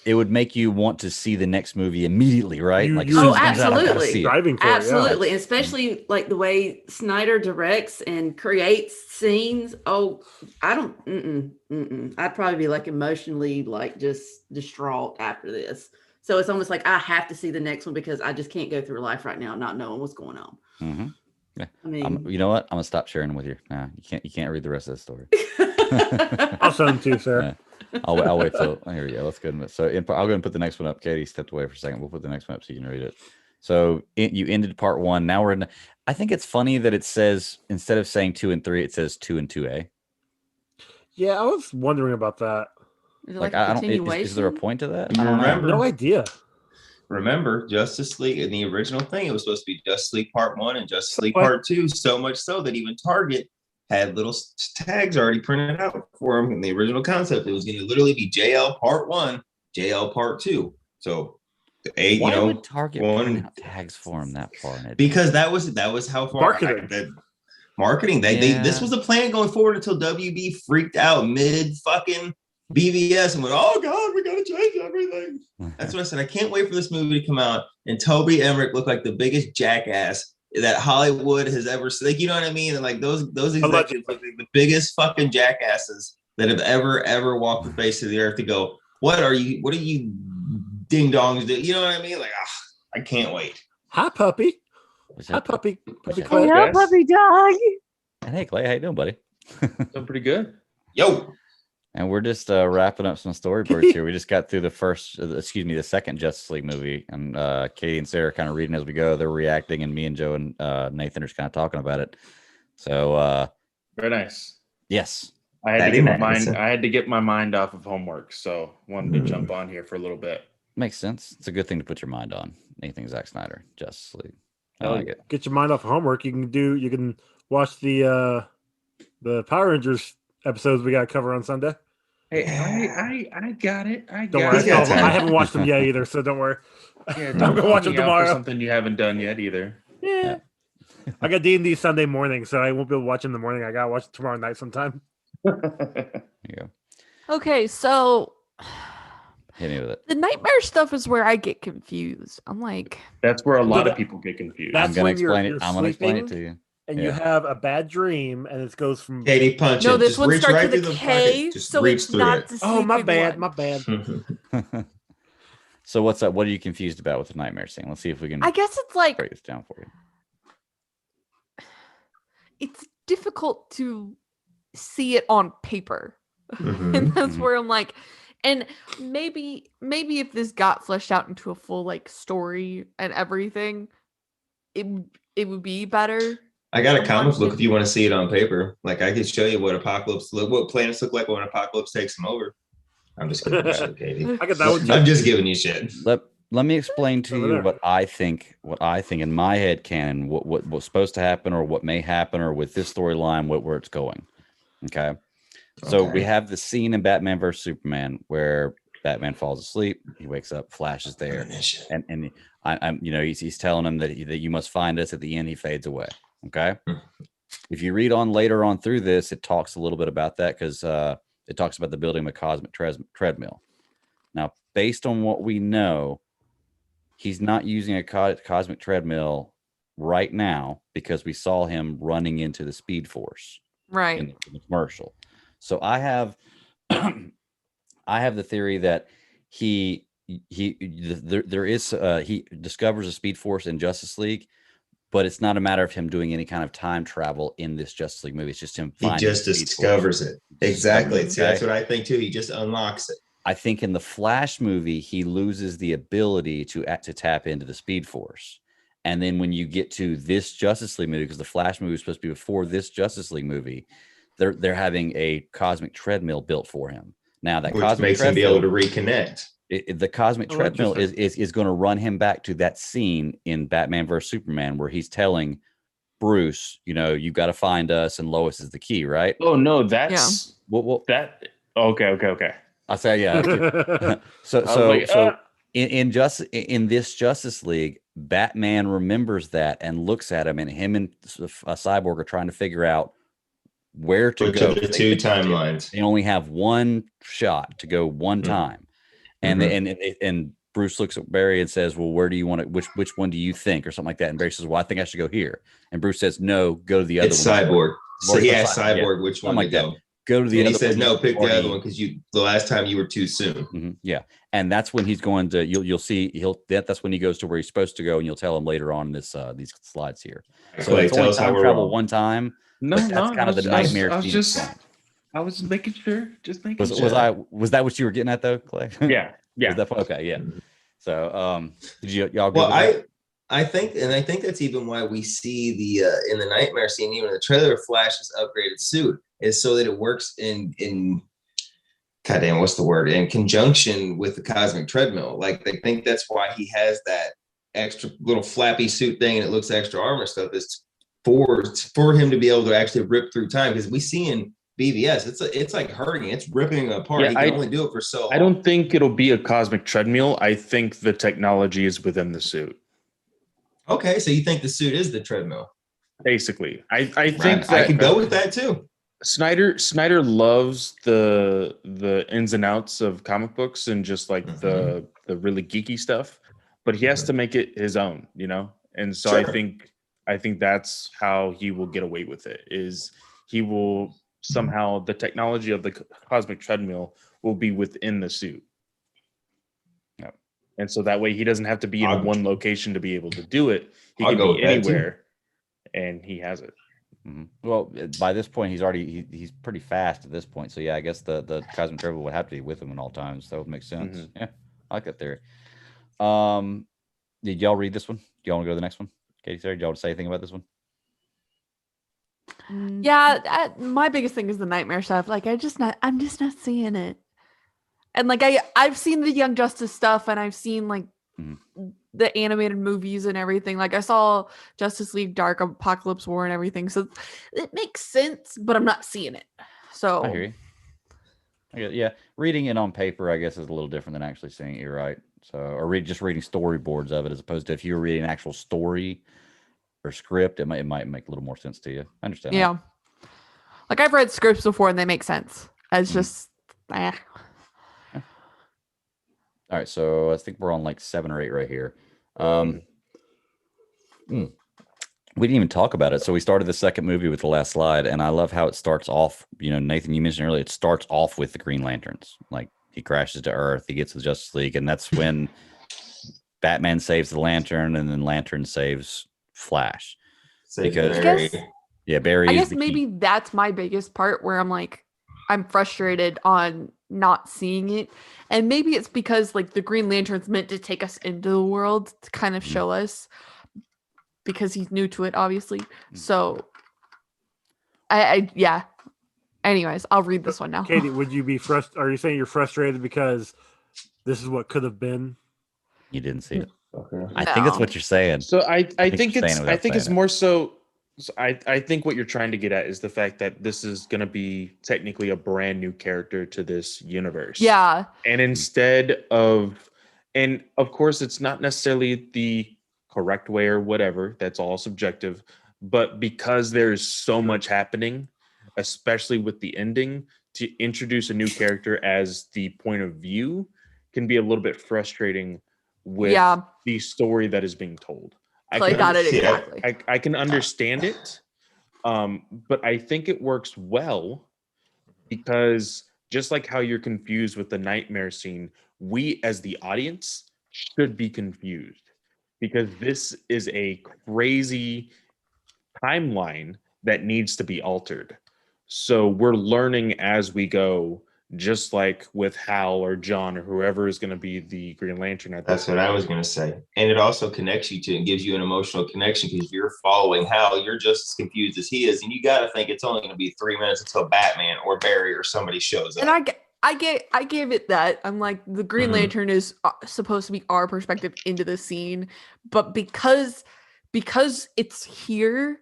B: it would make you want to see the next movie immediately, right?
E: Absolutely.
C: Absolutely.
E: And especially like the way Snyder directs and creates scenes. Oh, I don't. I'd probably be like emotionally like just distraught after this. So it's almost like I have to see the next one, because I just can't go through life right now not knowing what's going on.
B: Mm-hmm. Yeah.
E: I mean,
B: you know what? I'm gonna stop sharing with you. Nah, you can't read the rest of the story.
C: I'll send them to you, Sarah.
B: Yeah. I'll wait till here we go. Let's go. So I'll go and put the next one up. Katie stepped away for a second. We'll put the next one up so you can read it. So you ended part 1. Now we're in. I think it's funny that it says, instead of saying 2 and 3, it says 2 and 2A.
C: Yeah, I was wondering about that.
E: is it
B: Like
E: a
B: I don't.
E: continuation?
B: Is there a point to that?
C: No idea.
A: Remember, Justice League in the original thing, it was supposed to be Justice League Part 1 and Justice League Part 2. So much so that even Target had little tags already printed out for them in the original concept. It was going to literally be JL Part 1, JL Part 2. So,
B: why would Target print out tags for them that far in advance?
A: Because that was how far marketing. This was a plan going forward until WB freaked out mid fucking BVS and went, oh God, we got to change everything. That's what I said. I can't wait for this movie to come out and Toby Emmerich looked like the biggest jackass that Hollywood has ever seen. Like, you know what I mean? And like those executives, like the biggest fucking jackasses that have ever walked the face of the earth, to go, what are you ding dongs do? You know what I mean? Like, I can't wait.
C: Hi, puppy. Hi, puppy.
D: Clay. Hello, puppy dog.
B: Hey, Clay, how you doing, buddy?
F: Doing pretty good.
A: Yo.
B: And we're just wrapping up some storyboards here. We just got through the second Justice League movie, and Katie and Sarah kind of reading as we go. They're reacting, and me and Joe and Nathan are just kind of talking about it. So
F: very nice.
B: Yes,
F: I had to get my mind off of homework, so wanted to jump on here for a little bit.
B: Makes sense. It's a good thing to put your mind on. Anything Zack Snyder, Justice League. I like it.
C: Get your mind off of homework. You can watch the Power Rangers episodes we got to cover on Sunday.
F: Hey, I got it.
C: Don't worry. I haven't watched them yet either, so don't worry.
F: Yeah, don't go watch them tomorrow. Something you haven't done yet either.
C: Yeah. I got D&D Sunday morning, so I won't be able to watch in the morning. I gotta watch it tomorrow night sometime.
B: Yeah.
D: Okay, so
B: hit me with it.
D: The nightmare stuff is where I get confused. I'm like,
F: that's where a lot of people get confused.
B: I'm gonna explain it. I'm gonna explain it to you.
C: And you have a bad dream, and it goes from
A: Katie punch.
D: No, this one starts with a K, so it's not the
C: Oh, my
D: bad.
C: My bad.
B: So what's up? What are you confused about with the nightmare scene? Let's see if we can.
D: I guess it's like
B: break this down for you.
D: It's difficult to see it on paper, and that's where I'm like, and maybe if this got fleshed out into a full like story and everything, it would be better.
A: I got a comic book if you want to see it on paper. Like I can show you what planets look like when Apocalypse takes them over. I'm just giving you shit, Katie. I'm just giving you shit.
B: Let me explain to you what I think in my head canon, what's supposed to happen or what may happen or with this storyline, where it's going. Okay. So we have the scene in Batman vs Superman where Batman falls asleep, he wakes up, Flash is there, and I'm he's telling him that you must find us. At the end, he fades away. Okay. If you read on later on through this, it talks a little bit about that because it talks about the building of a cosmic treadmill. Now, based on what we know, he's not using a cosmic treadmill right now because we saw him running into the Speed Force in the commercial. So I have the theory that he discovers a Speed Force in Justice League, but it's not a matter of him doing any kind of time travel in this Justice League movie. It's just him finding
A: he just discovers it. Exactly. See, that's what I think too. He just unlocks it.
B: I think in the Flash movie, he loses the ability to tap into the Speed Force. And then when you get to this Justice League movie, because the Flash movie was supposed to be before this Justice League movie, they're having a cosmic treadmill built for him. Now that
A: which makes him be able to reconnect.
B: The cosmic treadmill is going to run him back to that scene in Batman vs Superman where he's telling Bruce, you got to find us, and Lois is the key, right?
F: Oh no, that's that. Okay.
B: I say yeah. So in this Justice League, Batman remembers that and looks at him, and him and Cyborg are trying to figure out where to go.
A: The two timelines.
B: They only have one shot to go one time. And Bruce looks at Barry and says, well, where do you want to, which one do you think, or something like that? And Barry says, well, I think I should go here. And Bruce says, no, go to the other one.
A: It's Cyborg. So he asked Cyborg which one to go.
B: Go to the other one.
A: He says, no, pick the other one because the last time you were too soon.
B: Yeah. And that's when he's going to, you'll see, that's when he goes to where he's supposed to go, and you'll tell him later on these slides here. So it's only time travel one time. That's kind of the nightmare.
F: I was making sure, Was
B: that what you were getting at though, Clay?
F: Yeah.
B: Okay. Yeah. So, did y'all go?
A: Well, I think that's even why we see the in the nightmare scene, even in the trailer, Flash's upgraded suit is so that it works in goddamn, what's the word? In conjunction with the cosmic treadmill. Like they think that's why he has that extra little flappy suit thing and it looks extra armor stuff. Is for him to be able to actually rip through time, because we see in BVS, it's like hurting, it's ripping apart. Yeah, he can only do it for so long.
F: I don't think it'll be a cosmic treadmill. I think the technology is within the suit.
A: Okay, so you think the suit is the treadmill?
F: Basically, I think that,
A: I could go with that too.
F: Snyder loves the ins and outs of comic books and just like the really geeky stuff, but he has to make it his own, And so sure. I think that's how he will get away with it. Is he will somehow the technology of the cosmic treadmill will be within the suit. Yeah. And so that way he doesn't have to be in one location to be able to do it. He can be anywhere and he has it.
B: Well, by this point, he's pretty fast at this point. So yeah, I guess the Cosmic Trevor would have to be with him at all times. That would make sense. Yeah, I like that theory. Did y'all read this one? Do y'all want to go to the next one? Katie, Sarah, did y'all want to say anything about this one?
D: Yeah, my biggest thing is the nightmare stuff. Like, I'm just not seeing it. And like I've seen the Young Justice stuff, and I've seen like the animated movies and everything. Like I saw Justice League Dark Apocalypse War and everything, so it makes sense, but I'm not seeing it. So
B: I hear you. Yeah, reading it on paper, I guess, is a little different than actually seeing it. You're right. So, or just reading storyboards of it, as opposed to if you were reading an actual story or script, it might make a little more sense to you. I understand.
D: Yeah, like I've read scripts before, and they make sense. It's just,
B: All right, so I think we're on like 7 or 8 right here. We didn't even talk about it. So we started the second movie with the last slide, and I love how it starts off. You know, Nathan, you mentioned earlier, it starts off with the Green Lanterns. Like he crashes to Earth, he gets the Justice League, and that's when Batman saves the Lantern, and then Lantern saves Flash. Because
A: Barry.
B: Barry.
D: I guess maybe that's my biggest part where I'm like, I'm frustrated on not seeing it, and maybe it's because like the Green Lantern's meant to take us into the world to kind of show us, because he's new to it, obviously. So I anyways, I'll read this one now.
C: Katie, would you be frustrated? Are you saying you're frustrated because this is what could have been?
B: You didn't see it. Okay. I think that's what you're saying.
F: So I think it's more so. I think what you're trying to get at is the fact that this is going to be technically a brand new character to this universe.
D: Yeah.
F: And instead of, and of course, it's not necessarily the correct way or whatever. That's all subjective. But because there's so much happening, especially with the ending, to introduce a new character as the point of view can be a little bit frustrating with the story that is being told.
D: I got it exactly.
F: I can understand it, but I think it works well because just like how you're confused with the nightmare scene, we as the audience should be confused because this is a crazy timeline that needs to be altered. So we're learning as we go, just like with Hal or John or whoever is going to be the Green Lantern.
A: That's what I was going to say. And it also connects you to and gives you an emotional connection because you're following Hal. You're just as confused as he is. And you got to think it's only going to be 3 minutes until Batman or Barry or somebody shows up.
D: And I gave it that. I'm like, the Green Lantern is supposed to be our perspective into the scene. But because it's here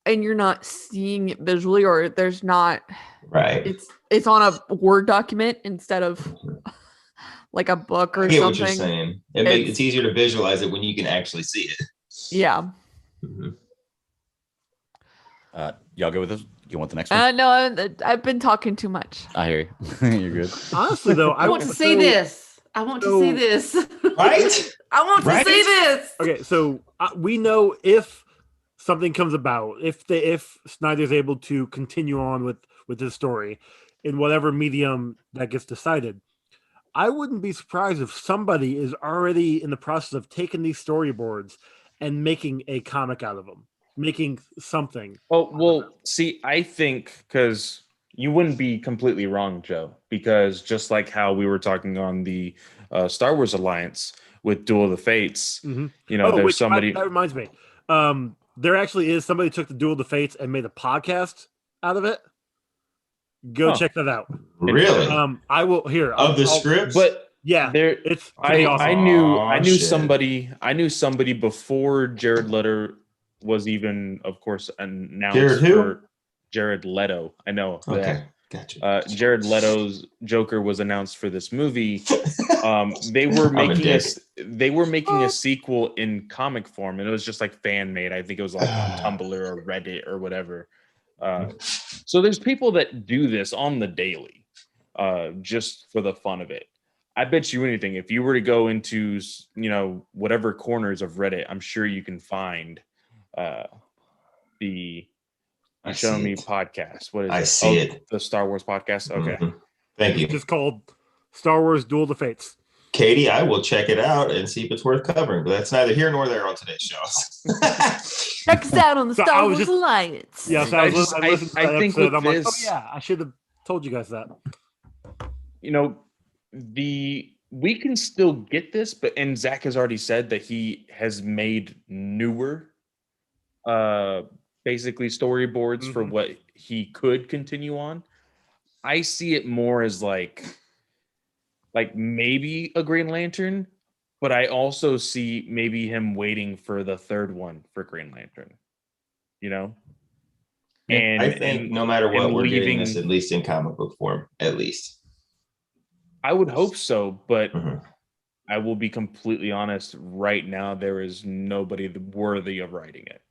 D: and you're not seeing it visually, or there's not,
A: right,
D: it's on a Word document instead of like a book or
A: I get
D: something.
A: What you're saying. It's easier to visualize it when you can actually see it.
D: Yeah.
B: Y'all go with this? You want the next one?
D: No, I've been talking too much.
B: I hear you. You're good.
C: Honestly, though,
E: I want to see this. I want to see this.
A: Right?
E: I want to see this.
C: Okay, so we know if something comes about, if Snyder's able to continue on with his story in whatever medium that gets decided, I wouldn't be surprised if somebody is already in the process of taking these storyboards and making a comic out of them, making something.
F: Oh, well, see, I think because you wouldn't be completely wrong, Joe, because just like how we were talking on the Star Wars Alliance with Duel of the Fates, there's somebody.
C: That reminds me. There actually is somebody who took the Duel of the Fates and made a podcast out of it. Go check that out.
A: Really?
C: I will here
A: of the scripts,
C: but yeah,
F: it's
C: pretty awesome.
F: I knew somebody before Jared Leto was even, of course, announced. Jared Leto. I know.
A: Okay. Gotcha.
F: Jared Leto's Joker was announced for this movie. They were making a sequel in comic form, and it was just like fan made. I think it was like on Tumblr or Reddit or whatever. So there's people that do this on the daily, just for the fun of it. I bet you anything, if you were to go into whatever corners of Reddit, I'm sure you can find the Show Me podcast. What is it?
A: I see it.
F: The Star Wars podcast. Okay.
A: Thank you.
C: It's just called Star Wars Duel of the Fates.
A: Katie, I will check it out and see if it's worth covering, but that's neither here nor there on today's show.
D: Check us out on the Star Wars Alliance.
C: Yes, I listened to that
F: think
C: episode. I'm like,
F: this,
C: oh yeah, I should have told you guys that.
F: You know, we can still get this, and Zach has already said that he has made newer, basically storyboards for what he could continue on. I see it more as like maybe a Green Lantern, but I also see maybe him waiting for the third one for Green Lantern. You know, and
A: I think no matter what, we're getting this at least in comic book form, at least.
F: I would hope so, but I will be completely honest. Right now, there is nobody worthy of writing it.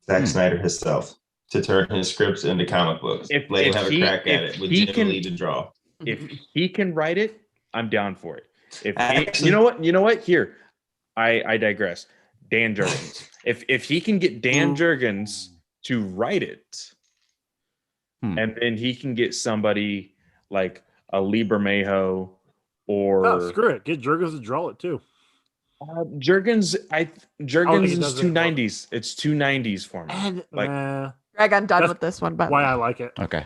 A: Zack Snyder himself to turn his scripts into comic books. Let him have a crack at it. Legitimately to draw.
F: If he can write it, I'm down for it. You know what? Here, I digress. Dan Jurgens. If he can get Dan Jurgens to write it, and then he can get somebody like a Lee Bermejo or
C: screw it, get Jurgens to draw it too.
F: Jurgens is 290s. It's 290s for me.
C: And,
D: Greg, I'm done with this one, but
C: why I like it.
B: Okay.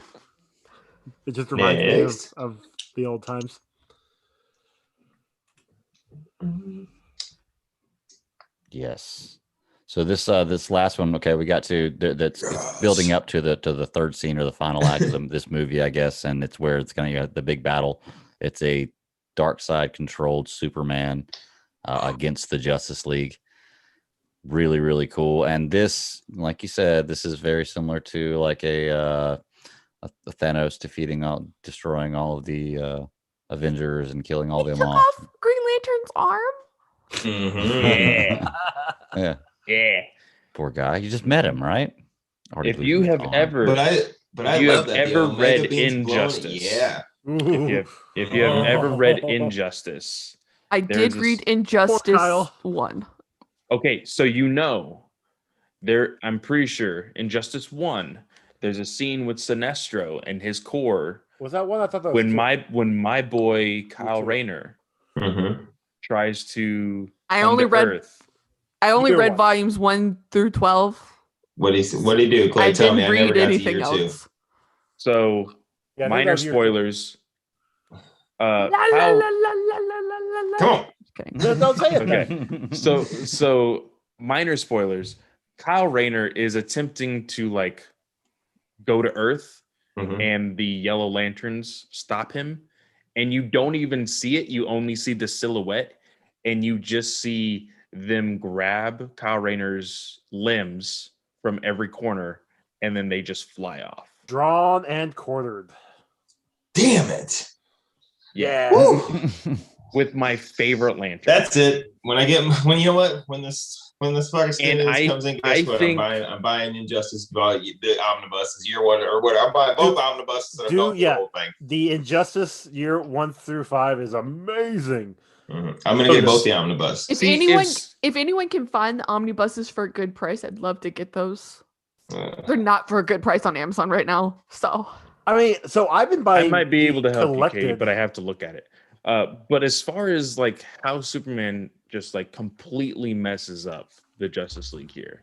C: It just reminds me of the old times.
B: Yes. So this last one, okay, we got to it's building up to the third scene or the final act of this movie, I guess, and it's where it's going to be the big battle. It's a dark side controlled Superman against the Justice League. Really, really cool. And this, like you said, this is very similar to like a Thanos destroying all of the Avengers and killing all them
D: took
B: off.
D: Green Lantern's arm.
B: Yeah.
F: Yeah.
B: Poor guy. You just met him, right?
F: If you have ever read Injustice.
A: Yeah.
F: If you have ever read Injustice.
D: I did read Injustice 1.
F: Okay, so I'm pretty sure Injustice 1, there's a scene with Sinestro and his core.
C: Was that one? I thought that was
F: when my boy Kyle Rayner tries to
D: I only read volumes 1 through 12.
A: What do you do? Clay,
D: I didn't read anything else.
F: So minor spoilers.
A: Come on.
C: Don't say it.
F: Okay. So minor spoilers. Kyle Rayner is attempting to like go to Earth, and the Yellow Lanterns stop him, and you don't even see it. You only see the silhouette, and you just see them grab Kyle Rayner's limbs from every corner, and then they just fly off. Drawn
C: and quartered.
A: Damn it.
C: Yeah.
F: With my favorite lantern.
A: That's it. When this fucking skin comes in, guess what? I'm buying Injustice, the omnibuses, year 1 or what? I'm buying both omnibuses. And the whole thing.
C: The Injustice year 1 through 5 is amazing.
A: I'm gonna get both the omnibus.
D: If anyone can find the omnibuses for a good price, I'd love to get those. They're not for a good price on Amazon right now. So
C: I've been buying.
F: I might be able to help you, Katie, but I have to look at it. But as far as like how Superman just like completely messes up the Justice League here,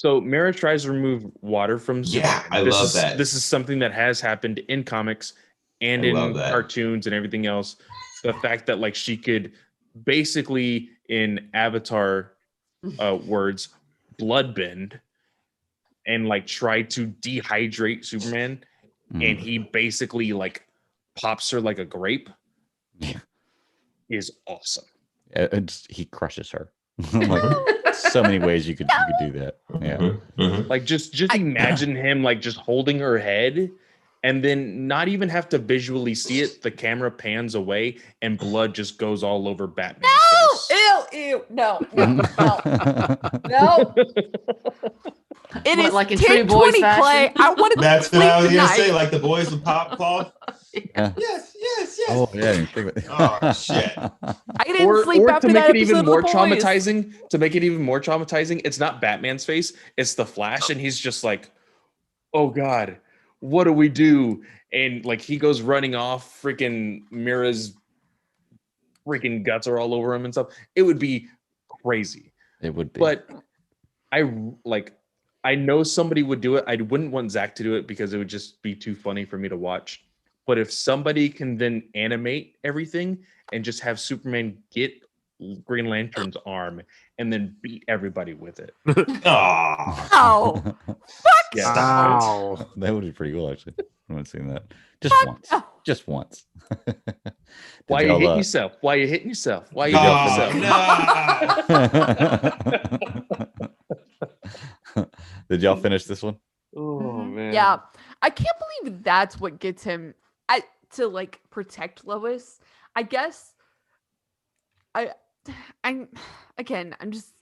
F: Mara tries to remove water from Superman.
A: I love that.
F: This is something that has happened in comics and in cartoons and everything else. The fact that like she could basically, in Avatar words, bloodbend and like try to dehydrate Superman, and he basically like pops her like a grape, is awesome.
B: He crushes her. Like so many ways you could do that. Yeah.
F: Like just imagine him like just holding her head, and then not even have to visually see it. The camera pans away and blood just goes all over Batman's face.
D: Ew, no. It is
E: like in
D: 10:20, Clay. I want to.
A: That's what I was gonna say. Like the boys with popcorn.
B: Yeah.
A: Yes.
B: Oh yeah.
A: Oh shit.
D: I didn't sleep after
F: to make
D: that
F: it even
D: episode
F: more
D: of The Boys.
F: traumatizing. To make it even more traumatizing, it's not Batman's face. It's the Flash, and he's just like, "Oh God, what do we do? And like he goes running off, freaking Mira's freaking guts are all over him and stuff. It would be crazy.
B: It would be.
F: But I know somebody would do it. I wouldn't want Zach to do it because it would just be too funny for me to watch. But if somebody can then animate everything and just have Superman get Green Lantern's arm and then beat everybody with it.
D: Oh,
F: Yeah,
C: Wow.
B: That would be pretty cool, actually. I haven't seen that. Just once. Just once.
F: Why you hitting yourself? Why you hitting yourself? Why you hitting yourself?
B: Did y'all finish this one?
F: Oh man.
D: yeah. I can't believe that's what gets him to like protect Lois. I guess I'm just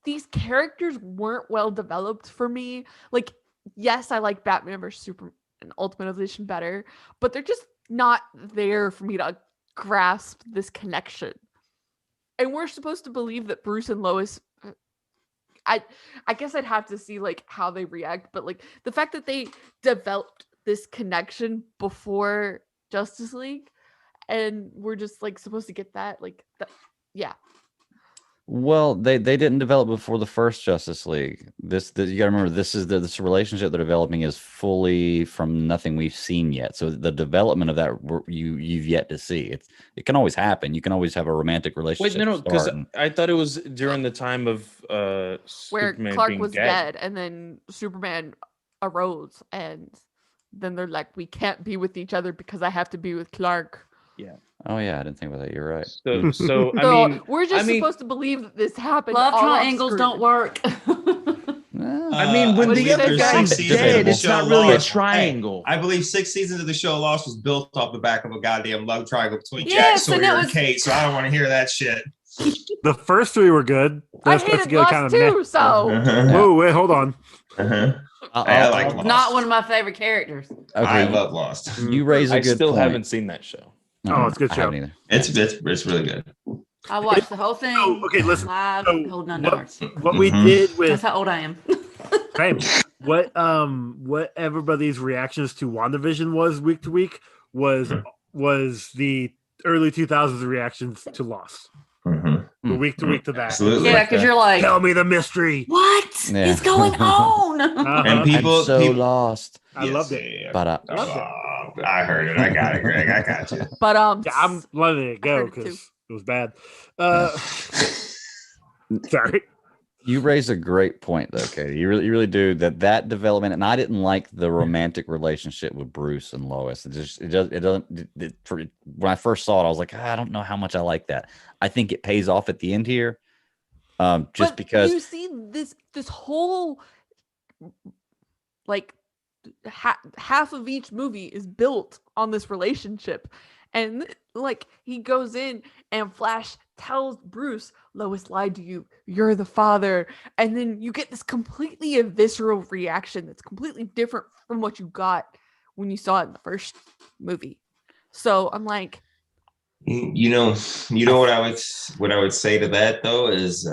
D: these characters weren't well developed for me. Like, yes, I like Batman vs Superman Ultimate Edition better, but they're just not there for me to grasp this connection. And we're supposed to believe that Bruce and Lois, I guess I'd have to see like how they react, but like the fact that they developed this connection before Justice League and we're just like supposed to get that, like that, yeah.
B: Well, they didn't develop before the first Justice League. You got to remember, this relationship they're developing is fully from nothing we've seen yet. So the development of that you've yet to see. It can always happen. You can always have a romantic relationship.
F: Wait, no, because I thought it was during the time of
D: where
F: Superman
D: Clark
F: being
D: was
F: dead.
D: dead, and then Superman arose, and then they're like, we can't be with each other because I have to be with Clark.
F: Yeah.
B: Oh yeah, I didn't think about that. You're right.
F: So I mean,
D: we're just supposed to believe that this happened.
E: Love
D: all
E: triangles
D: off
E: don't work.
F: I mean, when
D: I
F: the
D: believe
F: other
D: there's
F: guy's
A: 6 seasons
F: dead,
A: of the
F: it's
A: show
F: not really a
A: Lost.
F: triangle.
A: I believe 6 seasons of the show Lost was built off the back of a goddamn love triangle between
E: Yes,
A: Jack
E: and
A: Sawyer
E: it
A: and
E: was-
A: Kate, so I don't want to hear that shit.
C: The first 3 were good. The
D: I
C: rest put
D: hated
C: together
D: Lost
C: kind of
D: too,
C: meh.
D: so
C: Whoa, wait, hold on.
A: I like Lost.
E: Not one of my favorite characters.
A: I
B: Okay,
A: love Lost.
B: you raise a
F: I
B: good
F: still
B: point.
F: haven't seen that show.
C: Oh, it's a good
B: I
C: show.
B: haven't either.
A: It's really good.
E: I watched the whole thing.
C: Oh, okay, listen.
E: Live,
C: So
E: holding on
C: what-
E: to ours.
C: What we did with
E: That's how old I am.
C: Same. What everybody's reactions to WandaVision was week to week was the early 2000s reactions to Lost. From week to week to that.
A: Absolutely.
E: Yeah, because you're like,
C: Tell me the mystery.
E: what is
B: Yeah.
E: going on?
A: And people,
B: I'm so
A: people
B: lost.
C: I loved it.
A: Yeah.
B: But
A: I heard it. I got it, Greg. I got you.
D: but
C: Yeah, I'm letting it
D: I
C: go
D: heard it too.
C: because it was bad. Sorry.
B: you raise a great point, though, Katie. You really do. That development, and I didn't like the romantic relationship with Bruce and Lois. When I first saw it, I was like, I don't know how much I like that. I think it pays off at the end here,
D: but
B: because
D: you see this whole like half of each movie is built on this relationship, and like he goes in and Flash tells Bruce, Lois lied to you, you're the father, and then you get this completely visceral reaction that's completely different from what you got when you saw it in the first movie. So I'm like,
A: You know what I would say to that though is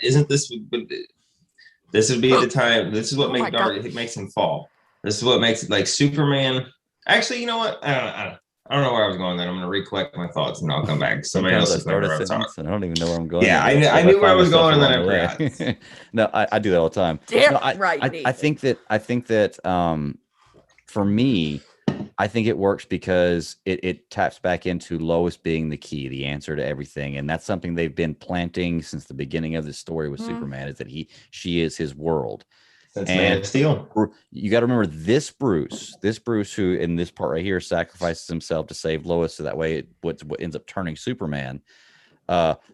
A: isn't this would be the time. This is what makes him fall. This is what makes it like Superman. Actually, you know what? I don't know where I was going. Then I'm going to recollect my thoughts and I'll come back. Somebody else is going to talk.
B: I don't even know where I'm going.
A: Yeah, I knew where I was going, and then I forgot.
B: No, I do that all the time.
D: damn
B: No,
D: right.
B: I think that for me, I think it works because it taps back into Lois being the key, the answer to everything, and that's something they've been planting since the beginning of the story with Superman. Is that she is his world.
A: Since Man of Steel.
B: You got to remember this Bruce who in this part right here sacrifices himself to save Lois, so that way what ends up turning Superman.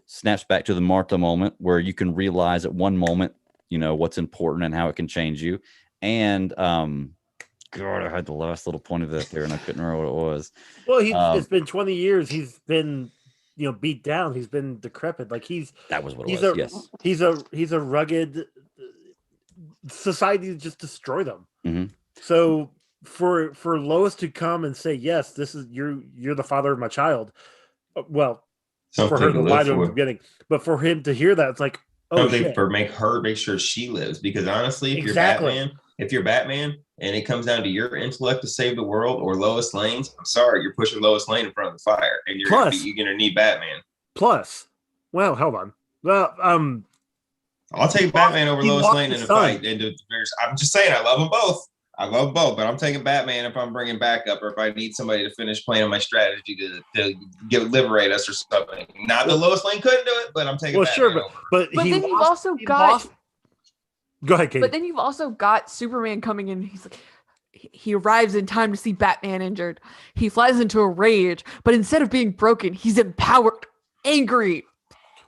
B: Snaps back to the Martha moment where you can realize at one moment, what's important and how it can change you. And God, I had the last little point of that there, and I couldn't remember what it was.
C: Well, it's been 20 years. He's been, beat down. He's been decrepit. Like
B: that was what it was. Yes,
C: he's a rugged. Society just destroy them.
B: Mm-hmm.
C: So for Lois to come and say, yes, this is you're the father of my child. Well,
A: Something
C: for her to lie to him
A: for.
C: at the beginning, but for him to hear that, it's like, oh,
A: Something
C: shit.
A: for make sure she lives. Because honestly, if
C: Exactly.
A: you're Batman if you're Batman and it comes down to your intellect to save the world or Lois Lane's, I'm sorry, you're pushing Lois Lane in front of the fire, and you're gonna need Batman.
C: Plus, well, hold on. Well,
A: I'll take Batman over Lois Lane in a fight. I'm just saying, I love them both. But I'm taking Batman if I'm bringing backup, or if I need somebody to finish playing my strategy to liberate us or something. Not that Lois Lane couldn't do it, but I'm taking. Well, Batman
C: sure, but then
D: you've also got.
C: Go ahead, Katie.
D: But then you've also got Superman coming in. He's like, he arrives in time to see Batman injured. He flies into a rage, but instead of being broken, he's empowered, angry.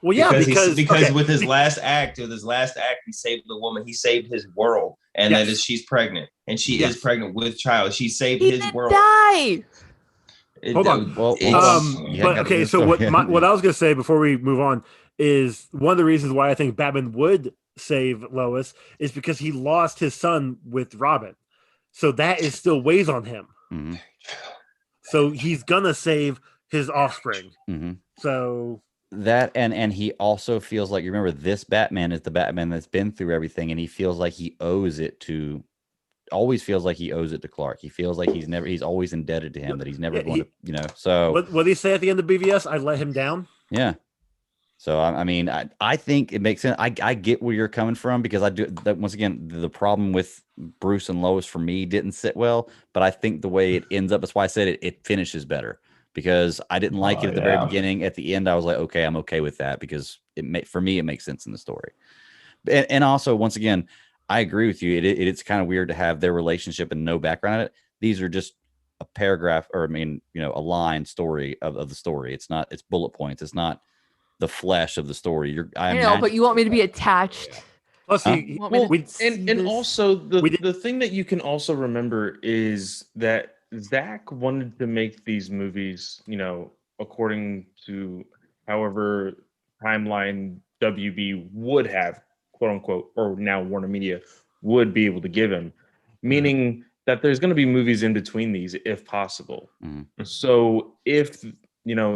C: Well, yeah,
A: because with his last act, he saved the woman. He saved his world, and that is she's pregnant, and she is pregnant with child. She saved his world.
D: Die.
C: Hold on. But okay, so what I was gonna say before we move on is one of the reasons why I think Batman would save Lois is because he lost his son with Robin, so that is still weighs on him.
B: Mm-hmm.
C: So he's gonna save his offspring.
B: Mm-hmm.
C: So
B: that and he also feels like, you remember, this Batman is the Batman that's been through everything, and he feels like he owes it to. Always feels like he owes it to Clark. He feels like he's always indebted to him, that he's never going to, So
C: what did he say at the end of BVS? I let him down.
B: Yeah. So I mean, I think it makes sense. I get where you're coming from, because I do that. Once again, the problem with Bruce and Lois for me didn't sit well, but I think the way it ends up, that's why I said it finishes better, because I didn't like it at the very beginning. At the end, I was like, okay, I'm okay with that, because for me, it makes sense in the story. And also, once again, I agree with you. It's kind of weird to have their relationship and no background in it. These are just a paragraph, or a line story of the story. It's bullet points. It's not the flesh of the story.
D: I know, but you want me to be attached.
C: Plus,
F: and also the thing that you can also remember is that Zach wanted to make these movies, according to however timeline WB would have, quote unquote, or now Warner Media would be able to give him, meaning that there's going to be movies in between these if possible.
B: Mm-hmm.
F: So if,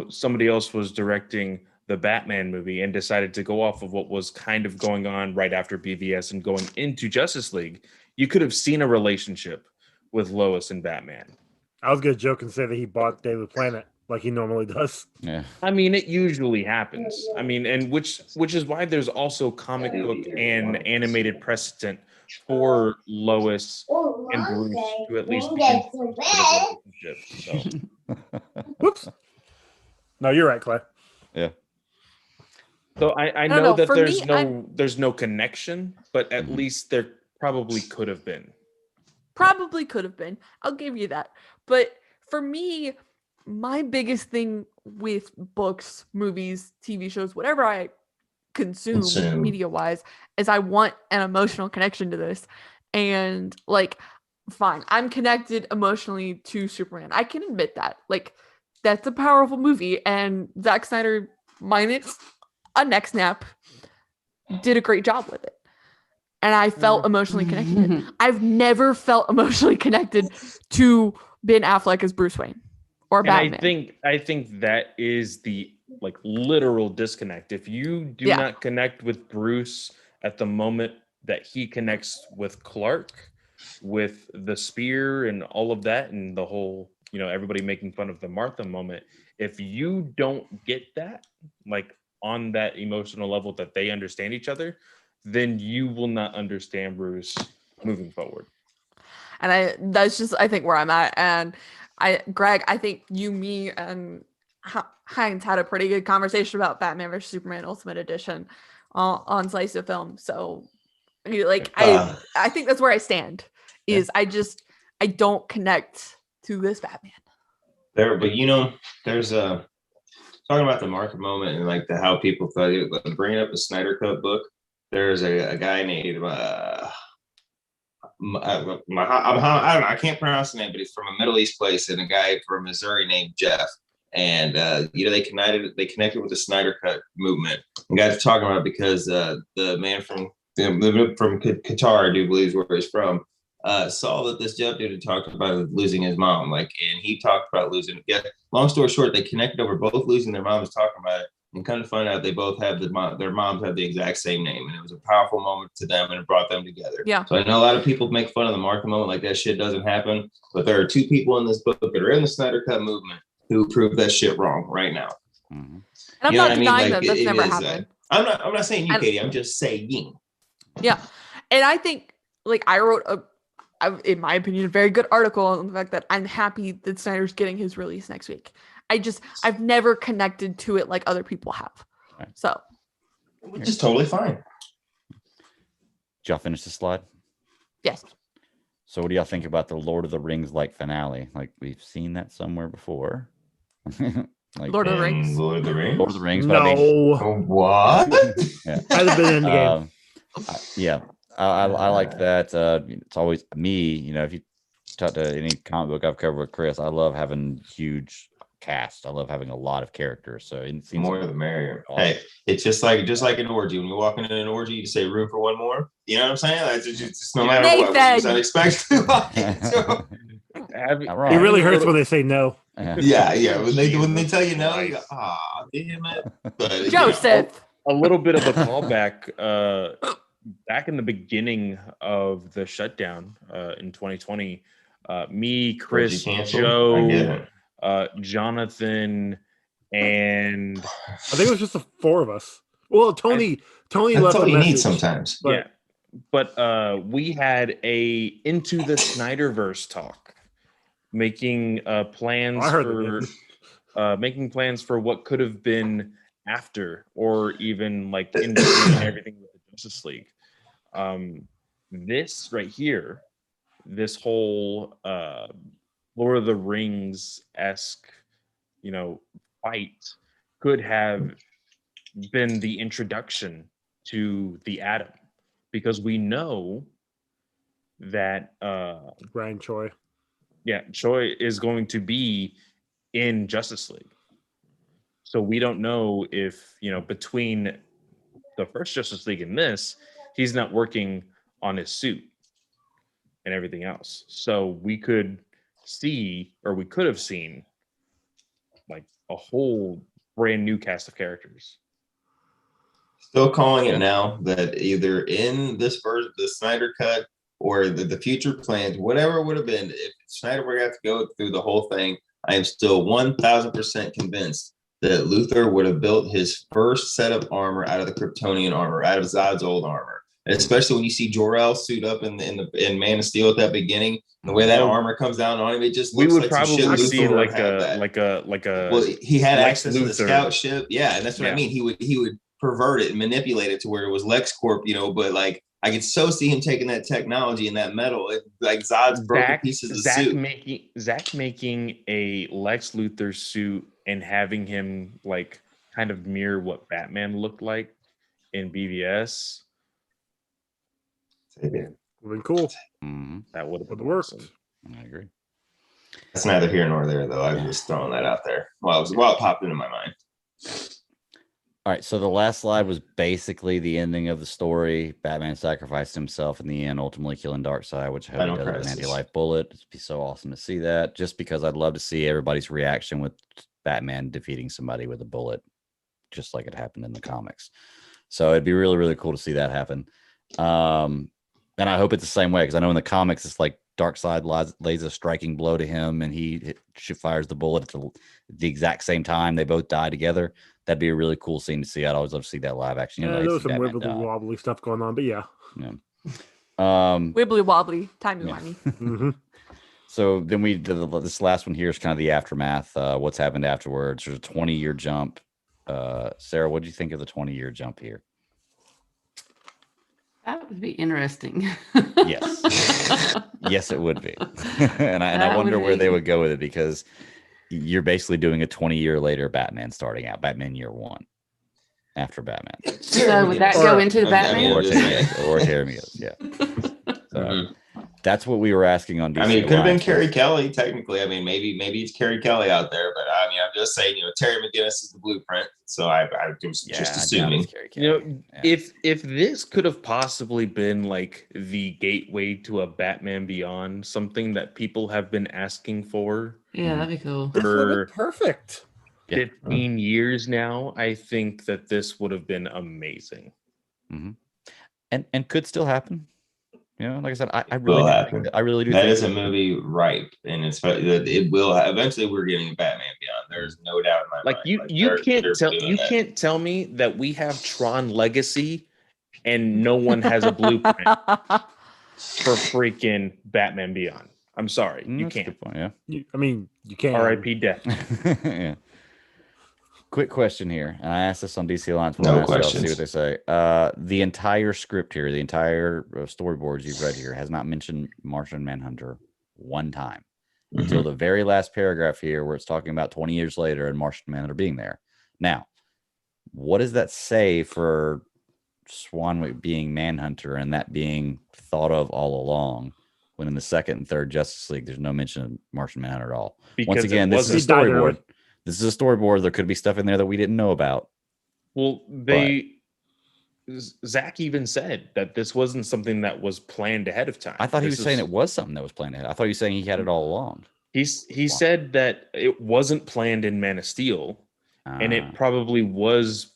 F: somebody else was directing the Batman movie and decided to go off of what was kind of going on right after BVS and going into Justice League, you could have seen a relationship with Lois and Batman.
C: I was going to joke and say that he bought Daily Planet like he normally does.
B: Yeah.
F: I mean, it usually happens. I mean, and which is why there's also comic book and animated precedent for Lois and Bruce to at least be in a relationship. So.
C: Whoops. No, you're right, Clay.
B: Yeah.
F: So I know that there's no connection, but at least there probably could have been.
D: Probably could have been. I'll give you that. But for me, my biggest thing with books, movies, TV shows, whatever I consume media-wise, is I want an emotional connection to this. And fine, I'm connected emotionally to Superman. I can admit that. That's a powerful movie, and Zack Snyder, minus a neck snap, did a great job with it. And I felt emotionally connected. I've never felt emotionally connected to Ben Affleck as Bruce Wayne or Batman.
F: I think that is the literal disconnect. If you do not connect with Bruce at the moment that he connects with Clark, with the spear and all of that, and the whole, everybody making fun of the Martha moment, if you don't get that, on that emotional level that they understand each other, then you will not understand Bruce moving forward.
D: And that's just, I think, where I'm at. And Greg, I think you, me, and Heinz had a pretty good conversation about Batman vs Superman Ultimate Edition on Slice of Film. So, I think that's where I stand. Is I don't connect to this Batman.
A: But there's talking about the Martha moment and how people thought it, bringing up the Snyder Cut book. There's a guy named I don't know, I can't pronounce the name, but he's from a Middle East place, and a guy from Missouri named Jeff. And they connected with the Snyder Cut movement. And guys are talking about it because the man from Qatar, I do believe is where he's from, saw that this Jeff dude had talked about losing his mom, and he talked about losing. Yeah, long story short, they connected over both losing their moms, talking about it. And kind of find out they both have their moms have the exact same name, and it was a powerful moment to them, and it brought them together.
D: Yeah.
A: So I know a lot of people make fun of the Martha moment, like that shit doesn't happen, but there are two people in this book that are in the Snyder Cut movement who prove that shit wrong right now.
B: Mm-hmm.
D: And I'm not denying that that's never happened.
A: I'm not saying you, Katie. I'm just saying.
D: Yeah, and I think like I wrote in my opinion, a very good article on the fact that I'm happy that Snyder's getting his release next week. I've never connected to it like other people have.
B: Right.
D: So,
A: which is totally fine.
B: Did y'all finish the slide?
D: Yes.
B: So what do y'all think about the Lord of the Rings like finale? Like we've seen that somewhere before.
D: Like, Lord of the Rings.
A: Lord of the Rings.
B: Lord of the Rings.
C: No.
B: I
A: mean, what?
B: Yeah.
C: I'd have been in the game.
B: Yeah. I like that. It's always me, you know, if you talk to any comic book I've covered with Chris, I love having huge cast. I love having a lot of characters. So it seems
A: more the merrier. Hey, it's just like an orgy. When you walk into an orgy, you say room for one more. You know what I'm saying? Like, it's no matter what. It's unexpected.
C: It really hurts when they say no.
A: Yeah. When they tell you no, you go, ah, damn it. But,
D: Joseph.
F: A little bit of a callback. Back in the beginning of the shutdown in 2020, me, Chris, Joe, Jonathan, and
C: I think it was just the four of us. Well, Tony left a message
A: sometimes.
F: But, yeah, but we had a Into the Snyderverse talk, making plans for what could have been after, or even like in between everything with the Justice League. This right here, this whole Lord of the Rings-esque, fight could have been the introduction to the Atom, because we know that
C: Ryan Choi.
F: Yeah, Choi is going to be in Justice League. So we don't know if, between the first Justice League and this, he's not working on his suit and everything else. So we could have seen like a whole brand new cast of characters.
A: Still calling it now that either in this version, the Snyder Cut, or the future plans, whatever it would have been, if Snyder were to have to go through the whole thing, I am still 1,000% convinced that Luthor would have built his first set of armor out of the Kryptonian armor, out of Zod's old armor. And especially when you see Jor-El suit up in Man of Steel at that beginning, the way that armor comes down on him, it just looks like
F: probably see like a.
A: Well, he had access to the scout ship, yeah, and that's what I mean. He would pervert it and manipulate it to where it was LexCorp, but like I could so see him taking that technology and that metal, like Zod's broken pieces of suit.
F: Zach making a Lex Luthor suit and having him like kind of mirror what Batman looked like in BVS.
C: Would have been cool.
B: Mm-hmm.
F: That would have
C: worked.
F: Awesome.
B: I agree.
A: That's neither here nor there, though. I was just throwing that out there while it popped into my mind.
B: All right, so the last slide was basically the ending of the story. Batman sacrificed himself in the end, ultimately killing Darkseid, which I hope he does with an anti-life bullet. It'd be so awesome to see that, just because I'd love to see everybody's reaction with Batman defeating somebody with a bullet, just like it happened in the comics. So it'd be really, really cool to see that happen. And I hope it's the same way, because I know in the comics it's like Darkseid lays a striking blow to him, and he fires the bullet at the exact same time. They both die together. That'd be a really cool scene to see. I'd always love to see that live action.
C: Yeah, there was some wibbly wobbly stuff going on, but yeah.
D: Wibbly wobbly, timey-wimey.
C: Mm-hmm.
B: So then this last one here is kind of the aftermath. What's happened afterwards? There's a 20-year jump. Sarah, what do you think of the 20-year jump here?
E: That would be interesting.
B: Yes. Yes, it would be. and I wonder where they would go with it, because you're basically doing a 20-year later Batman starting out, Batman year one, after Batman.
E: So would that go into the Batman?
B: Or Terry yeah. So that's what we were asking on DC.
A: I mean, it could have been Carrie Kelly, technically. I mean, maybe it's Carrie Kelly out there, but I mean, I'm just saying, Terry McGinnis is the blueprint. So I was just assuming.
F: If this could have possibly been like the gateway to a Batman Beyond, something that people have been asking for.
E: Yeah, that'd be cool.
C: This would be perfect.
F: 15 years now, I think that this would have been amazing.
B: Mm-hmm. And could still happen. You know, like I said, I
A: Will happen.
B: really do.
A: That
B: think
A: is a movie ripe, and it will. Eventually, we're getting Batman Beyond. There's no doubt in my mind.
F: You can't tell me that we have Tron Legacy and no one has a blueprint for freaking Batman Beyond. I'm sorry, you
B: That's a
F: can't.
B: good point, yeah.
C: You can't.
F: R.I.P. Death.
B: Yeah. Quick question here, and I asked this on DC Alliance.
A: No questions.
B: See what they say. The entire script here, the entire storyboards you've read here, has not mentioned Martian Manhunter one time until the very last paragraph here, where it's talking about 20 years later and Martian Manhunter being there. Now, what does that say for Swanwick being Manhunter and that being thought of all along? When in the second and third Justice League, there's no mention of Martian Manhunter at all.
F: Because
B: once again, this is a storyboard. This is a storyboard. There could be stuff in there that we didn't know about.
F: Well, Zach even said that this wasn't something that was planned ahead of time.
B: I thought he was saying it was something that was planned ahead. I thought he was saying he had it all along.
F: He said that it wasn't planned in Man of Steel, and it probably was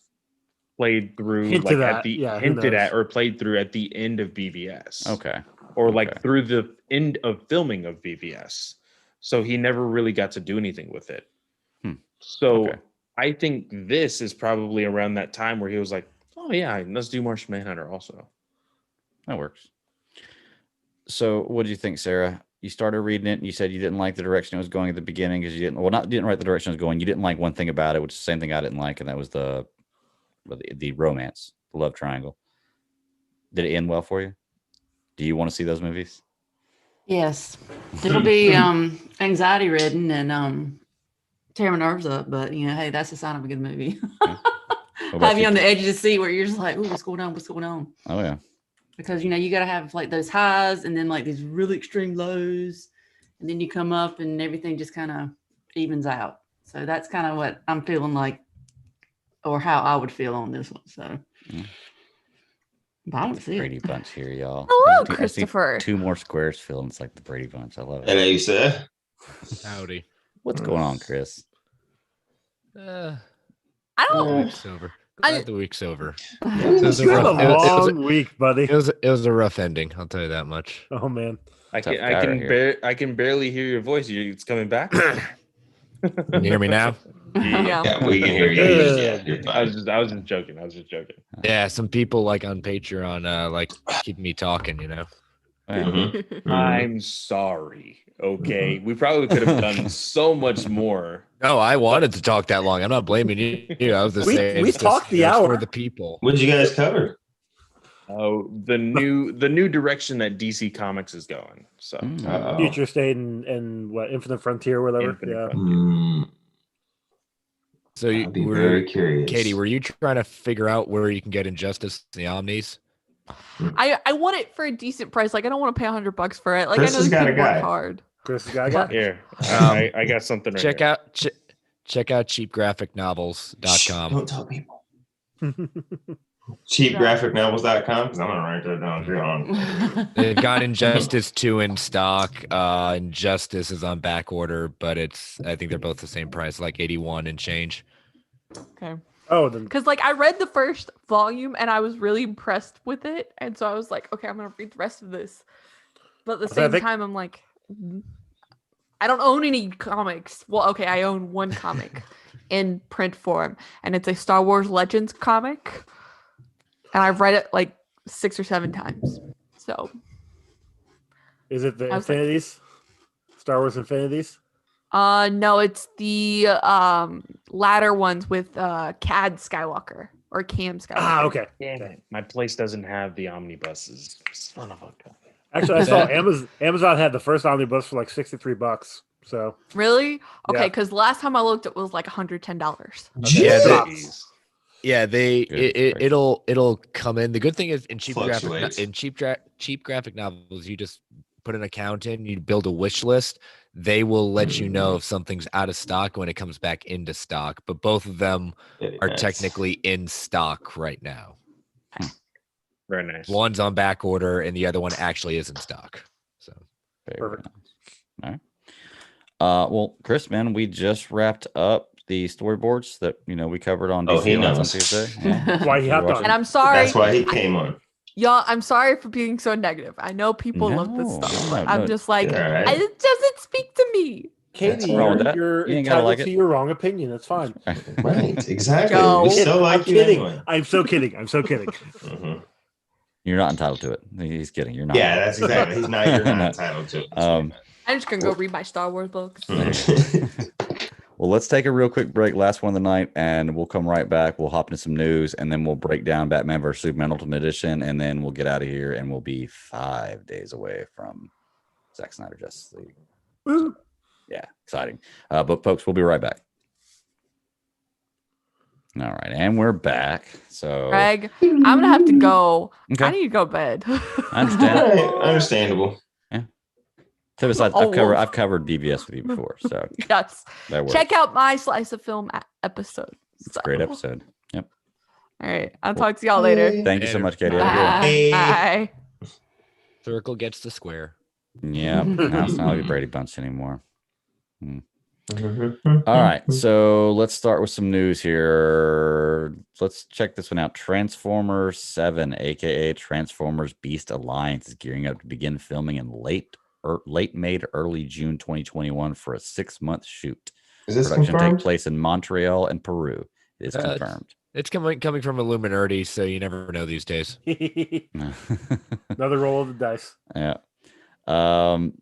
F: played through
C: hinted
F: at or played through at the end of BVS.
B: Okay.
F: Or like through the end of filming of BVS. So he never really got to do anything with it. So I think this is probably around that time where he was like, oh yeah, let's do Martian Manhunter also.
B: That works. So what did you think, Sarah? You started reading it and you said you didn't like the direction it was going at the beginning because you didn't write the direction it was going. You didn't like one thing about it, which is the same thing I didn't like, and that was the romance, the love triangle. Did it end well for you? Do you want to see those movies?
E: Yes. It'll be anxiety ridden and tear my nerves up, but hey, that's a sign of a good movie. Have you on the edge of the seat where you're just like, oh, what's going on? What's going on?
B: Oh yeah.
E: Because you gotta have like those highs and then like these really extreme lows, and then you come up and everything just kind of evens out. So that's kind of what I'm feeling like, or how I would feel on this one. So but I don't see
B: Brady
E: it.
B: Bunch here, y'all.
D: Hello, Christopher.
B: Two more squares feeling it's like the Brady Bunch. I love it.
A: Hello, sir.
G: Howdy.
B: What's going on, Chris?
D: I don't.
G: Week's over. Glad the week's over.
C: It was a long week, buddy.
G: It was a rough ending. I'll tell you that much.
C: Oh man,
F: I can barely hear your voice. It's coming back.
G: Can you hear me now?
A: Yeah, we can hear you. Yeah, you're fine.
F: I was just joking.
G: Yeah, some people like on Patreon like keep me talking.
F: I'm sorry. Okay, we probably could have done so much more.
G: No, I wanted to talk that long. I'm not blaming you. I was just saying
C: we talked the hour
G: for the people.
A: What did you guys cover?
F: Oh, the new direction that DC Comics is going. So
C: Future State and what Infinite Frontier, or whatever.
G: So
A: I'd be very curious.
G: Katie, were you trying to figure out where you can get Injustice in the Omnis?
D: I want it for a decent price. Like I don't want to pay $100 for it. Like
A: Chris
D: I know
A: has got a
D: people work
A: guy.
D: hard.
C: Chris has got a guy.
F: Here, I got something.
G: Check out cheapgraphicnovels.com.
A: Don't tell people. Cheapgraphicnovels.com, because I'm gonna write that down too.
G: They've got Injustice 2 in stock. Injustice is on back order, but I think they're both the same price, like 81 and change.
D: Okay.
C: Oh, then
D: Because like I read the first volume and I was really impressed with it, and so I was like, okay, I'm gonna read the rest of this. But at the same time, I'm like, I don't own any comics. Well, okay, I own one comic in print form, and it's a Star Wars Legends comic, and I've read it like 6 or 7 times. So,
C: is it the Infinities? Star Wars Infinities?
D: No, it's the latter ones with Cad Skywalker or Cam Skywalker.
C: Ah, okay.
F: Damn it. My place doesn't have the omnibuses. Son of a gun.
C: Actually, I saw Amazon had the first omnibus for like $63. So
D: really? Okay,
C: Yeah.
D: because last time I looked, it was like $110.
G: Yeah, it'll come in. The good thing is in cheap graphic novels, you just put an account in, you build a wish list. They will let you know if something's out of stock when it comes back into stock. But both of them are technically in stock right now.
F: Very nice.
G: One's on back order, and the other one actually is in stock. So
C: perfect.
B: All right. Well, Chris, man, we just wrapped up the storyboards that we covered on
A: DC
B: he
A: knows.
B: on Tuesday. Yeah.
C: Why he hopped on.
D: And I'm sorry.
A: That's why he came on.
D: Y'all, I'm sorry for being so negative. I know people love this stuff, but I'm just like,
A: right.
D: it doesn't speak to me.
C: Katie, you're
B: you ain't gotta
C: entitled
B: like
C: to
B: it.
C: your wrong opinion. That's fine.
A: Right, exactly.
D: Joe.
A: We still like
C: I'm
A: you
C: kidding.
A: anyway.
C: I'm so kidding. I'm so kidding.
B: You're not entitled to it. He's kidding. You're not.
A: Yeah, that's exactly. He's not. You're not entitled to it.
D: I'm just gonna go read my Star Wars books.
B: Well, let's take a real quick break. Last one of the night, and we'll come right back. We'll hop into some news, and then we'll break down Batman vs Superman Ultimate Edition, and then we'll get out of here, and we'll be 5 days away from Zack Snyder Justice League.
C: Woo.
B: Yeah, exciting. But folks, we'll be right back. All right, and we're back. So,
D: Greg, I'm gonna have to go.
B: Okay.
D: I need to go to bed.
B: I understand.
A: Right, understandable.
B: Yeah. So besides, I've covered BVS with you before, so
D: Yes.
B: that works.
D: Check out my Slice of Film episode.
B: It's a great episode. Yep.
D: All right. I'll talk to y'all later.
B: Thank you so much, Katie. Have a good one.
A: Hey.
D: Bye.
G: Circle gets the square.
B: Yeah, now it's not like a Brady Bunch anymore. All right, so let's start with some news here. Let's check this one out. Transformers 7, aka Transformers Beast Alliance, is gearing up to begin filming in late May to early June 2021 for a 6-month shoot.
A: Is this
B: Production
A: confirmed?
B: take place in Montreal and Peru. It is confirmed.
G: It's coming from Illuminati, so you never know these days.
C: Another roll of the dice.
B: Yeah.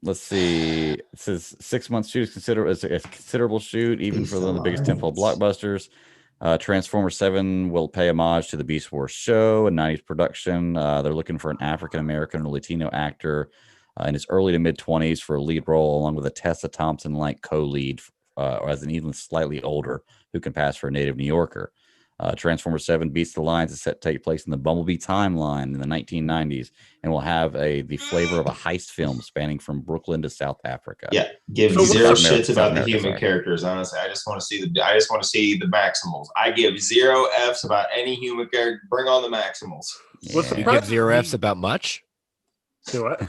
B: Let's see. It says 6 months shoot is a considerable shoot, even for the biggest tentpole blockbusters. Transformers 7 will pay homage to the Beast Wars show, a 90s production. They're looking for an African American or Latino actor in his early to mid 20s for a lead role, along with a Tessa Thompson-like co-lead, or as an even slightly older who can pass for a native New Yorker. Transformers 7 Beast Alliance is set to take place in the Bumblebee timeline in the 1990s and will have the flavor of a heist film spanning from Brooklyn to South Africa.
A: Yeah, give
C: So
A: zero
B: South America-
A: shits about
B: South
A: the
B: America,
A: human
B: sorry.
A: characters. Honestly, I just want to see the Maximals. I give 0 Fs about any human character. Bring on the Maximals.
C: What's the
G: You
B: Yeah.
G: give 0 Fs about much?
C: Do what?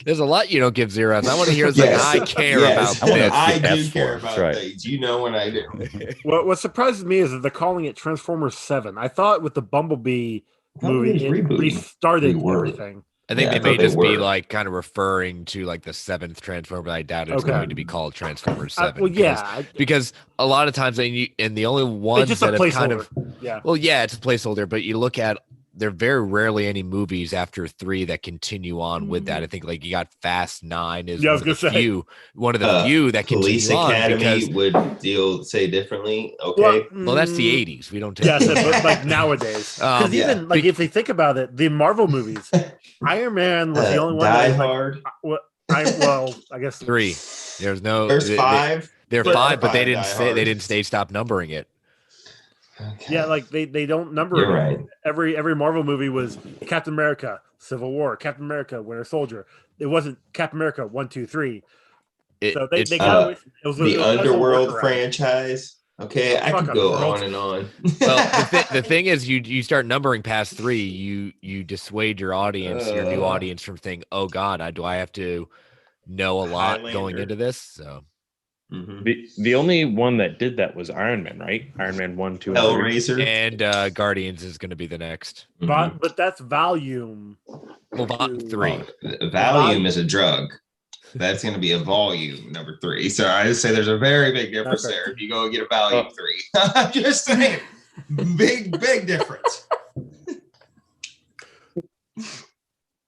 G: There's a lot you don't give 0 Fs. I want to hear
A: Yes.
G: I care
A: Yes.
G: about this.
A: I do
B: F
A: care
B: for it.
A: about
B: Right.
A: things. You know when I do.
C: What surprises me is that they're calling it Transformers 7. I thought with the Bumblebee movie, it
A: Rebooting.
C: restarted
A: Reworded.
C: everything.
G: I think
A: Yeah,
G: they
A: I
G: may
A: thought they
G: just be
A: were.
G: like kind of referring to like the 7th Transformer, but I doubt it's
C: Okay.
G: going to be called Transformers 7.
C: Well, yeah.
G: Because a lot of times and the only ones
C: It's just a
G: that have kind of
C: placeholder. Yeah.
G: well, yeah, it's a placeholder, but you look at there are very rarely any movies after 3 that continue on with that. I think like you got Fast 9 is
C: Yeah, I was
G: one of the
C: gonna say.
G: one of the few that
A: Police
G: continue on
A: Academy
G: because
A: would say differently. Okay.
G: well, that's the 80s. We don't take
C: Yes, but like nowadays. Because
A: yeah.
C: even like if they think about it, the Marvel movies, Iron Man was the only one.
A: Die
C: that, like,
A: Hard.
C: I guess
G: 3. There's no
A: There's 5.
G: They're
C: But-
G: 5, but they
A: Die
G: didn't say
A: Hard.
G: they didn't say stop numbering it.
A: Okay.
C: Yeah, like they don't number
A: You're
C: it.
A: right.
C: Every Marvel movie was Captain America, Civil War, Captain America, Winter Soldier. It wasn't Captain America 1, 2, 3. So they got away from, it was
A: The
C: it was a
A: Underworld
C: workaround.
A: franchise. Okay, I
C: Fuck
A: could go
C: Underworld.
A: on and on.
G: Well, the thing is, you start numbering past 3, you dissuade your audience, your new audience, from thinking, "Oh God, do I have to know a lot going
A: Highlander.
G: into this?" So
A: Mhm.
F: The only one that did that was Iron Man, right? Iron Man 1, 2, and 3.
A: Hellraiser.
G: and Guardians is going to be the next.
A: Mhm.
C: But that's volume.
G: Well, 3.
A: Valium is a drug. That's going to be a volume number 3. So I just say there's a very big difference
C: Okay.
A: there if you go get a Valium 3. I'm just saying, big difference.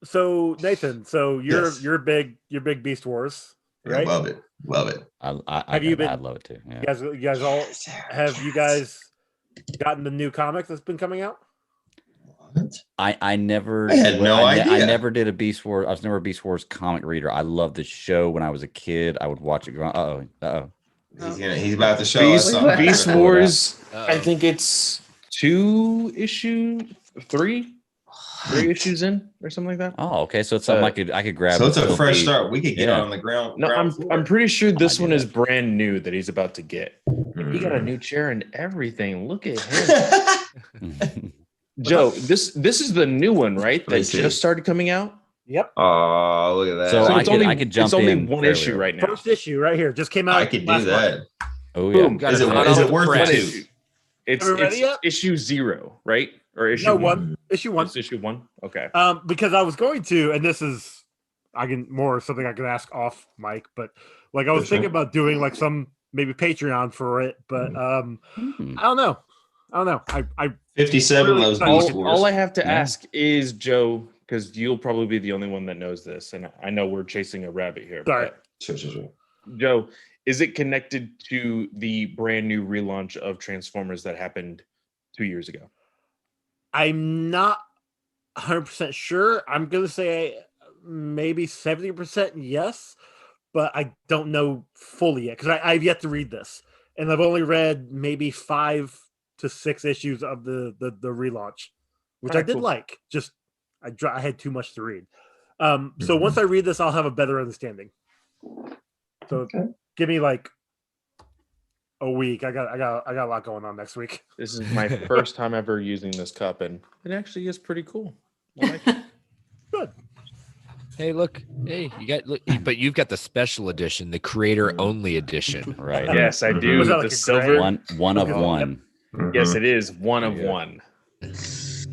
C: So Nathan,
A: Yes.
C: you're big Beast Wars, right?
A: I love it.
C: Have you been-
B: I'd love it too. Yeah.
C: You guys all have you guys gotten the new comic that's been coming out?
A: What?
B: I never
A: I had no
B: I
A: idea.
B: never did a Beast Wars. I was never a Beast Wars comic reader. I loved the show when I was a kid. I would watch it growing. Uh-oh.
A: He's about to show us something.
F: Beast Wars.
G: Uh-oh.
F: I think it's 3 issues in or something like that.
B: Oh, okay. So it's something I could grab.
A: So it's
B: and
A: a
B: still
A: fresh
B: be-
A: start. We could get
B: Yeah.
A: on the ground.
F: No,
A: ground floor.
F: I'm pretty sure this
B: I
F: one
B: do
F: is
B: that.
F: brand new that he's about to get. He got a
A: Mm.
F: new chair and everything. Look at him, Joe. This is the new one, right?
A: Let me
F: That
A: see.
F: just started coming out.
C: Yep.
A: Oh, look at that.
B: So
F: So
B: I
F: it's
B: could-
F: only
B: I could jump
F: it's only
B: in
F: one
B: fairly
F: issue
B: early.
F: right now.
C: First issue right here just came out.
A: I could do
C: last
A: that.
C: month.
B: Oh yeah.
A: Is it worth it too?
F: It's issue 0, right? Or issue
C: one. Issue 1.
F: It's issue 1. Okay.
C: Because I was going to, and this is something I can ask off mic, but like I was thinking about doing like some maybe Patreon for it, but I don't know. I
A: 57
C: really
A: loves Beast Wars.
F: All I have to ask is, Joe, because you'll probably be the only one that knows this, and I know we're chasing a rabbit here.
C: Sorry.
A: Sure.
F: Joe, is it connected to the brand new relaunch of Transformers that happened 2 years ago?
C: I'm not 100% sure. I'm going to say maybe 70% yes, but I don't know fully yet because I've yet to read this. And I've only read maybe 5 to 6 issues of the relaunch, which I did like. Just I had too much to read. So once I read this, I'll have a better understanding. So give me like a week. I got a lot going on next week.
F: This is my first time ever using this cup, and it actually is pretty cool. I like it.
C: Good.
G: Hey, look. Hey, but you've got the special edition, the creator only edition.
B: Right.
F: Yes, I do.
C: Was that
F: The
C: like a
F: silver
B: one of one.
F: Yes, it is one of one.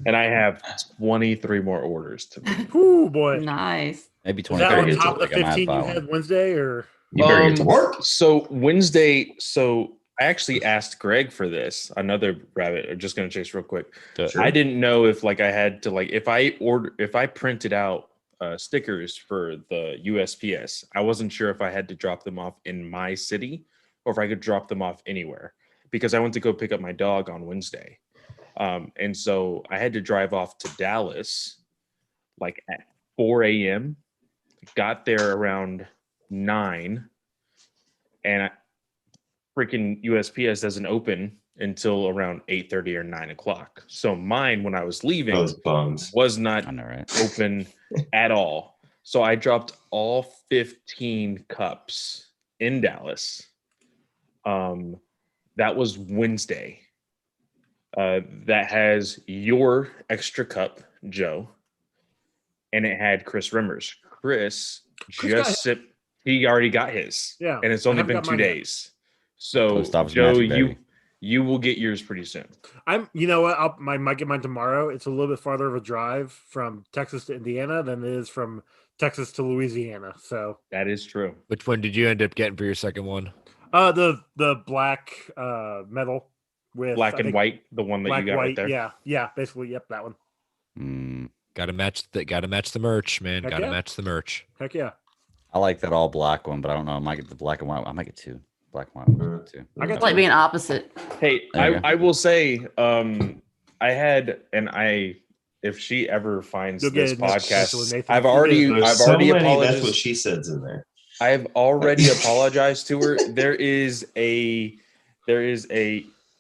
F: And I have 23 more orders to make.
C: Ooh, boy.
E: Nice.
B: Maybe
C: Is that
B: 23.
C: on top of the 15 you had Wednesday, or
A: You better get to work.
F: So Wednesday, I actually asked Greg for this. Another rabbit. I'm just gonna chase real quick.
B: Sure.
F: I didn't know if like I had to like if I printed out stickers for the USPS. I wasn't sure if I had to drop them off in my city or if I could drop them off anywhere because I went to go pick up my dog on Wednesday. And so I had to drive off to Dallas like at 4 a.m. Got there around 9 and freaking USPS doesn't open until around 8:30 or 9 o'clock. So mine, when I was leaving, was not open at all. So I dropped all 15 cups in Dallas. That was Wednesday. That has your extra cup, Joe, and it had Chris Rimmer's. Chris just sipped. He already got his.
C: Yeah,
F: and it's only been 2 days. So Joe, you will get yours pretty soon.
C: You know what? I might get mine tomorrow. It's a little bit farther of a drive from Texas to Indiana than it is from Texas to Louisiana. So
F: that is true.
G: Which one did you end up getting for your second one?
C: The black metal with
F: black and white, the one that you got right there.
C: Yeah, basically, yep, that one.
G: Gotta match the merch, man. Gotta match the merch.
C: Heck yeah.
B: I like that all black one, but I don't know. I might get the black and white. I might get 2 black and white too.
E: It's like being opposite.
F: Hey, I will say, if she ever finds this podcast, I've already apologized.
A: That's what she says in there.
F: I have already apologized to her. There is a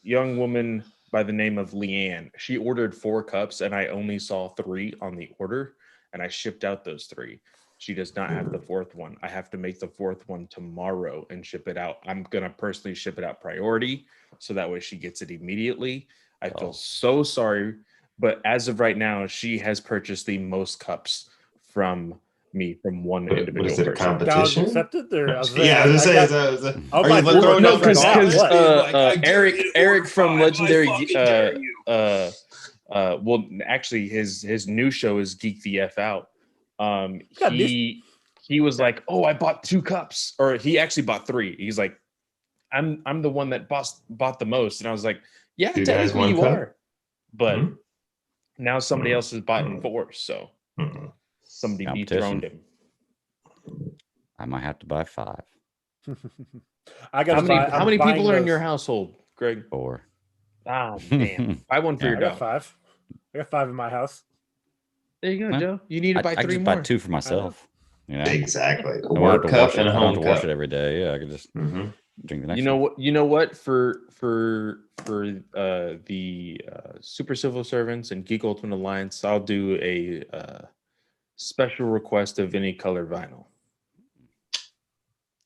F: young woman by the name of Leanne. She ordered 4 cups and I only saw 3 on the order and I shipped out those 3. She does not have the 4th one. I have to make the 4th one tomorrow and ship it out. I'm going to personally ship it out priority so that way she gets it immediately. I feel so sorry, but as of right now, she has purchased the most cups from me from one individual.
A: Is it a competition?
C: Accepted there?
A: I was gonna say,
F: Eric from Legendary. Well, actually, his new show is Geek the F Out. He was like, "Oh, I bought 2 cups," or he actually bought 3. He's like, "I'm the one that bought the most," and I was like, "Yeah, technically you are," but now somebody else has bought 4, so. Somebody dethroned him.
B: I might have to buy 5.
F: I got how many people are in your household, Greg?
B: 4.
F: Ah, damn. Buy one for your dog.
C: I got 5. I got 5 in my house.
F: There you go, Joe. You need to buy 3 more.
B: I just buy 2 for myself. You know?
A: Exactly.
B: I don't have to wash it. I don't have to wash it every day. Yeah, I could just drink the next.
F: You know what? For the Super Civil Servants and Geek Ultimate Alliance, I'll do a special request of any color vinyl.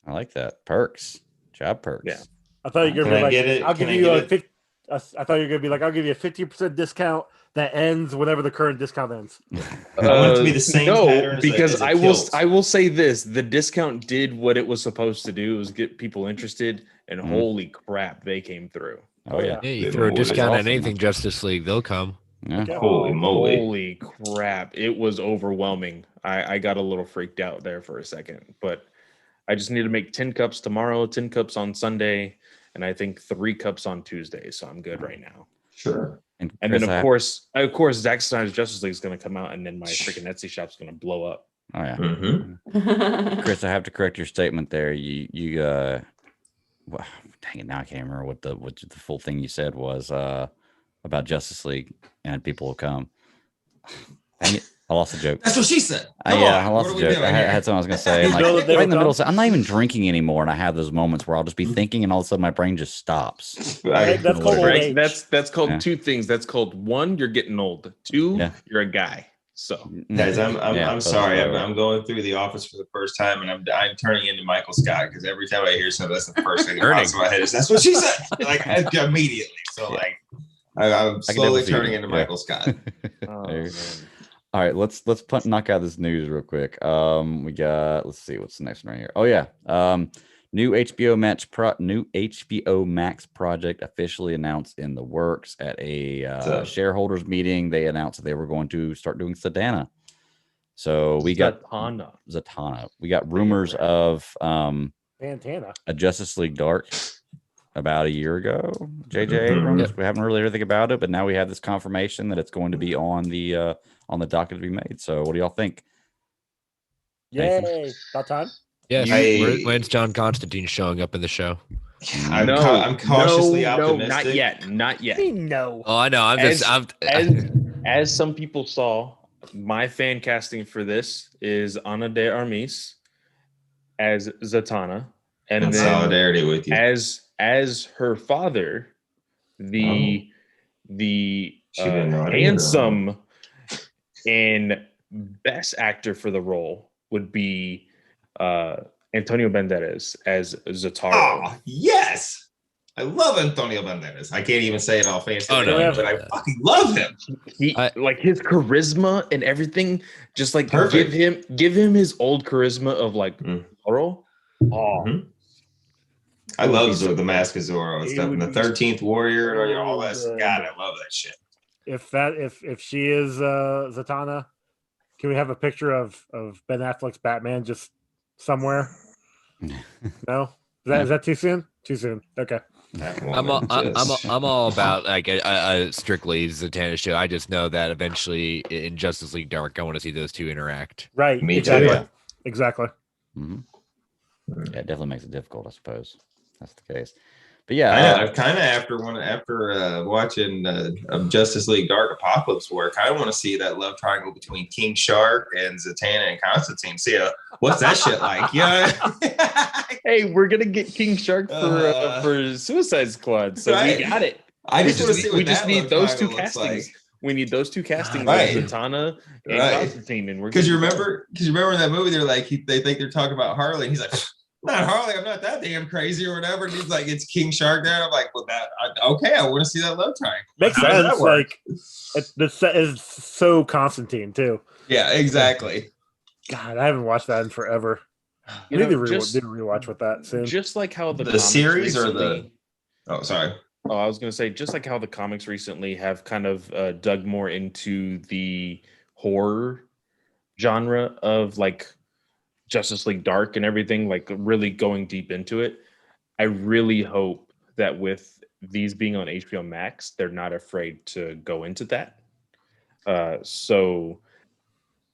B: I like that. Perks. Job perks.
F: Yeah.
C: I thought you were gonna be like, I'll give you a 50. I thought you were gonna be like, I'll give you a 50% discount that ends whenever the current discount ends.
A: I want it to be the same pattern
F: because I will say this: the discount did what it was supposed to do. It was get people interested, and holy crap, they came through.
B: Oh yeah.
G: Yeah, you throw a discount on anything Justice League, they'll come.
B: Yeah.
A: Holy moly.
F: Holy crap. It was overwhelming. I got a little freaked out there for a second, but I just need to make 10 cups tomorrow, 10 cups on Sunday, and I think 3 cups on Tuesday. So I'm good right now.
A: Sure.
F: And then of course, Zack Snyder's Justice League is going to come out, and then my freaking Etsy shop's going to blow up.
B: Oh yeah.
A: Mm-hmm.
B: Chris, I have to correct your statement there. You well, dang it, now I can't remember what the full thing you said was about Justice League and people will come. Dang it, I lost the joke.
A: That's what she said.
B: I lost the joke. I had something I was gonna say. And like, right in the middle, I'm not even drinking anymore, and I have those moments where I'll just be thinking, and all of a sudden my brain just stops.
C: That's called old age.
F: That's called 2 things. That's called 1, you're getting old. 2, you're a guy. So
A: guys, I'm sorry. I'm going through the office for the first time, and I'm turning into Michael Scott because every time I hear something, that's the first thing that pops in my head is that's what she said. Like immediately. So like I'm slowly turning into Michael Scott.
B: All right, let's knock out this news real quick. We got, let's see what's the next one right here. Oh yeah, new HBO Max project officially announced in the works at a shareholders meeting. They announced that they were going to start doing Zatanna. So we got Zatanna. We got rumors of
C: Santana.
B: a Justice League Dark about a year ago. JJ Abrams. We haven't really heard anything about it, but now we have this confirmation that it's going to be on the docket to be made. So what do y'all think?
C: Yay! About time.
G: Yes. When's John Constantine showing up in the show?
A: I'm cautiously optimistic.
F: Not yet.
C: No.
G: Oh, I know.
F: As some people saw, my fan casting for this is Ana de Armas as Zatanna, and then
A: solidarity with you
F: as her father, the handsome and best actor for the role would be Antonio Banderas as Zatara.
A: Oh, yes. I love Antonio Banderas. I can't even say it all fancy, but I fucking love him.
F: He like his charisma and everything. Just like give him his old charisma of like Zorro.
A: I love the Mask of Zorro and stuff, and the 13th Warrior and all that. God, I love that shit.
C: If she is Zatanna, can we have a picture of Ben Affleck's Batman just somewhere? No, is that too soon? Too soon. Okay.
G: I'm all about like a strictly Zatanna show. I just know that eventually in Justice League Dark, I want to see those two interact.
C: Right.
A: Me
C: exactly.
A: too. Yeah.
C: Exactly.
B: Mm-hmm. Yeah, it definitely makes it difficult, I suppose. That's the case. But yeah,
A: I know. I've kind of after watching Justice League Dark Apocalypse War, I kind of want to see that love triangle between King Shark and Zatanna and Constantine. See what's that shit like? Yeah.
F: Hey, we're gonna get King Shark for Suicide Squad, so we got it.
A: I just want to see.
F: We just need those two castings. Like. We need those two castings, Zatanna and Constantine, and we're
A: because you remember in that movie they're like they think they're talking about Harley, and he's like. Not Harley, I'm not that damn crazy or whatever. And he's like, it's King Shark there. And I'm like, well, okay, I want to see that love triangle.
C: Makes sense. Like, the set is so Constantine too.
A: Yeah, exactly.
C: God, I haven't watched that in forever. I need to rewatch with that soon.
F: Just like how the
A: series
F: recently,
A: or the. Oh, sorry.
F: Oh, I was going to say, just like how the comics recently have kind of dug more into the horror genre of like. Justice League Dark and everything, like really going deep into it. I really hope that with these being on HBO Max, they're not afraid to go into that. So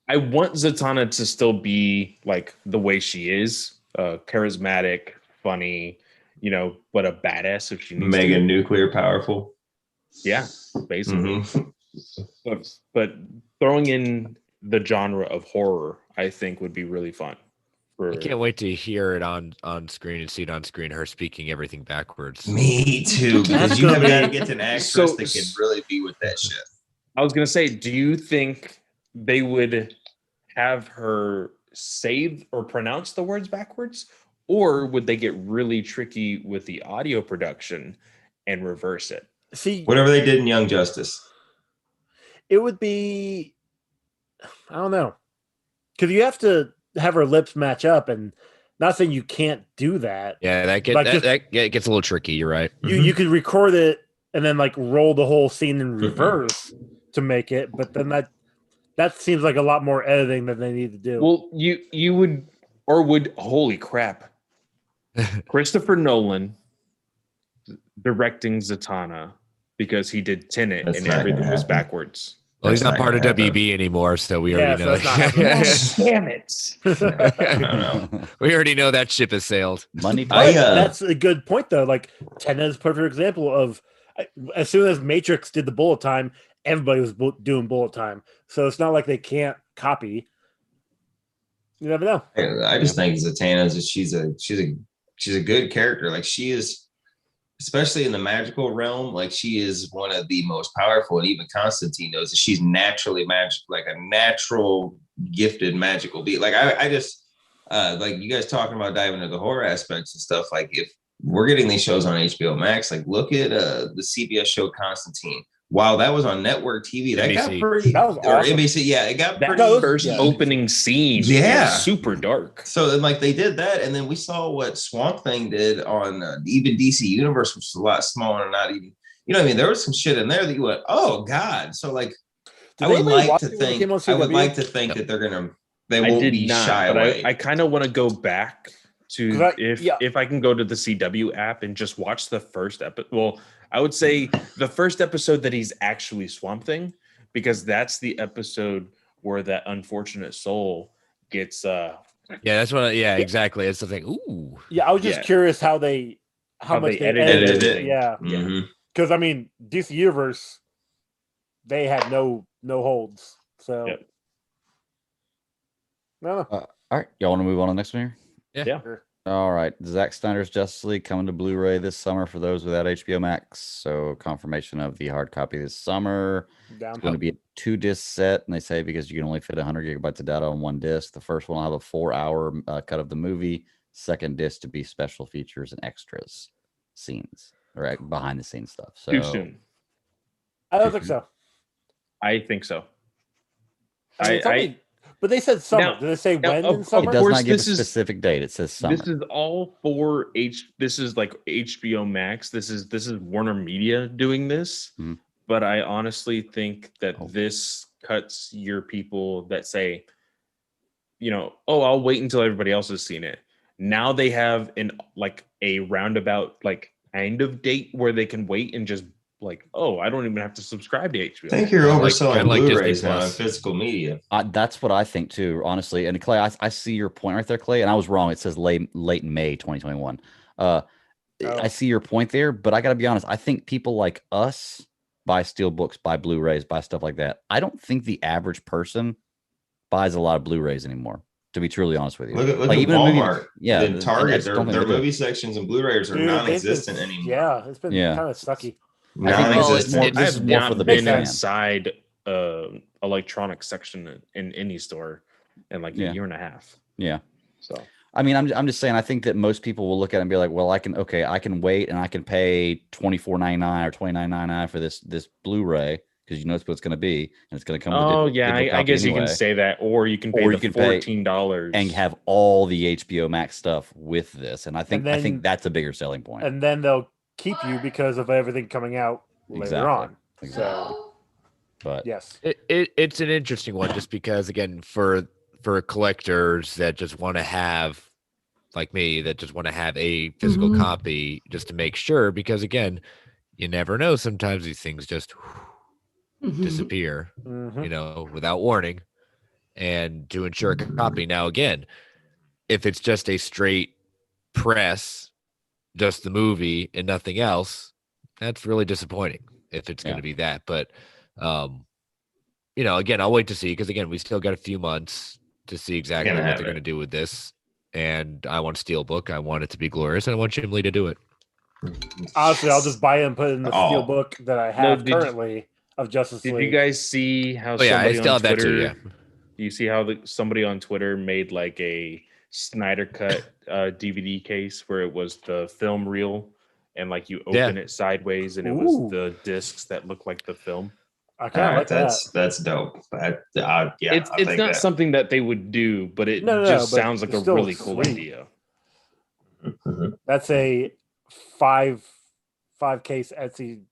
F: I want Zatanna to still be like the way she is, charismatic, funny, but a badass if she needs
A: mega to. Nuclear powerful.
F: Yeah, basically. Mm-hmm. But throwing in the genre of horror, I think would be really fun.
G: I can't wait to hear it on screen and see it on screen. Her speaking everything backwards.
A: Me too, because you haven't even get an actress that can really be with that shit.
F: I was gonna say, do you think they would have her say or pronounce the words backwards, or would they get really tricky with the audio production and reverse it?
C: See,
A: whatever they did in Young Justice,
C: it would be. I don't know, because you have to have her lips match up, and not saying you can't do that.
G: Yeah, that gets a little tricky. You're right.
C: You could record it and then like roll the whole scene in reverse to make it, but then that seems like a lot more editing than they need to do.
F: Well, you would holy crap. Christopher Nolan directing Zatanna because he did Tenet and everything was backwards.
G: Well, he's not part of WB anymore, so we already know.
F: Damn it!
G: We already know that ship has sailed.
B: Money.
C: That's a good point, though. Like Tenet is a perfect example of as soon as Matrix did the bullet time, everybody was doing bullet time. So it's not like they can't copy. You never know.
A: I just think Zatanna she's a good character. Like she is. Especially in the magical realm, like she is one of the most powerful, and even Constantine knows that she's naturally magic, like a natural gifted magical being. Like I just like you guys talking about diving into the horror aspects and stuff. Like if we're getting these shows on HBO Max, like look at the CBS show Constantine. While that was on network TV, that got pretty. That was awesome. NBC, yeah, it got pretty.
F: That first opening scene, was super dark.
A: So then, like they did that, and then we saw what Swamp Thing did on even DC Universe, which was a lot smaller, and not even. You know what I mean? There was some shit in there that you went, "Oh God!" So like, I would like to think that they won't be shy away.
F: I kind of want to go back to if I can go to the CW app and just watch the first episode. Well, I would say the first episode that he's actually Swamp Thing, because that's the episode where that unfortunate soul gets
G: that's what exactly. It's something. Ooh.
C: Yeah, I was just curious how much they edited it. Yeah. Because I mean, DC Universe, they had no holds. So
B: all right, y'all want to move on to the next one here?
F: Yeah.
B: All right, Zack Snyder's Justice League coming to Blu-ray this summer for those without HBO Max. So confirmation of the hard copy this summer. It's going to be a 2-disc set, and they say because you can only fit 100 gigabytes of data on one disc. The first one will have a 4-hour cut of the movie. Second disc to be special features and extras, scenes, or behind the scenes stuff. So
F: too soon.
C: I don't think so.
F: I think so.
C: But they said summer. Did they say when in summer?
B: It does not give a specific date. It says summer.
F: This is all for This is like HBO Max. This is Warner Media doing this. Mm-hmm. But I honestly think that this cuts your people that say, I'll wait until everybody else has seen it. Now they have a roundabout kind of date where they can wait and just I don't even have to subscribe to HBO.
A: I think you're overselling Blu-rays now in physical media.
B: That's what I think too, honestly. And Clay, I see your point right there, Clay. And I was wrong. It says late May 2021. I see your point there, but I got to be honest. I think people like us buy steelbooks, buy Blu-rays, buy stuff like that. I don't think the average person buys a lot of Blu-rays anymore. To be truly honest with you,
A: look at even Walmart, and Target, their movie sections and Blu-rays are non-existent anymore.
C: Yeah, it's been kind of sucky.
F: I have not been inside electronic section in any store in a year and a half.
B: Yeah.
F: So
B: I mean, I'm just saying. I think that most people will look at it and be like, "Well, I can wait and I can pay $24.99 or $29.99 for this Blu-ray because you know it's what it's going to be and it's going to come."
F: I guess you can say that, or you can pay $14
B: and have all the HBO Max stuff with this. And I think that's a bigger selling point.
C: And then they'll keep you because of everything coming out later on.
B: Exactly. So, but
C: yes,
G: it's an interesting one just because again for collectors that just want to have like me that just want to have a physical copy just to make sure because again you never know, sometimes these things just disappear without warning, and to ensure a copy. Now again, if it's just a straight press, just the movie and nothing else, that's really disappointing if it's going to be that. But, again, I'll wait to see because, again, we still got a few months to see exactly what they're going to do with this. And I want Steelbook. I want it to be glorious. And I want Jim Lee to do it.
C: Honestly, I'll just buy it and put it in the Steelbook that I have currently of Justice League.
F: Did you guys see how somebody on Twitter, you see how somebody on Twitter made a Snyder Cut DVD case where it was the film reel and you open it sideways and it was the discs that look like the film.
C: I kind of like that.
A: That's dope.
F: It's not something that they would do, but it just sounds like a really cool idea.
C: That's a five case Etsy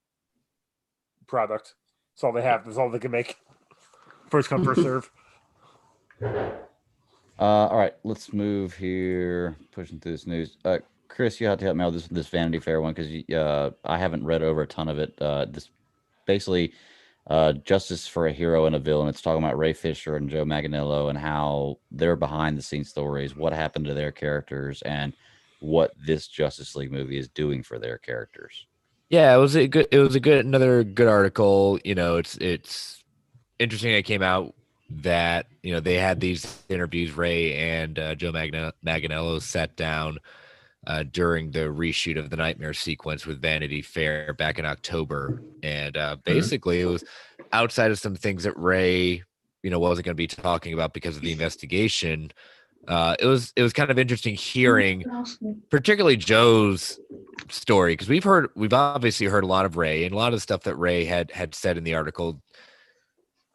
C: product. That's all they have. That's all they can make. First come, first serve.
B: All right, let's move here. Pushing through this news. Chris, you have to help me out with this Vanity Fair one because I haven't read over a ton of it. This basically Justice for a Hero and a Villain. It's talking about Ray Fisher and Joe Manganiello and how their behind the scenes stories, what happened to their characters, and what this Justice League movie is doing for their characters.
G: Yeah, another good article. It's interesting it came out that they had these interviews. Ray and Joe Manganiello sat down during the reshoot of the Nightmare sequence with Vanity Fair back in October, and basically it was outside of some things that Ray wasn't going to be talking about because of the investigation. It was kind of interesting hearing particularly Joe's story, because we've obviously heard a lot of Ray, and a lot of the stuff that Ray had said in the article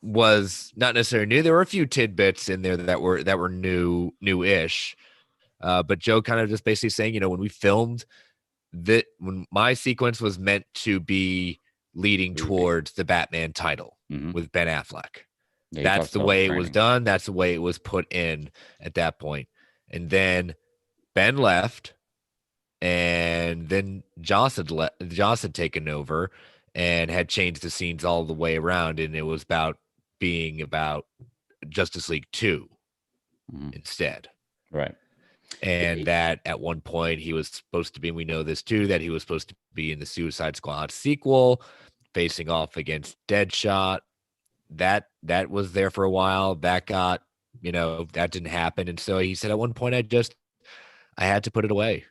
G: was not necessarily new. There were a few tidbits in there that were new-ish. But Joe kind of just basically saying, when we filmed that, when my sequence was meant to be leading towards the Batman title with Ben Affleck. Yeah, that's the way it was done. That's the way it was put in at that point. And then Ben left, and then Joss had taken over and had changed the scenes all the way around. And it was about Justice League 2 instead.
B: Right.
G: And that at one point he was supposed to be, and we know this too, that he was supposed to be in the Suicide Squad sequel, facing off against Deadshot. That was there for a while. That got, that didn't happen. And so he said at one point, I had to put it away.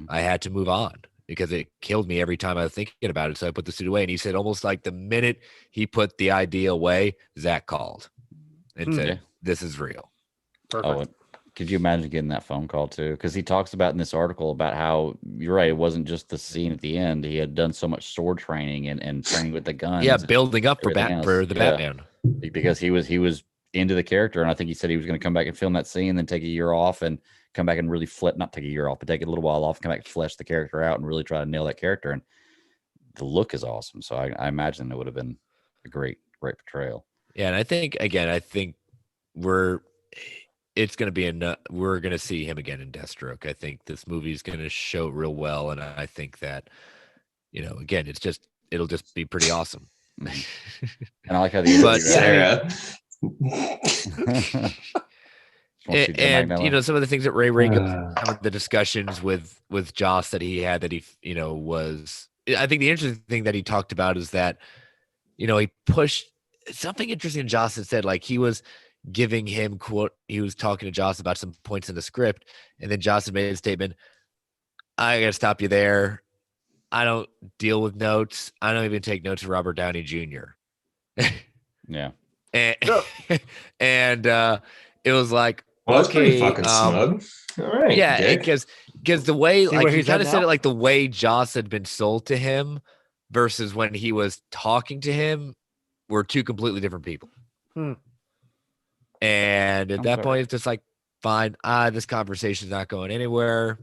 G: I had to move on because it killed me every time I was thinking about it. So I put the suit away. And he said almost like the minute he put the idea away, Zach called and said, "This is real."
C: Perfect.
B: Could you imagine getting that phone call too? Because he talks about in this article about how, you're right, it wasn't just the scene at the end. He had done so much sword training and training with the guns.
G: Yeah, building up for the Batman.
B: Because he was into the character, and I think he said he was going to come back and film that scene, then take a year off and come back and really not take a year off, but take a little while off, come back and flesh the character out and really try to nail that character. And the look is awesome. So I imagine it would have been a great portrayal.
G: Yeah, and I think we're going to see him again in Deathstroke. I think this movie is going to show real well, and I think that again, it'll just be pretty awesome.
B: And I like how the
A: Sarah.
G: And some of the things that Ray goes, some of the discussions with Joss that he had, that he was, I think the interesting thing that he talked about is that he pushed something interesting. Joss had said, like, he was giving him he was talking to Joss about some points in the script, and then Joss had made a statement, "I gotta stop you there. I don't deal with notes. I don't even take notes of Robert Downey Jr."
B: Yeah.
G: And it was like,
A: well, that's pretty fucking smug. All right.
G: Yeah, because the way, like, he kind of said it like the way Joss had been sold to him versus when he was talking to him were two completely different people. And at that point, it's just like, fine, this conversation's not going anywhere.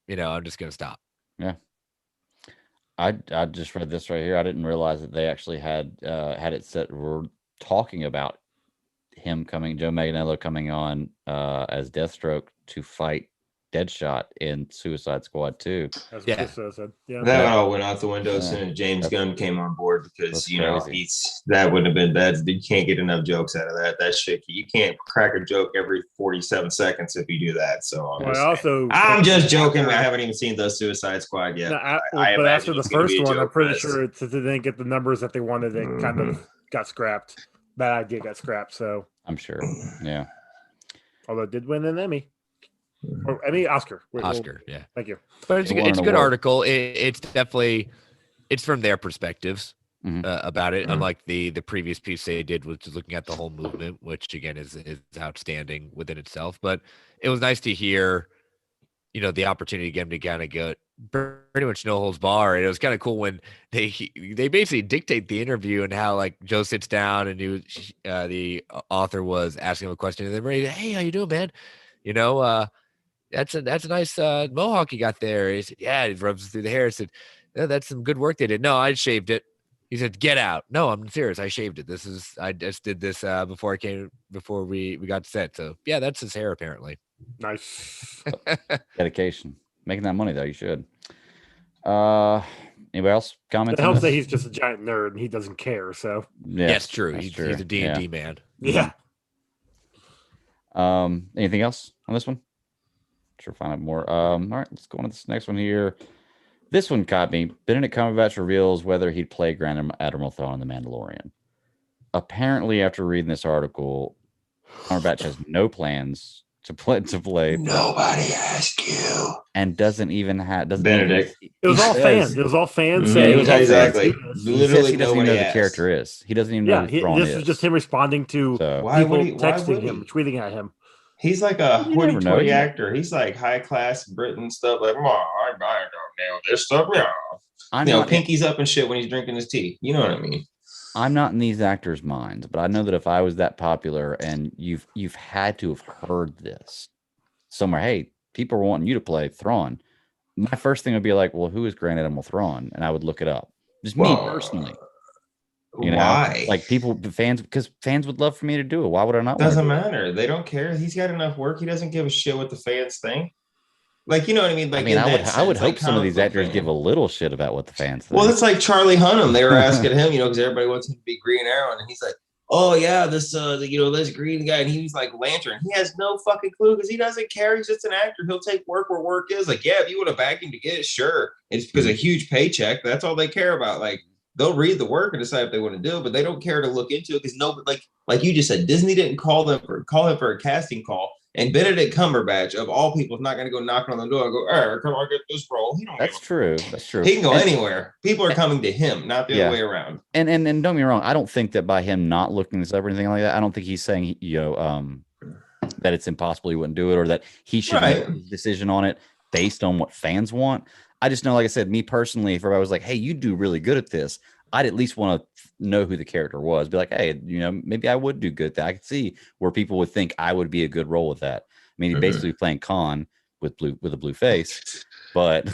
G: I'm just gonna stop.
B: Yeah. I just read this right here. I didn't realize that they actually had it set. We're talking about him Joe Manganiello coming on as Deathstroke to fight Deadshot in Suicide Squad 2.
A: That all went out the window as soon as James Gunn came on board, because that wouldn't have been that. You can't get enough jokes out of that. That shit, you can't crack a joke every 47 seconds if you do that. So I'm just joking. I haven't even seen those Suicide Squad yet.
C: But after the first one, I'm pretty sure since they didn't get the numbers that they wanted, it kind of got scrapped. That idea got scrapped. So
B: I'm sure. Yeah.
C: Although it did win an Emmy. Or Emmy, Oscar.
G: Yeah.
C: Thank you.
G: But it's a good article. It's definitely, it's from their perspectives about it. Unlike the previous piece they did, which is looking at the whole movement, which again is outstanding within itself. But it was nice to hear, the opportunity again to kind of go pretty much no holds bar. And it was kind of cool when they basically dictate the interview and how, like, Joe sits down and the author was asking him a question, and then Ray, "Hey, how you doing, man? that's a nice mohawk you got there. He said, yeah. He rubs it through the hair. I said, no, that's some good work they did. No, I shaved it. He said, get out. No, I'm serious. I shaved it. I just did this before we got set. So yeah, that's his hair apparently.
C: Nice.
B: Dedication. Making that money though, you should. Anybody else comment?
C: It helps that he's just a giant nerd and he doesn't care. So
B: yeah,
G: that's true. He's a D&D man.
C: Yeah.
B: Anything else on this one? Sure, find out more. All right, let's go on to this next one here. This one caught me. Benedict Cumberbatch reveals whether he'd play Grand Admiral Thrawn in The Mandalorian. Apparently, after reading this article, Cumberbatch has no plans to play.
A: Nobody asked you,
B: and doesn't
A: Benedict.
C: It was all fans. It was all fans
B: saying
A: exactly.
B: Literally, he doesn't even know who the character is. He doesn't even know who Thrawn is.
C: This is just him responding to people texting him, tweeting at him.
A: He's like a hoity-toity actor. He's like high class Britain stuff. Like, I don't know this stuff. Yeah, pinkies up and shit when he's drinking his tea. You know what I mean?
B: I'm not in these actors' minds, but I know that if I was that popular and you've had to have heard this somewhere, hey, people are wanting you to play Thrawn. My first thing would be like, well, who is Grand Admiral Thrawn? And I would look it up. Just me personally. You know,
A: why?
B: Like because fans would love for me to do it. Why would I not?
A: Doesn't matter. They don't care. He's got enough work. He doesn't give a shit what the fans think. Like, you know what I mean? Like,
B: I would hope some of these actors give a little shit about what the fans think.
A: Well, it's like Charlie Hunnam. They were asking him, because everybody wants him to be Green Arrow, and he's like, "Oh yeah, this green guy," and he's like Lantern. He has no fucking clue because he doesn't care. He's just an actor. He'll take work where work is. Like, yeah, if you want to back him to get it, sure. It's because a huge paycheck. That's all they care about. Like, they'll read the work and decide if they want to do it, but they don't care to look into it because like you just said, Disney didn't call him for a casting call. And Benedict Cumberbatch, of all people, is not going to go knocking on the door and go, "Hey, can I get this role?"
B: That's true.
A: He can go anywhere. People are coming to him, not the other way around.
B: And don't get me wrong, I don't think that by him not looking this up or anything like that, I don't think he's saying that it's impossible he wouldn't do it or that he should make a decision on it based on what fans want. I just know, like I said, me personally, if I was like, "Hey, you do really good at this," I'd at least want to know who the character was. Be like, hey, maybe I would do good at that. I could see where people would think I would be a good role with that. I mean, he's basically playing Khan with a blue face, but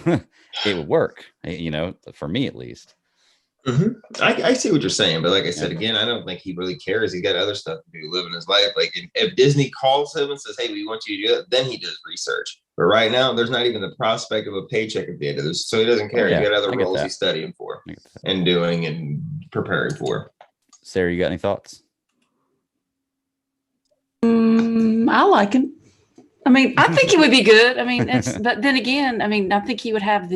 B: it would work, for me at least.
A: I see what you're saying, but like I said, again, I don't think he really cares. He's got other stuff to do, living his life. Like if Disney calls him and says, "Hey, we want you to do it," then he does research. But right now, there's not even the prospect of a paycheck at the end of this, so he doesn't care. He's got other roles he's studying for and doing and preparing for.
B: Sarah, you got any thoughts?
E: I like him. I mean, I think he would be good. I mean, but then again, I mean, I think he would have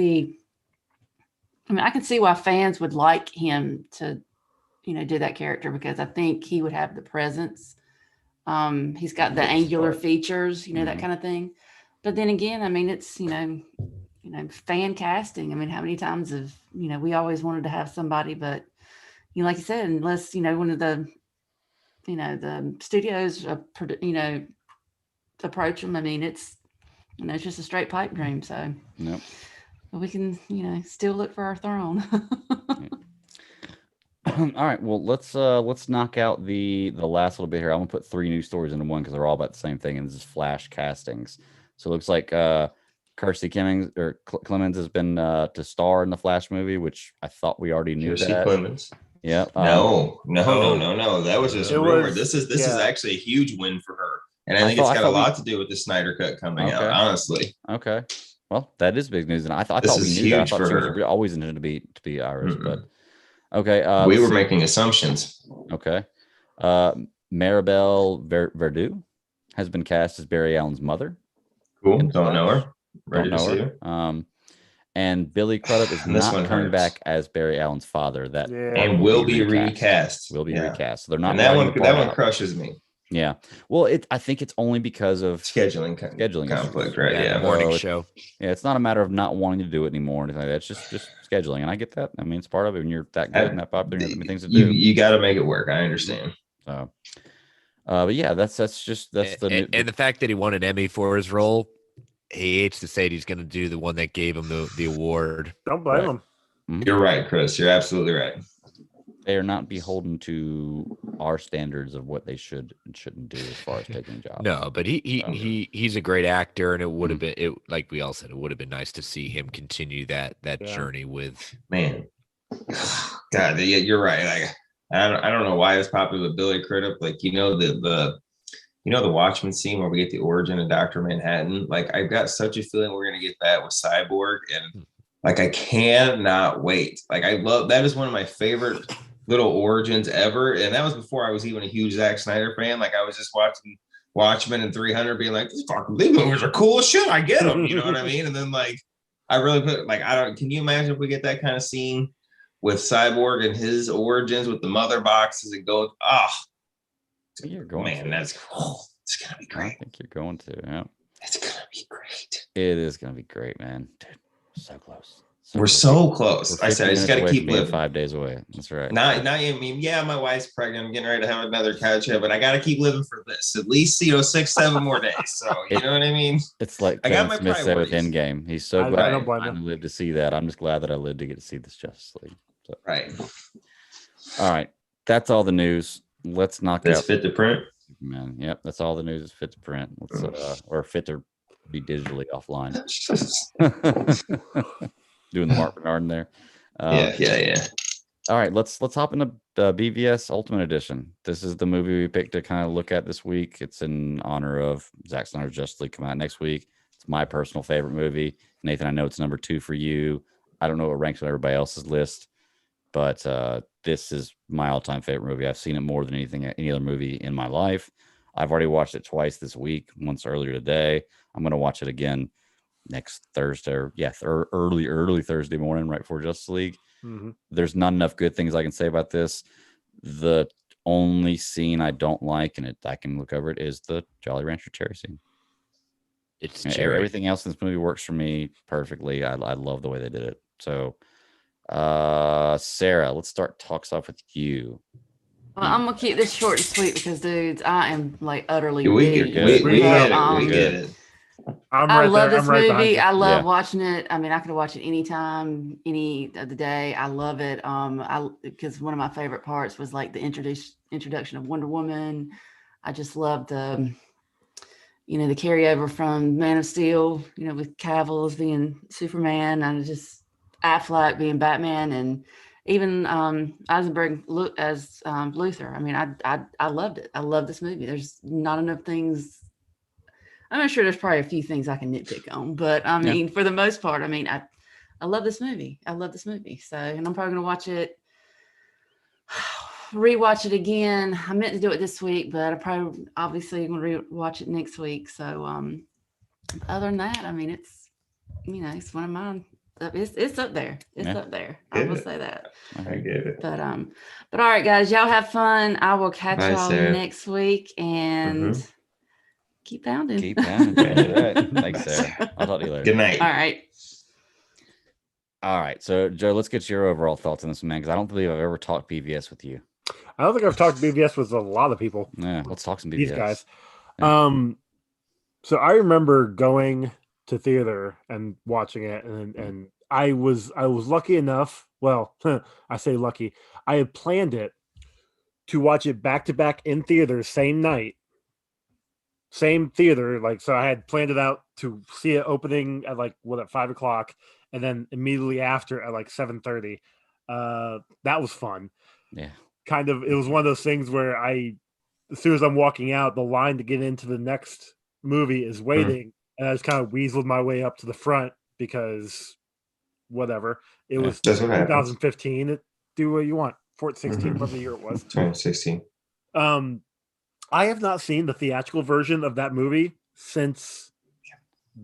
E: I can see why fans would like him to, do that character because I think he would have the presence. He's got the angular features, that kind of thing. But then again, I mean, it's, fan casting. I mean, how many times have, we always wanted to have somebody, but, like you said, unless, one of the, the studios, approach them. I mean, it's, it's just a straight pipe dream. So
B: yep.
E: We can, still look for our throne.
B: All right. Well, let's knock out the last little bit here. I'm gonna put 3 news stories into one because they're all about the same thing, and this is flash castings. So it looks like Kirstie Clemens has been to star in the Flash movie, which I thought we already knew.
A: Kirstie Clemens.
B: Yeah.
A: No. That was just a rumor. This is actually a huge win for her, and I think it's got a lot to do with the Snyder Cut coming out. Honestly.
B: Okay. Well, that is big news, and I thought we knew that. I thought she was always intended to be Irish, but okay.
A: We were making assumptions.
B: Okay. Maribel Verdú has been cast as Barry Allen's mother.
A: Cool. Don't know her.
B: Ready to see her. And Billy Crudup is not coming back as Barry Allen's father.
A: And will be recast.
B: Will be recast. So they're not.
A: And that one crushes me.
B: Yeah. Well, I think it's only because of
A: scheduling conflict, right? Yeah.
G: Morning show.
B: Yeah, it's not a matter of not wanting to do it anymore or anything like that. It's just scheduling, and I get that. I mean, it's part of it when you're that good and that popular. You have things to do.
A: You got to make it work. I understand.
B: So, but yeah, that's the
G: and the fact that he won an Emmy for his role. He hates to say it, he's going to do the one that gave him the award.
C: Don't blame him.
A: You're right, Chris. You're absolutely right.
B: They are not beholden to our standards of what they should and shouldn't do as far as taking jobs.
G: No, but he's a great actor, and it would have been like we all said, it would have been nice to see him continue that journey with
A: man. God, yeah, you're right. Like I don't know why it's popular with Billy Crudup. Like the Watchmen scene where we get the origin of Dr. Manhattan. Like I've got such a feeling we're gonna get that with Cyborg, and like I cannot wait. Like I love that is one of my favorite little origins ever, and that was before I was even a huge Zack Snyder fan. Like I was just watching Watchmen and 300, being like, these movies are cool as shit. I get them, you know what I mean? And then like I really put like can you imagine if we get that kind of scene with Cyborg and his origins with the mother boxes and go,
B: you're going
A: man,
B: to.
A: it's gonna be great.
B: I think you're going to, yeah.
A: It's gonna be great.
B: It is gonna be great, man. Dude, so close.
A: We're so close. I said I just gotta keep living.
B: 5 days away. That's right.
A: Not I mean, yeah, my wife's pregnant. I'm getting ready to have another couch here, but I gotta keep living for this. At least 6-7 more days. So you know what I mean?
B: It's like Kevin Smith said with Endgame. He's so glad I finally lived to see that. I'm just glad that I lived to get to see this Justice League. So.
A: Right.
B: All right. That's all the news. Let's knock
A: out.
B: It's
A: fit to print.
B: Man, yep. That's all the news is fit to print. Let's or fit to be digitally offline. Doing the Mark Bernard there.
A: Yeah.
B: All right, let's hop into BVS Ultimate Edition. This is the movie we picked to kind of look at this week. It's in honor of Zack Snyder's Justice League coming out next week. It's my personal favorite movie. Nathan, I know it's number 2 for you. I don't know what ranks on everybody else's list, but this is my all-time favorite movie. I've seen it more than any other movie in my life. I've already watched it twice this week, once earlier today. I'm going to watch it again next Thursday, early Thursday morning, right before Justice League. Mm-hmm. There's not enough good things I can say about this. The only scene I don't like, and I can look over it, is the Jolly Rancher cherry scene.
G: It's
B: everything else in this movie works for me perfectly. I love the way they did it. So, Sarah, let's start talks off with you.
E: Well, I'm gonna keep this short and sweet because, dudes, I am like utterly
A: we get it.
E: I love this movie. I love watching it. I mean, I could watch it anytime, any of the day. I love it. Because one of my favorite parts was like the introduction of Wonder Woman. I just love the carryover from Man of Steel, with Cavill as being Superman, and just Affleck being Batman, and even Eisenberg as Luthor. I mean, I loved it. I love this movie. There's not enough things. I'm sure there's probably a few things I can nitpick on, but I mean, for the most part, I mean, I love this movie. I love this movie. So, and I'm probably going to watch it, rewatch it again. I meant to do it this week, but I probably obviously going to rewatch it next week. So, other than that, I mean, it's, it's one of mine. It's up there. It's up there. I will say that.
A: I get it.
E: But all right, guys, y'all have fun. I will catch y'all next week, and keep pounding.
B: Keep pounding. Right. Thanks, Sarah. I'll talk to you later.
A: Good night.
B: All right. So, Joe, let's get your overall thoughts on this, man, because I don't believe I've ever talked BVS with you.
C: I don't think I've talked BVS with a lot of people.
B: Yeah, let's talk some BVS.
C: These guys. Yeah. So I remember going to theater and watching it, and I was lucky enough. Well, I say lucky. I had planned it to watch it back to back in theaters, same night, same theater. Like, so I had planned it out to see it opening at at 5:00, and then immediately after at 7:30. That was fun.
B: Yeah.
C: Kind of. It was one of those things where as soon as I'm walking out, the line to get into the next movie is waiting. And I just kind of weaseled my way up to the front because whatever. It was 2015. Do what you want. 16, whatever year it was.
A: 2016.
C: I have not seen the theatrical version of that movie since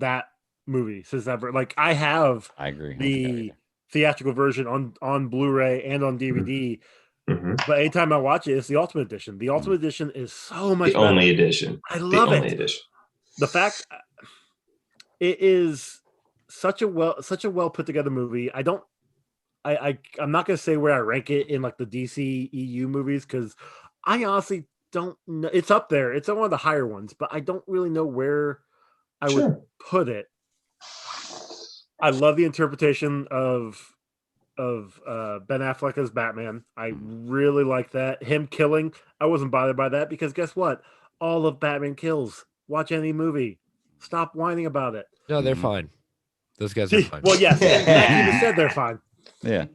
C: ever. Like, I have the theatrical version on Blu-ray and on DVD. But anytime I watch it, it's the Ultimate Edition. The Ultimate Edition is so much better.
A: Only edition.
C: I love it. Edition. The fact it is such a well put together movie. I'm not gonna say where I rank it in the DC EU movies, because I honestly don't know. It's up there. It's one of the higher ones, but I don't really know where I would put it. I love the interpretation of Ben Affleck as Batman. I really like that. Him killing, I wasn't bothered by that because guess what? All of Batman kills. Watch any movie. Stop whining about it.
G: No, they're fine. Those guys are fine.
C: Well, yes, Matt even said they're fine.
B: Yeah,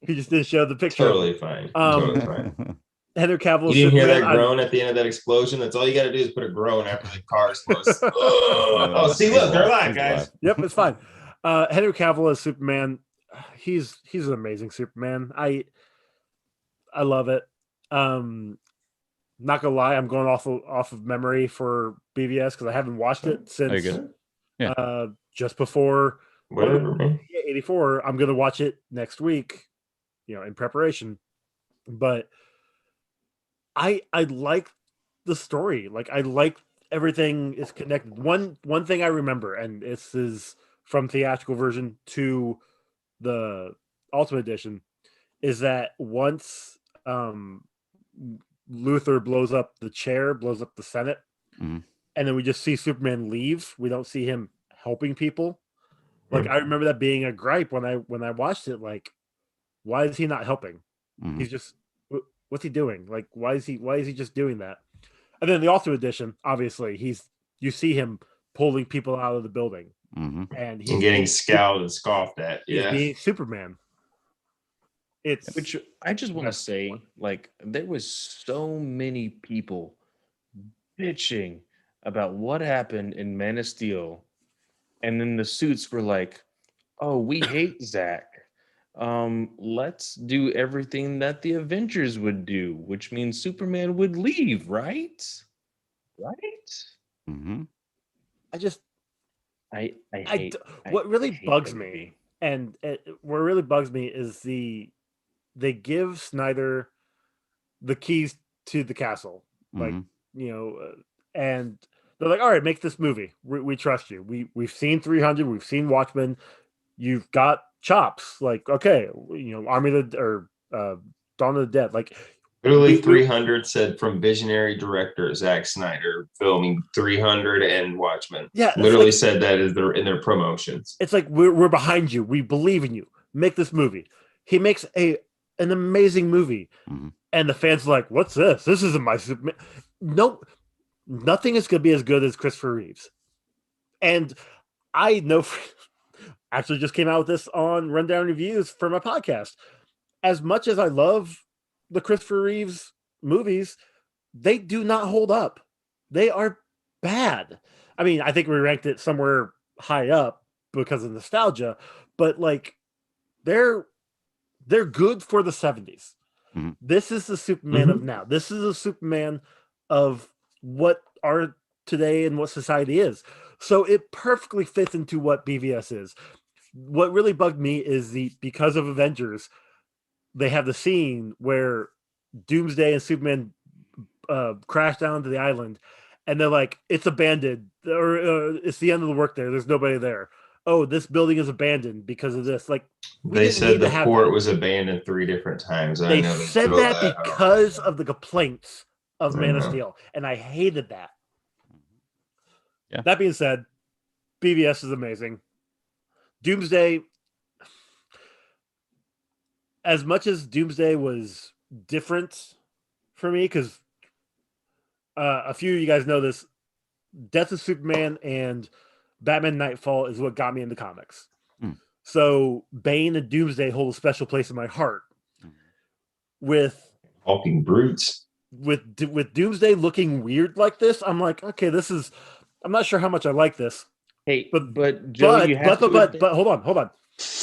C: he just didn't show the picture.
A: Totally fine. Totally fine.
C: Henry Cavill.
A: You didn't hear that groan at the end of that explosion? That's all you got to do is put a groan after the car explodes. Oh, see, look, they're alive, guys.
C: Yep, it's fine. Henry Cavill as Superman. He's an amazing Superman. I love it. Not gonna lie, I'm going off of memory for BVS because I haven't watched it since just before
A: whatever, man.
C: 84. I'm gonna watch it next week, in preparation. But I like the story. Like I like everything is connected. One thing I remember, and this is from theatrical version to the Ultimate Edition, is that once Luthor blows up the chair, blows up the Senate, and then we just see Superman leave. We don't see him helping people. Like I remember that being a gripe when I watched it. Like, why is he not helping? He's just, what's he doing? Like, why is he just doing that? And then the Ultimate Edition, obviously, you see him pulling people out of the building, and he's
A: getting scowled and scoffed at. Yeah,
C: being Superman.
F: Which I just want to say, like, there was so many people bitching about what happened in Man of Steel, and then the suits were like, "Oh, we hate Zach. Let's do everything that the Avengers would do, which means Superman would leave, right?
B: Mm-hmm.
C: What really bugs me, and what really bugs me is they give Snyder the keys to the castle, like and they're like, "All right, make this movie. We trust you. We've seen 300, we've seen Watchmen. You've got chops. Like, okay, Army of the Dawn of the Dead. Like,
A: literally 300 said from visionary director Zack Snyder filming 300 and Watchmen.
C: Yeah,
A: literally said that in their promotions.
C: It's like we're behind you. We believe in you. Make this movie." He makes an amazing movie, and the fans are like, "What's this? This isn't my Superman." No, nothing is going to be as good as Christopher Reeves. And I know, actually just came out with this on Rundown Reviews for my podcast. As much as I love the Christopher Reeves movies, they do not hold up. They are bad. I mean, I think we ranked it somewhere high up because of nostalgia, but like they're good for the 70s. This is the Superman of now. This is a Superman of what are today and what society is. So it perfectly fits into what BVS is. What really bugged me is because of Avengers, they have the scene where Doomsday and Superman crash down to the island, and they're like, "It's abandoned," or "It's the end of the work there. There's nobody there." Oh, this building is abandoned because of this. Like,
A: they said the fort was abandoned 3 different times.
C: They said that because of the complaints of Man of Steel, and I hated that. Yeah. That being said, BVS is amazing. Doomsday, as much as Doomsday was different for me, because a few of you guys know this, Death of Superman and Batman Nightfall is what got me into comics. So Bane and Doomsday hold a special place in my heart. With
A: hulking brutes.
C: With Doomsday looking weird like this, I'm like, okay, I'm not sure how much I like this.
F: Hey, but Joe,
C: but hold on.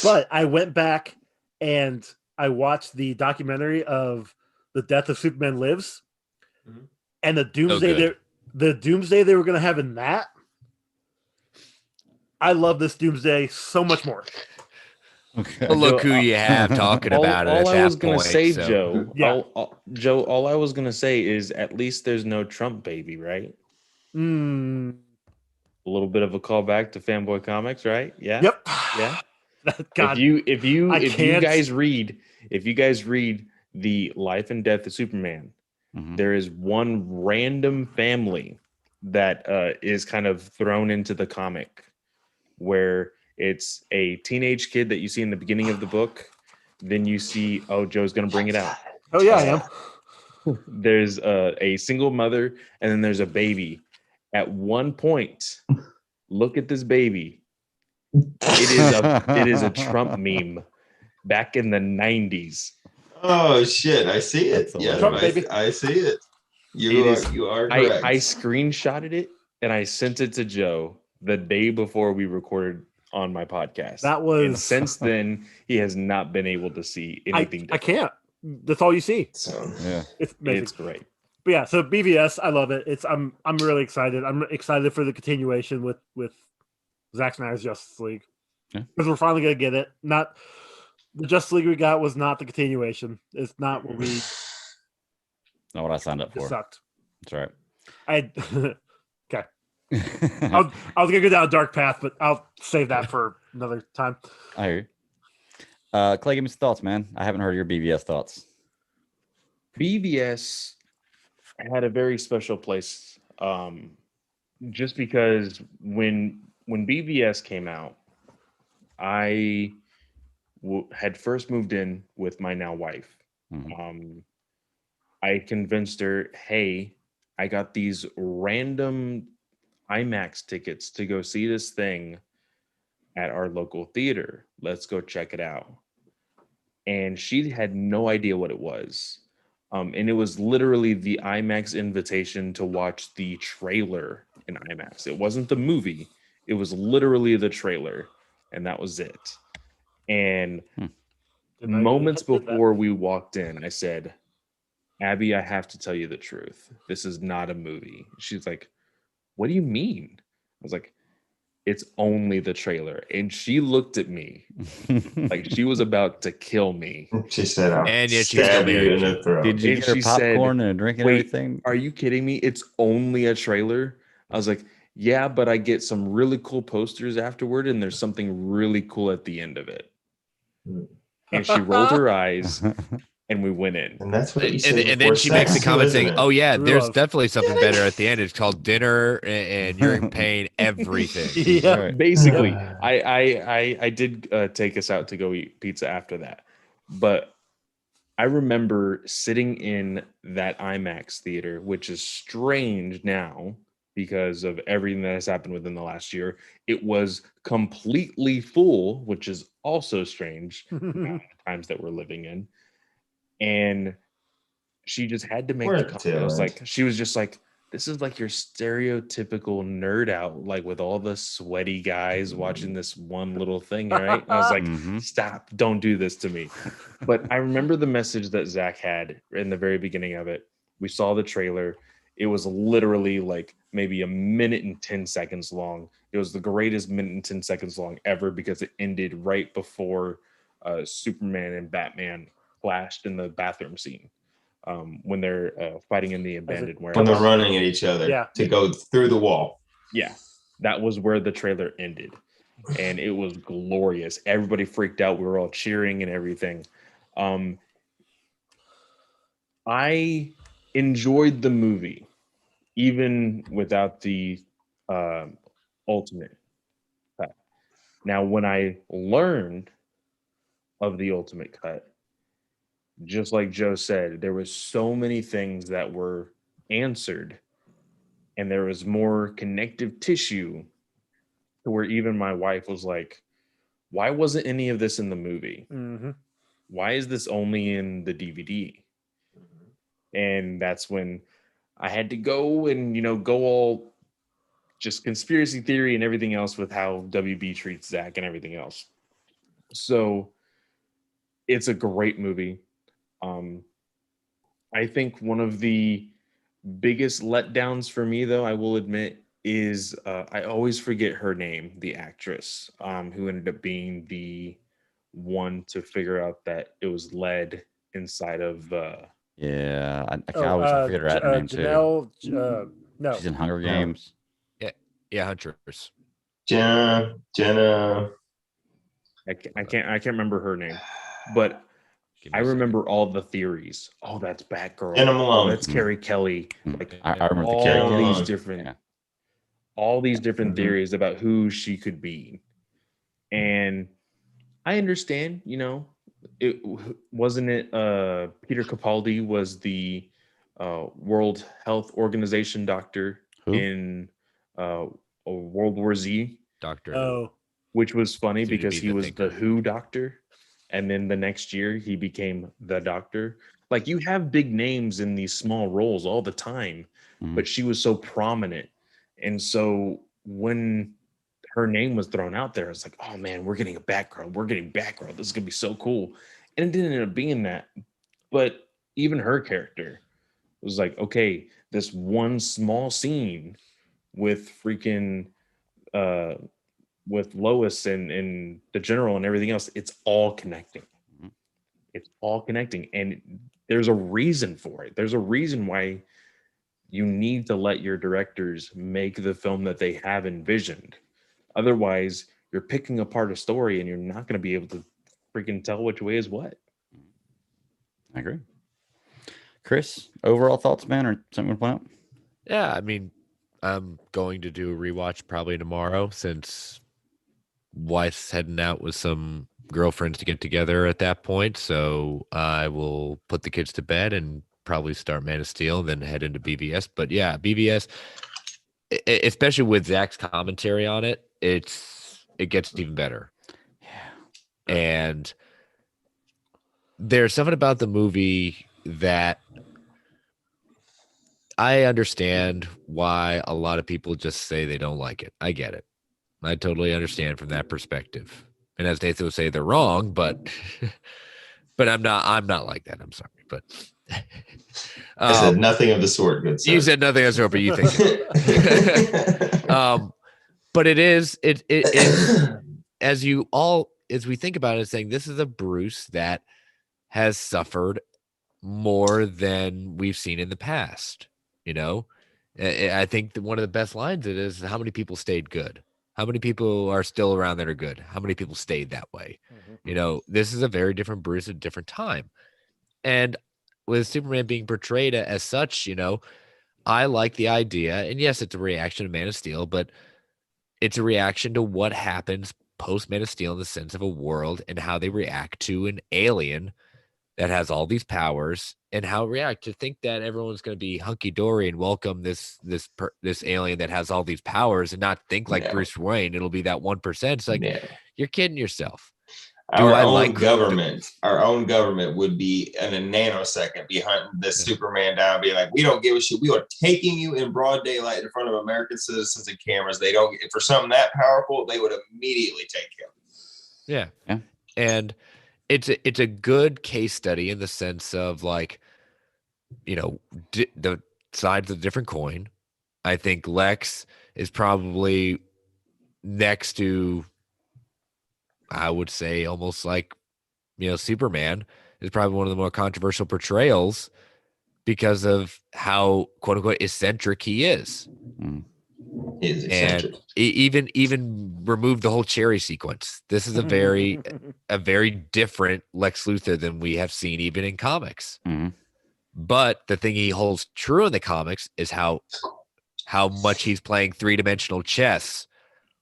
C: But I went back and I watched the documentary of The Death of Superman Lives, and the Doomsday they were going to have in that. I love this Doomsday so much more.
G: Okay. Well, look who you have talking about it.
F: All I was going to say, Joe, Joe, all I was going to say is at least there's no Trump baby, right? A little bit of a callback to Fanboy Comics, right? Yeah.
C: Yep.
F: Yeah.
C: God,
F: if you guys read the Life and Death of Superman, there is one random family that is kind of thrown into the comic where it's a teenage kid that you see in the beginning of the book Then you see, oh, Joe's gonna bring it out.
C: Oh yeah, I am.
F: There's a single mother, and then there's a baby. At one point, look at this baby. It is a Trump meme back in the 90s.
A: Oh shit! I see it.
B: That's
A: Yeah,
C: Trump, baby.
A: I see it. You are correct.
F: I screenshotted it and I sent it to Joe the day before we recorded on my podcast.
C: That was.
F: And since then, he has not been able to see anything.
C: I can't. That's all you see.
A: So,
B: yeah,
F: It's great.
C: But yeah, so BVS, I love it. I'm really excited. I'm excited for the continuation with Zack Snyder's Justice League because we're finally gonna get it. Not the Justice League we got was not the continuation. It's not what we.
B: Not what I signed up for.
C: It sucked.
B: That's right.
C: Okay. I was gonna go down a dark path, but I'll save that for another time.
B: I hear you. Clay, give me some thoughts, man. I haven't heard your BVS thoughts.
F: BVS had a very special place, just because when BVS came out, I had first moved in with my now wife.
B: Mm-hmm.
F: I convinced her, hey, I got these random IMAX tickets to go see this thing at our local theater. Let's go check it out. And she had no idea what it was. And it was literally the IMAX invitation to watch the trailer in IMAX. It wasn't the movie. It was literally the trailer. And that was it. And moments before we walked in, I said, Abby, I have to tell you the truth. This is not a movie. She's like, what do you mean? I was like, it's only the trailer. And she looked at me like she was about to kill me.
A: She said,
G: and yet
A: she's still in the throat.
B: Did you
F: And
B: get her
F: she
B: popcorn
F: said,
B: and a drink and
F: wait,
B: everything?
F: Are you kidding me? It's only a trailer. I was like, yeah, but I get some really cool posters afterward, and there's something really cool at the end of it. And she rolled her eyes, and we went in.
A: And that's what you said.
G: And then she makes a comment saying, "Oh yeah, there's
C: Love.
G: definitely something better at the end. It's called dinner, and you're paying everything."
C: Yeah.
B: Right.
F: Basically, I did take us out to go eat pizza after that, but I remember sitting in that IMAX theater, which is strange now because of everything that has happened within the last year. It was completely full, which is also strange times that we're living in. And she just had to make the comment. It was like, she was just like, this is like your stereotypical nerd out, like with all the sweaty guys watching this one little thing, right? And I was like, stop, don't do this to me. But I remember the message that Zach had in the very beginning of it. We saw the trailer. It was literally like maybe a minute and 10 seconds long. It was the greatest minute and 10 seconds long ever because it ended right before Superman and Batman clashed in the bathroom scene. When they're fighting in the abandoned warehouse.
A: When they're running at each other to go through the wall.
F: Yeah, that was where the trailer ended. And it was glorious. Everybody freaked out. We were all cheering and everything. I enjoyed the movie, even without the ultimate cut. Now, when I learned of the ultimate cut, just like Joe said, there was so many things that were answered, and there was more connective tissue to where even my wife was like, why wasn't any of this in the movie?
C: Mm-hmm.
F: Why is this only in the DVD? And that's when I had to go and, go all just conspiracy theory and everything else with how WB treats Zach and everything else. So it's a great movie. I think one of the biggest letdowns for me, though, I will admit, is I always forget her name, the actress who ended up being the one to figure out that it was lead inside of.
B: Yeah, I always forget her name
C: Janelle,
B: too.
C: no,
B: she's in Hunger Games.
G: Yeah, Huntress.
A: Jenna.
F: I can't remember her name, but I remember all the theories. Oh, that's Batgirl.
A: Jenna Malone.
F: Oh, that's Carrie Kelly. Like
B: I remember
F: all
B: the Carrie
F: these
B: Kelly.
F: different, all these different theories about who she could be, and I understand. wasn't it Peter Capaldi was the World Health Organization doctor in World War Z.
G: Doctor.
C: Oh,
F: which was funny because he was the Who doctor, and then the next year he became the Doctor. Like, you have big names in these small roles all the time, but she was so prominent, and so when her name was thrown out there, it's like, oh man, we're getting a Batgirl. We're getting Batgirl. This is gonna be so cool, and it didn't end up being that. But even her character was like, okay, this one small scene with freaking with Lois and the General and everything else, it's all connecting. It's all connecting, and there's a reason for it. There's a reason why you need to let your directors make the film that they have envisioned. Otherwise, you're picking apart a story and you're not going to be able to freaking tell which way is what.
B: I agree. Chris, overall thoughts, man, or something to point out?
G: Yeah, I mean, I'm going to do a rewatch probably tomorrow since wife's heading out with some girlfriends to get together at that point. So I will put the kids to bed and probably start Man of Steel and then head into BVS. But yeah, BVS, especially with Zach's commentary on it, it gets even better. Yeah. And there's something about the movie that I understand why a lot of people just say they don't like it. I get it. I totally understand from that perspective. And as Nathan would say, they're wrong, but I'm not like that. I'm sorry, but
A: I said nothing of the sort. Good sir.
G: You said nothing of the sort, but you think it. But it is as we think about it, saying this is a Bruce that has suffered more than we've seen in the past. You know, I think that one of the best lines it is how many people stayed good. How many people are still around that are good? How many people stayed that way? Mm-hmm. You know, this is a very different Bruce at a different time. And with Superman being portrayed as such, you know, I like the idea. And yes, it's a reaction to Man of Steel, but it's a reaction to what happens post Man of Steel in the sense of a world and how they react to an alien that has all these powers and how it react to think that everyone's going to be hunky-dory and welcome this alien that has all these powers and not think like Bruce Wayne. It'll be that 1%. It's like, you're kidding yourself.
A: Our own government would be in a nanosecond be hunting this Superman down, being like, we don't give a shit. We are taking you in broad daylight in front of American citizens and cameras. They don't, for something that powerful, they would immediately take him.
G: Yeah. And it's a good case study in the sense of, like, you know, the sides of the different coin. I think Lex is probably next to, I would say, almost like, you know, Superman is probably one of the more controversial portrayals because of how, quote unquote, eccentric he is. And even remove the whole cherry sequence. This is a very different Lex Luthor than we have seen even in comics. Mm-hmm. But the thing he holds true in the comics is how much he's playing three-dimensional chess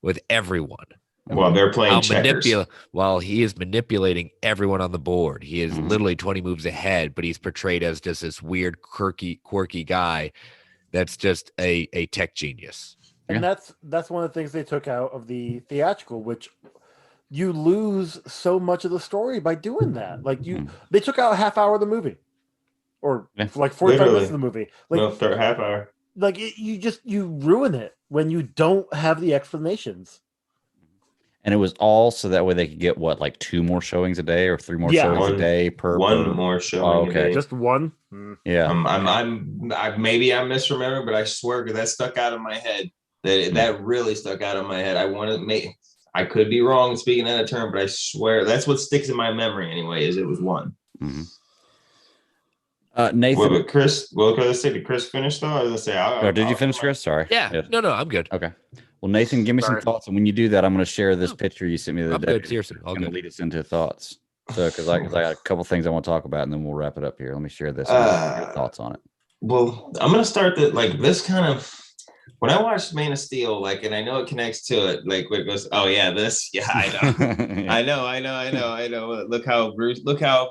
G: with everyone.
A: While they're playing checkers.
G: While he is manipulating everyone on the board. He is literally 20 moves ahead, but he's portrayed as just this weird, quirky guy that's just a tech genius.
C: And that's one of the things they took out of the theatrical, which you lose so much of the story by doing that. Like they took out a half hour of the movie, or like 45 minutes of the movie. Like
A: for a half hour.
C: Like you ruin it when you don't have the explanations.
B: And it was all so that way they could get what, like 2 more showings a day or 3 more showings a day per
A: more showing.
B: A day.
C: Just one.
B: Yeah.
A: Maybe I'm misremembering, but I swear that stuck out of my head. That really stuck out of my head. I could be wrong speaking out of turn, but I swear that's what sticks in my memory anyway. Is it was 1.
B: Mm-hmm. Nathan,
A: but Chris, did Chris finish though? I was gonna say,
B: did you finish, Chris? Sorry.
G: Yeah. No, I'm good.
B: Okay. Well, Nathan, give me some thoughts, and when you do that, I'm going to share this picture you sent me the other day.
G: Good. Seriously,
B: I'm going to lead us into thoughts. So, because I got a couple things I want to talk about, and then we'll wrap it up here. Let me share this. Your thoughts on it.
A: Well, I'm going to start that. Like this kind of when I watched Man of Steel, like, and I know it connects to it, like where it goes, oh yeah, this, yeah, I know. I know. Look how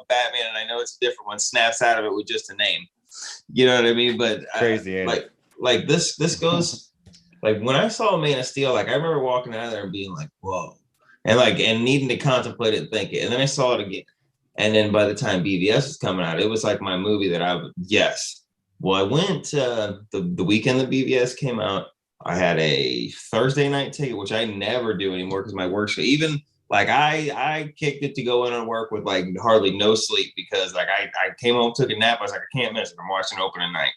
A: Batman, and I know it's a different one, snaps out of it with just a name. You know what I mean? But
B: crazy,
A: like this goes, like when I saw Man of Steel, like I remember walking out of there and being like, whoa, and needing to contemplate it and think it. And then I saw it again. And then by the time BVS was coming out, it was like my movie that I would, yes. Well, I went the weekend the BVS came out. I had a Thursday night ticket, which I never do anymore because my work schedule, even like I kicked it to go in and work with like hardly no sleep because like I came home, took a nap. I was like, I can't miss it. I'm watching opening night.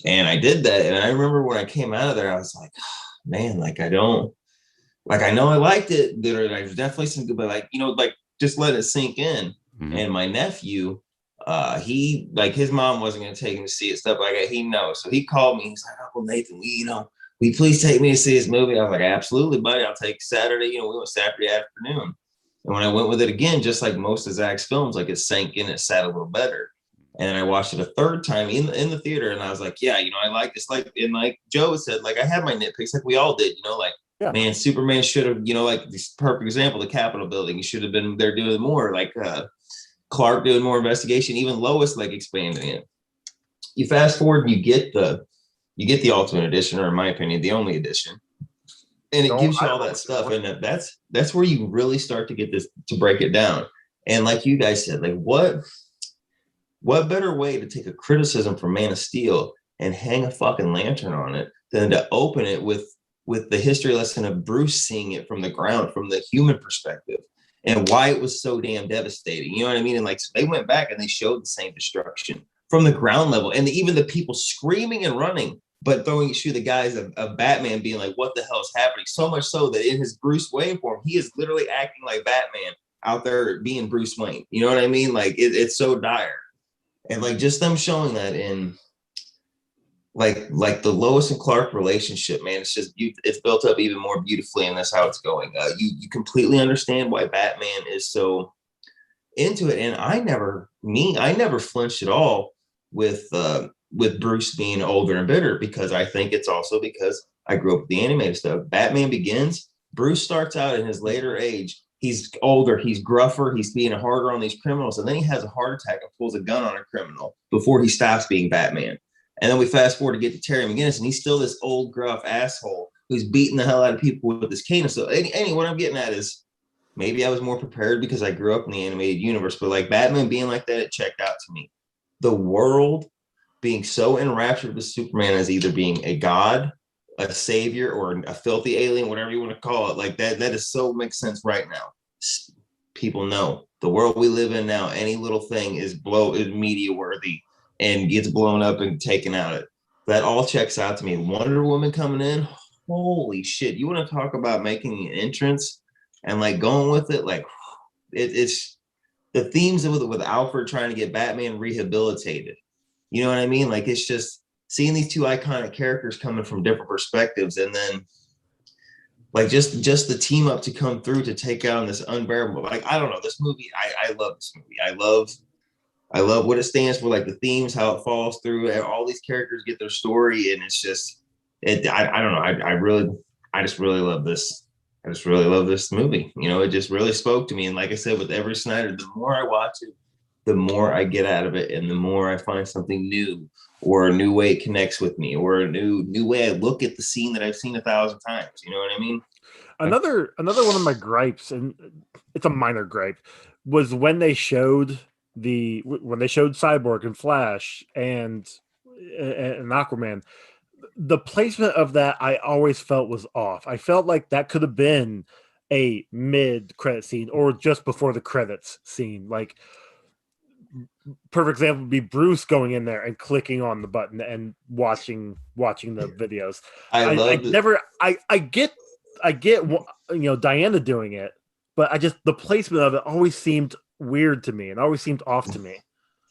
A: And I did that. And I remember when I came out of there, I was like, oh, man, like I know I liked it. There's definitely some good, but like, like just let it sink in. Mm-hmm. And my nephew, he, like his mom wasn't going to take him to see it, stuff like that. He knows. So he called me. He's like, Uncle Nathan, will you please take me to see this movie? I was like, absolutely, buddy. I'll take Saturday. We went Saturday afternoon. And when I went with it again, just like most of Zach's films, like it sank in, it sat a little better. And then I watched it a third time in the theater, and I was like, yeah, I like this. Like, and like Joe said, like I had my nitpicks, like we all did, like, yeah. Man, Superman should have, like this perfect example, the Capitol building. He should have been there doing more, like Clark doing more investigation, even Lois like expanding it. You fast forward and you get the Ultimate Edition, or in my opinion, the only edition. And it gives you all that stuff. And that's where you really start to get this, to break it down. And like you guys said, like what better way to take a criticism from Man of Steel and hang a fucking lantern on it than to open it with the history lesson of Bruce seeing it from the ground, from the human perspective, and why it was so damn devastating. You know what I mean? And like, so they went back and they showed the same destruction from the ground level, and even the people screaming and running, but throwing it to the guys of Batman being like, what the hell is happening? So much so that in his Bruce Wayne form, he is literally acting like Batman out there being Bruce Wayne. You know what I mean? Like it's so dire. And like just them showing that in like the Lois and Clark relationship, man, it's built up even more beautifully, and that's how it's going. You completely understand why Batman is so into it. And I never flinched at all with Bruce being older and bitter, because I think it's also because I grew up with the animated stuff. Batman Begins, Bruce starts out in his later age. He's older, he's gruffer, he's being harder on these criminals, and then he has a heart attack and pulls a gun on a criminal before he stops being Batman. And then we fast forward to get to Terry McGinnis, and he's still this old gruff asshole who's beating the hell out of people with his cane. So what I'm getting at is maybe I was more prepared because I grew up in the animated universe, but like Batman being like that, it checked out to me. The world being so enraptured with Superman as either being a god, a savior, or a filthy alien, whatever you want to call it, like that is so makes sense right now. People know the world we live in now, any little thing is media worthy and gets blown up and taken out. That all checks out to me. Wonder Woman coming in, holy shit. You want to talk about making an entrance and like going with it, like it's the themes with Alfred trying to get Batman rehabilitated. You know what I mean? Like it's just seeing these two iconic characters coming from different perspectives, and then like just the team up to come through to take out this unbearable, like, I don't know, this movie, I love this movie. I love what it stands for, like the themes, how it falls through, all these characters get their story, and it's just, I don't know, I just really love this. I just really love this movie. It just really spoke to me. And like I said, with every Snyder, the more I watch it, the more I get out of it, and the more I find something new, or a new way it connects with me, or a new way I look at the scene that I've seen 1,000 times. You know what I mean?
C: Another one of my gripes, and it's a minor gripe, was when they showed Cyborg and Flash and Aquaman. The placement of that I always felt was off. I felt like that could have been a mid-credit scene or just before the credits scene. Like, perfect example would be Bruce going in there and clicking on the button and watching the videos. I get Diana doing it, but the placement of it always seemed weird to me and always seemed off to me.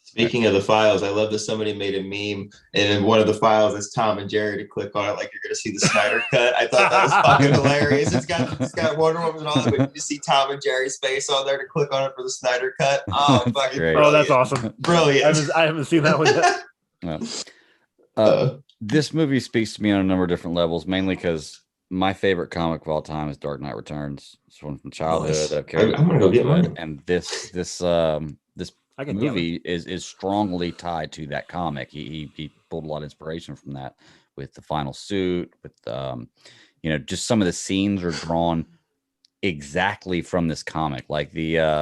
A: Speaking of the files, I love that somebody made a meme, and in one of the files is Tom and Jerry to click on it like you're going to see the Snyder cut. I thought that was fucking hilarious. It's got Wonder Woman and all that, but you see Tom and Jerry's face on there to click on it for the Snyder cut. Oh, fucking brilliant.
C: Oh, that's awesome.
A: Brilliant.
C: I haven't seen that one yet.
B: This movie speaks to me on a number of different levels, mainly because my favorite comic of all time is Dark Knight Returns. It's one from childhood.
A: I'm gonna go get mine.
B: And this movie is strongly tied to that comic. He pulled a lot of inspiration from that with the final suit, with just some of the scenes are drawn exactly from this comic, like the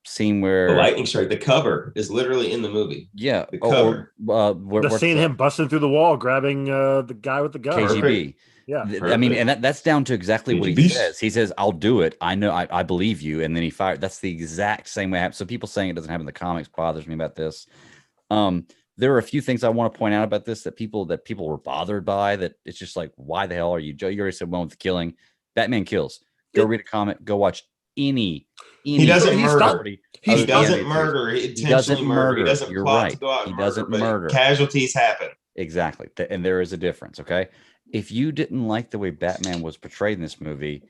B: scene where
A: the lightning strike, the cover is literally in the movie.
B: Yeah,
A: the cover.
C: The scene him busting through the wall, grabbing the guy with the gun.
B: KGB.
C: Yeah,
B: I mean, and that's down to exactly what he says. He says, "I'll do it. I know. I believe you." And then he fired. That's the exact same way. So people saying it doesn't happen in the comics bothers me about this. There are a few things I want to point out about this that people were bothered by. That it's just like, why the hell are you? Joe, you already said one with the killing. Batman kills. Go read a comic. Go watch any.
A: He doesn't murder.
B: He
A: doesn't murder. He doesn't murder. He doesn't plot to go out and
B: doesn't murder.
A: Casualties happen.
B: Exactly, and there is a difference. Okay. If you didn't like the way Batman was portrayed in this movie,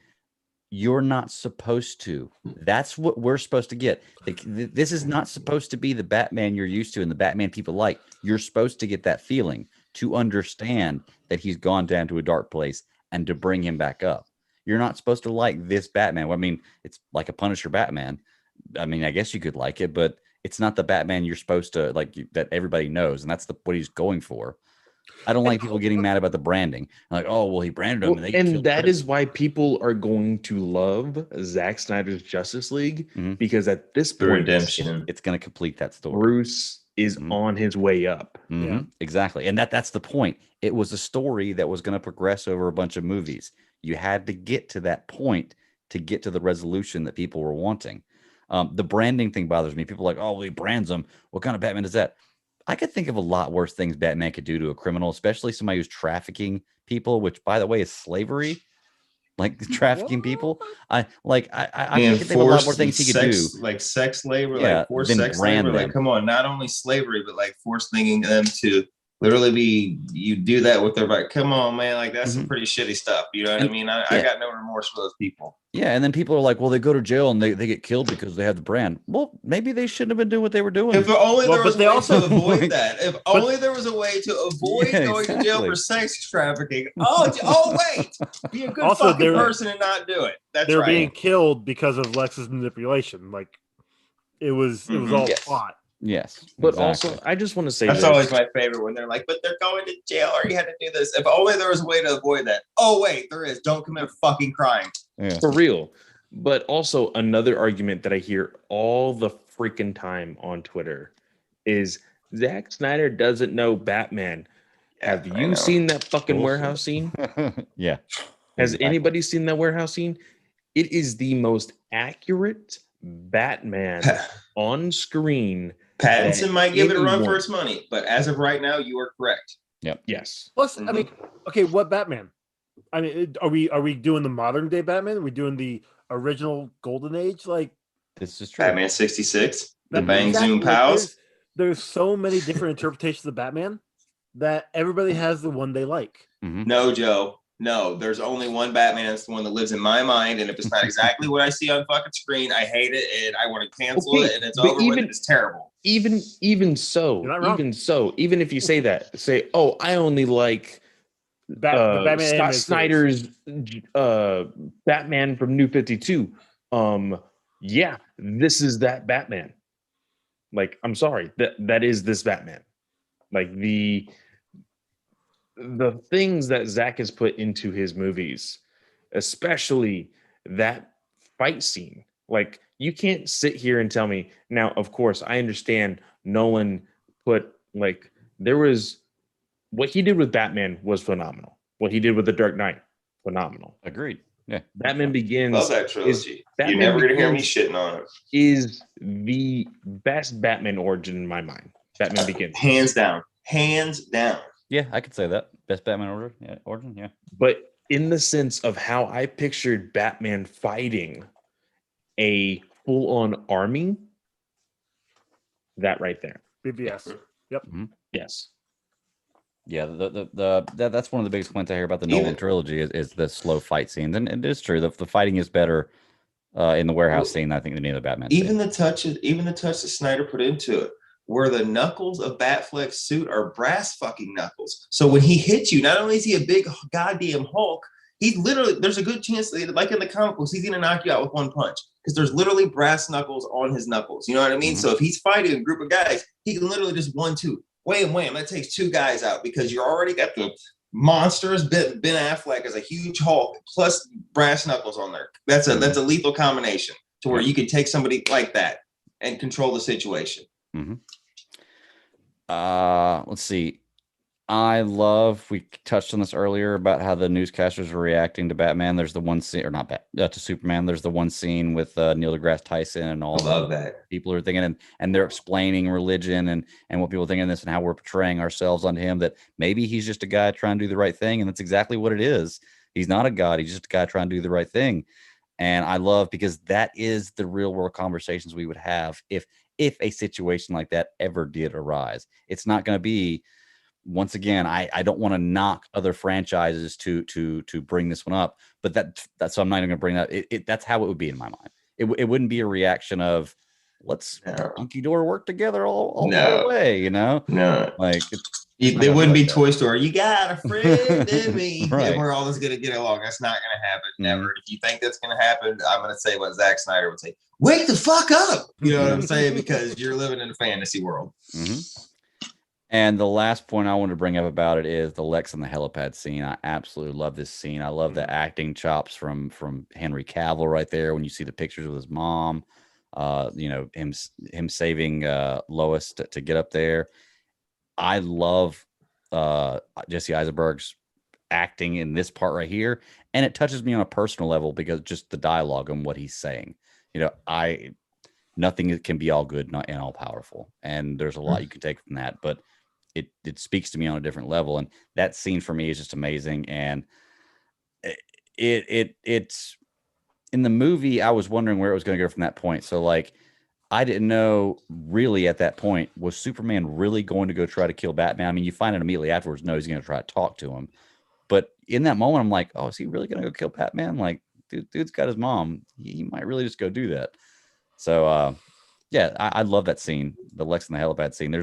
B: you're not supposed to. That's what we're supposed to get. This is not supposed to be the Batman you're used to and the Batman people like. You're supposed to get that feeling to understand that he's gone down to a dark place and to bring him back up. You're not supposed to like this Batman. I mean, it's like a Punisher Batman. I mean, I guess you could like it, but it's not the Batman you're supposed to like that everybody knows, and that's what he's going for. I don't like people getting mad about the branding. Like, oh, well, he branded him.
F: And that is why people are going to love Zack Snyder's Justice League, because at this point,
A: redemption,
B: it's going to complete that story.
F: Bruce is on his way up.
B: Yeah, exactly. And that's the point. It was a story that was going to progress over a bunch of movies. You had to get to that point to get to the resolution that people were wanting. The branding thing bothers me. People are like, oh, well, he brands them. What kind of Batman is that? I could think of a lot worse things Batman could do to a criminal, especially somebody who's trafficking people, which, by the way, is slavery. Like trafficking people. I could think of a lot more things he could do.
A: Like sex labor, like forced sex labor. Like, come on, not only slavery, but like forcing them to literally you do that with their like, come on, man, like that's some pretty shitty stuff. You know what I mean? I got no remorse for those people.
B: Yeah, and then people are like, well, they go to jail and they get killed because they have the brand. Well, maybe they shouldn't have been doing what they were doing.
A: If only there was a way to avoid that. If only there was a way to avoid going to jail for sex trafficking. Oh wait, be a good fucking person and not do it. That's
C: they're being killed because of Lex's manipulation. Like it was all plot.
B: Yes,
F: but also I just want to say
A: that's always my favorite when they're like, but they're going to jail or you had to do this. If only there was a way to avoid that. Oh wait, there is. Don't commit a fucking crime.
B: Yeah.
F: For real. But also another argument that I hear all the freaking time on Twitter is Zack Snyder doesn't know Batman. Have you seen that fucking warehouse scene?
B: Yeah.
F: Has anybody seen that warehouse scene? It is the most accurate Batman on screen.
A: Pattinson might give it a run for its money, but as of right now, you are correct.
B: Yep.
F: Yes.
C: Plus, I mean, okay, what Batman? I mean, are we doing the modern day Batman? Are we doing the original Golden Age? Like
B: this is true.
A: Batman 66, the bang zoom pals.
C: There's so many different interpretations of Batman that everybody has the one they like.
A: No, Joe. No, there's only one Batman. It's the one that lives in my mind. And if it's not exactly what I see on fucking screen, I hate it and I want to cancel it and it's over with. It's terrible.
F: Even so, even if you say that, say, oh, I only like Scott Snyder's Batman from New 52. Yeah, this is that Batman. Like, I'm sorry, that is this Batman. Like the things that Zach has put into his movies, especially that fight scene. Like, you can't sit here and tell me now. Of course, I understand Nolan put like there was. What he did with Batman was phenomenal. What he did with The Dark Knight, phenomenal.
B: Agreed. Yeah.
F: Batman Begins.
A: Love that trilogy. You're never going to hear me shitting on it.
F: Is the best Batman origin in my mind. Batman Begins.
A: Hands down. Hands down.
B: Yeah, I could say that. Best Batman origin, yeah.
F: But in the sense of how I pictured Batman fighting a full-on army, that right there.
C: BVS. Yep.
B: Mm-hmm.
F: Yes.
B: Yeah, that's one of the biggest points I hear about the Nolan trilogy is the slow fight scenes, and it is true. The fighting is better in the warehouse scene, I think, than any of the Batman.
A: Even the touch that Snyder put into it where the knuckles of Batfleck's suit are brass fucking knuckles. So when he hits you, not only is he a big goddamn Hulk, he's literally, there's a good chance that, like in the comic books, he's gonna knock you out with one punch because there's literally brass knuckles on his knuckles. You know what I mean? So if he's fighting a group of guys, he can literally just 1-2, wham, wham. That takes 2 guys out because you already got the monstrous Ben Affleck as a huge Hulk plus brass knuckles on there. That's a lethal combination to where you can take somebody like that and control the situation.
B: Let's see. We touched on this earlier about how the newscasters were reacting to Batman. There's the one scene, or not to Superman. There's the one scene with Neil deGrasse Tyson and all that people are thinking, and they're explaining religion and what people think in this and how we're portraying ourselves on him, that maybe he's just a guy trying to do the right thing. And that's exactly what it is. He's not a god. He's just a guy trying to do the right thing. And I love, because that is the real world conversations we would have if a situation like that ever did arise. It's not going to be, once again, I don't want to knock other franchises to bring this one up, but that's so I'm not even going to bring that. That's how it would be in my mind. It wouldn't be a reaction of let's hunky door work together all the way, you know?
A: No,
B: like
A: they wouldn't be Toy Story. You got a friend in me,
B: right.
A: And we're all just gonna get along. That's not gonna happen. Never. If you think that's gonna happen, I'm gonna say what Zack Snyder would say: wake the fuck up. You know what I'm saying? Because you're living in a fantasy world.
B: And the last point I want to bring up about it is the Lex and the helipad scene. I absolutely love this scene. I love the acting chops from Henry Cavill right there. When you see the pictures with his mom, you know, him saving Lois to get up there. I love Jesse Eisenberg's acting in this part right here, and it touches me on a personal level because just the dialogue and what he's saying. You know, nothing can be all good and all powerful, and there's a lot you can take from that, but it speaks to me on a different level. And that scene for me is just amazing. And it's in the movie, I was wondering where it was going to go from that point. So like, I didn't know really at that point, was Superman really going to go try to kill Batman? I mean, you find out immediately afterwards, no, he's going to try to talk to him. But in that moment, I'm like, oh, is he really going to go kill Batman? Like, dude's got his mom. He might really just go do that. So, yeah, I love that scene, the Lex and the helipad scene.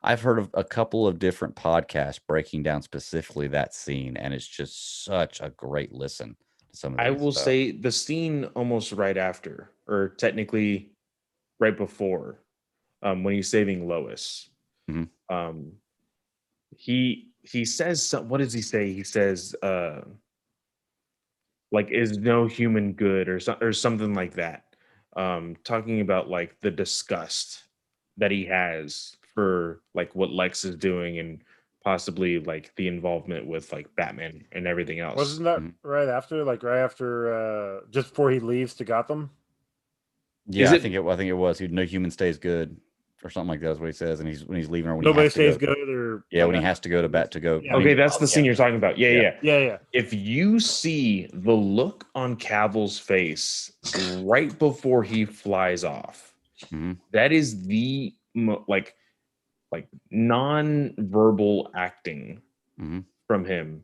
B: I've heard of a couple of different podcasts breaking down specifically that scene, and it's just such a great listen to some of
F: I will say the scene almost right after, or technically right before, when he's saving Lois. He says, what does he say? He says, like, is no human good, or something like that. Talking about like the disgust that he has for like what Lex is doing, and possibly like the involvement with like Batman and everything else.
C: Wasn't that right after just before he leaves to Gotham?
B: Yeah, I think it was. No human stays good, or something like that is what he says. And when he's leaving, or when
C: nobody stays good, or
B: when he has to go to bat to go.
C: Yeah.
F: Okay, that's the scene you're talking about. Yeah.
C: If
F: you see the look on Cavill's face right before he flies off, that is the like non-verbal acting from him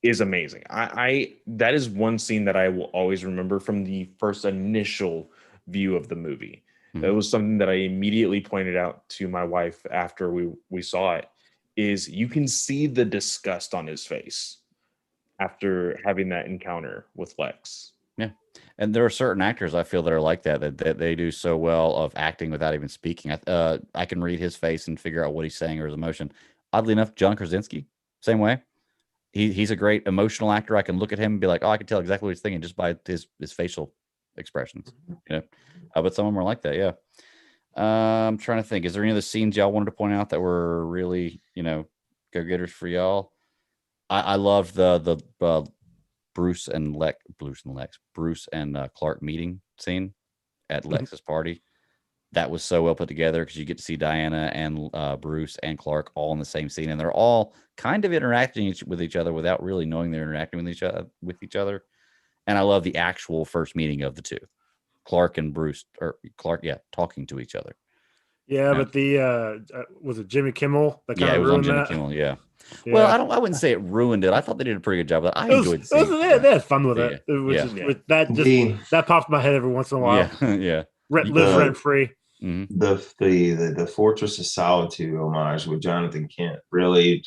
F: is amazing. I that is one scene that I will always remember from the first initial view of the movie. That was something that I immediately pointed out to my wife after we saw it, is you can see the disgust on his face after having that encounter with Lex.
B: Yeah. And there are certain actors I feel that are like that they do so well of acting without even speaking. I can read his face and figure out what he's saying or his emotion. Oddly enough, John Krasinski, same way. He's a great emotional actor. I can look at him and be like, oh, I can tell exactly what he's thinking just by his facial expressions. You know, but some of them are like that. Yeah. I'm trying to think. Is there any other scenes y'all wanted to point out that were really, go-getters for y'all? I love the Bruce and Clark meeting scene at Lex's party. That was so well put together because you get to see Diana and Bruce and Clark all in the same scene, and they're all kind of interacting with each other without really knowing they're interacting with each other. And I love the actual first meeting of the two, Clark and Bruce, or Clark, talking to each other.
C: Yeah, but the was it Jimmy Kimmel that kind of ruined that?
B: Kimmel, yeah. Well, I wouldn't say it ruined it. I thought they did a pretty good job. But I enjoyed
C: it. They had fun with it. That popped in my head every once in a while.
B: Yeah.
C: Live rent free.
A: the Fortress of Solitude homage with Jonathan Kent really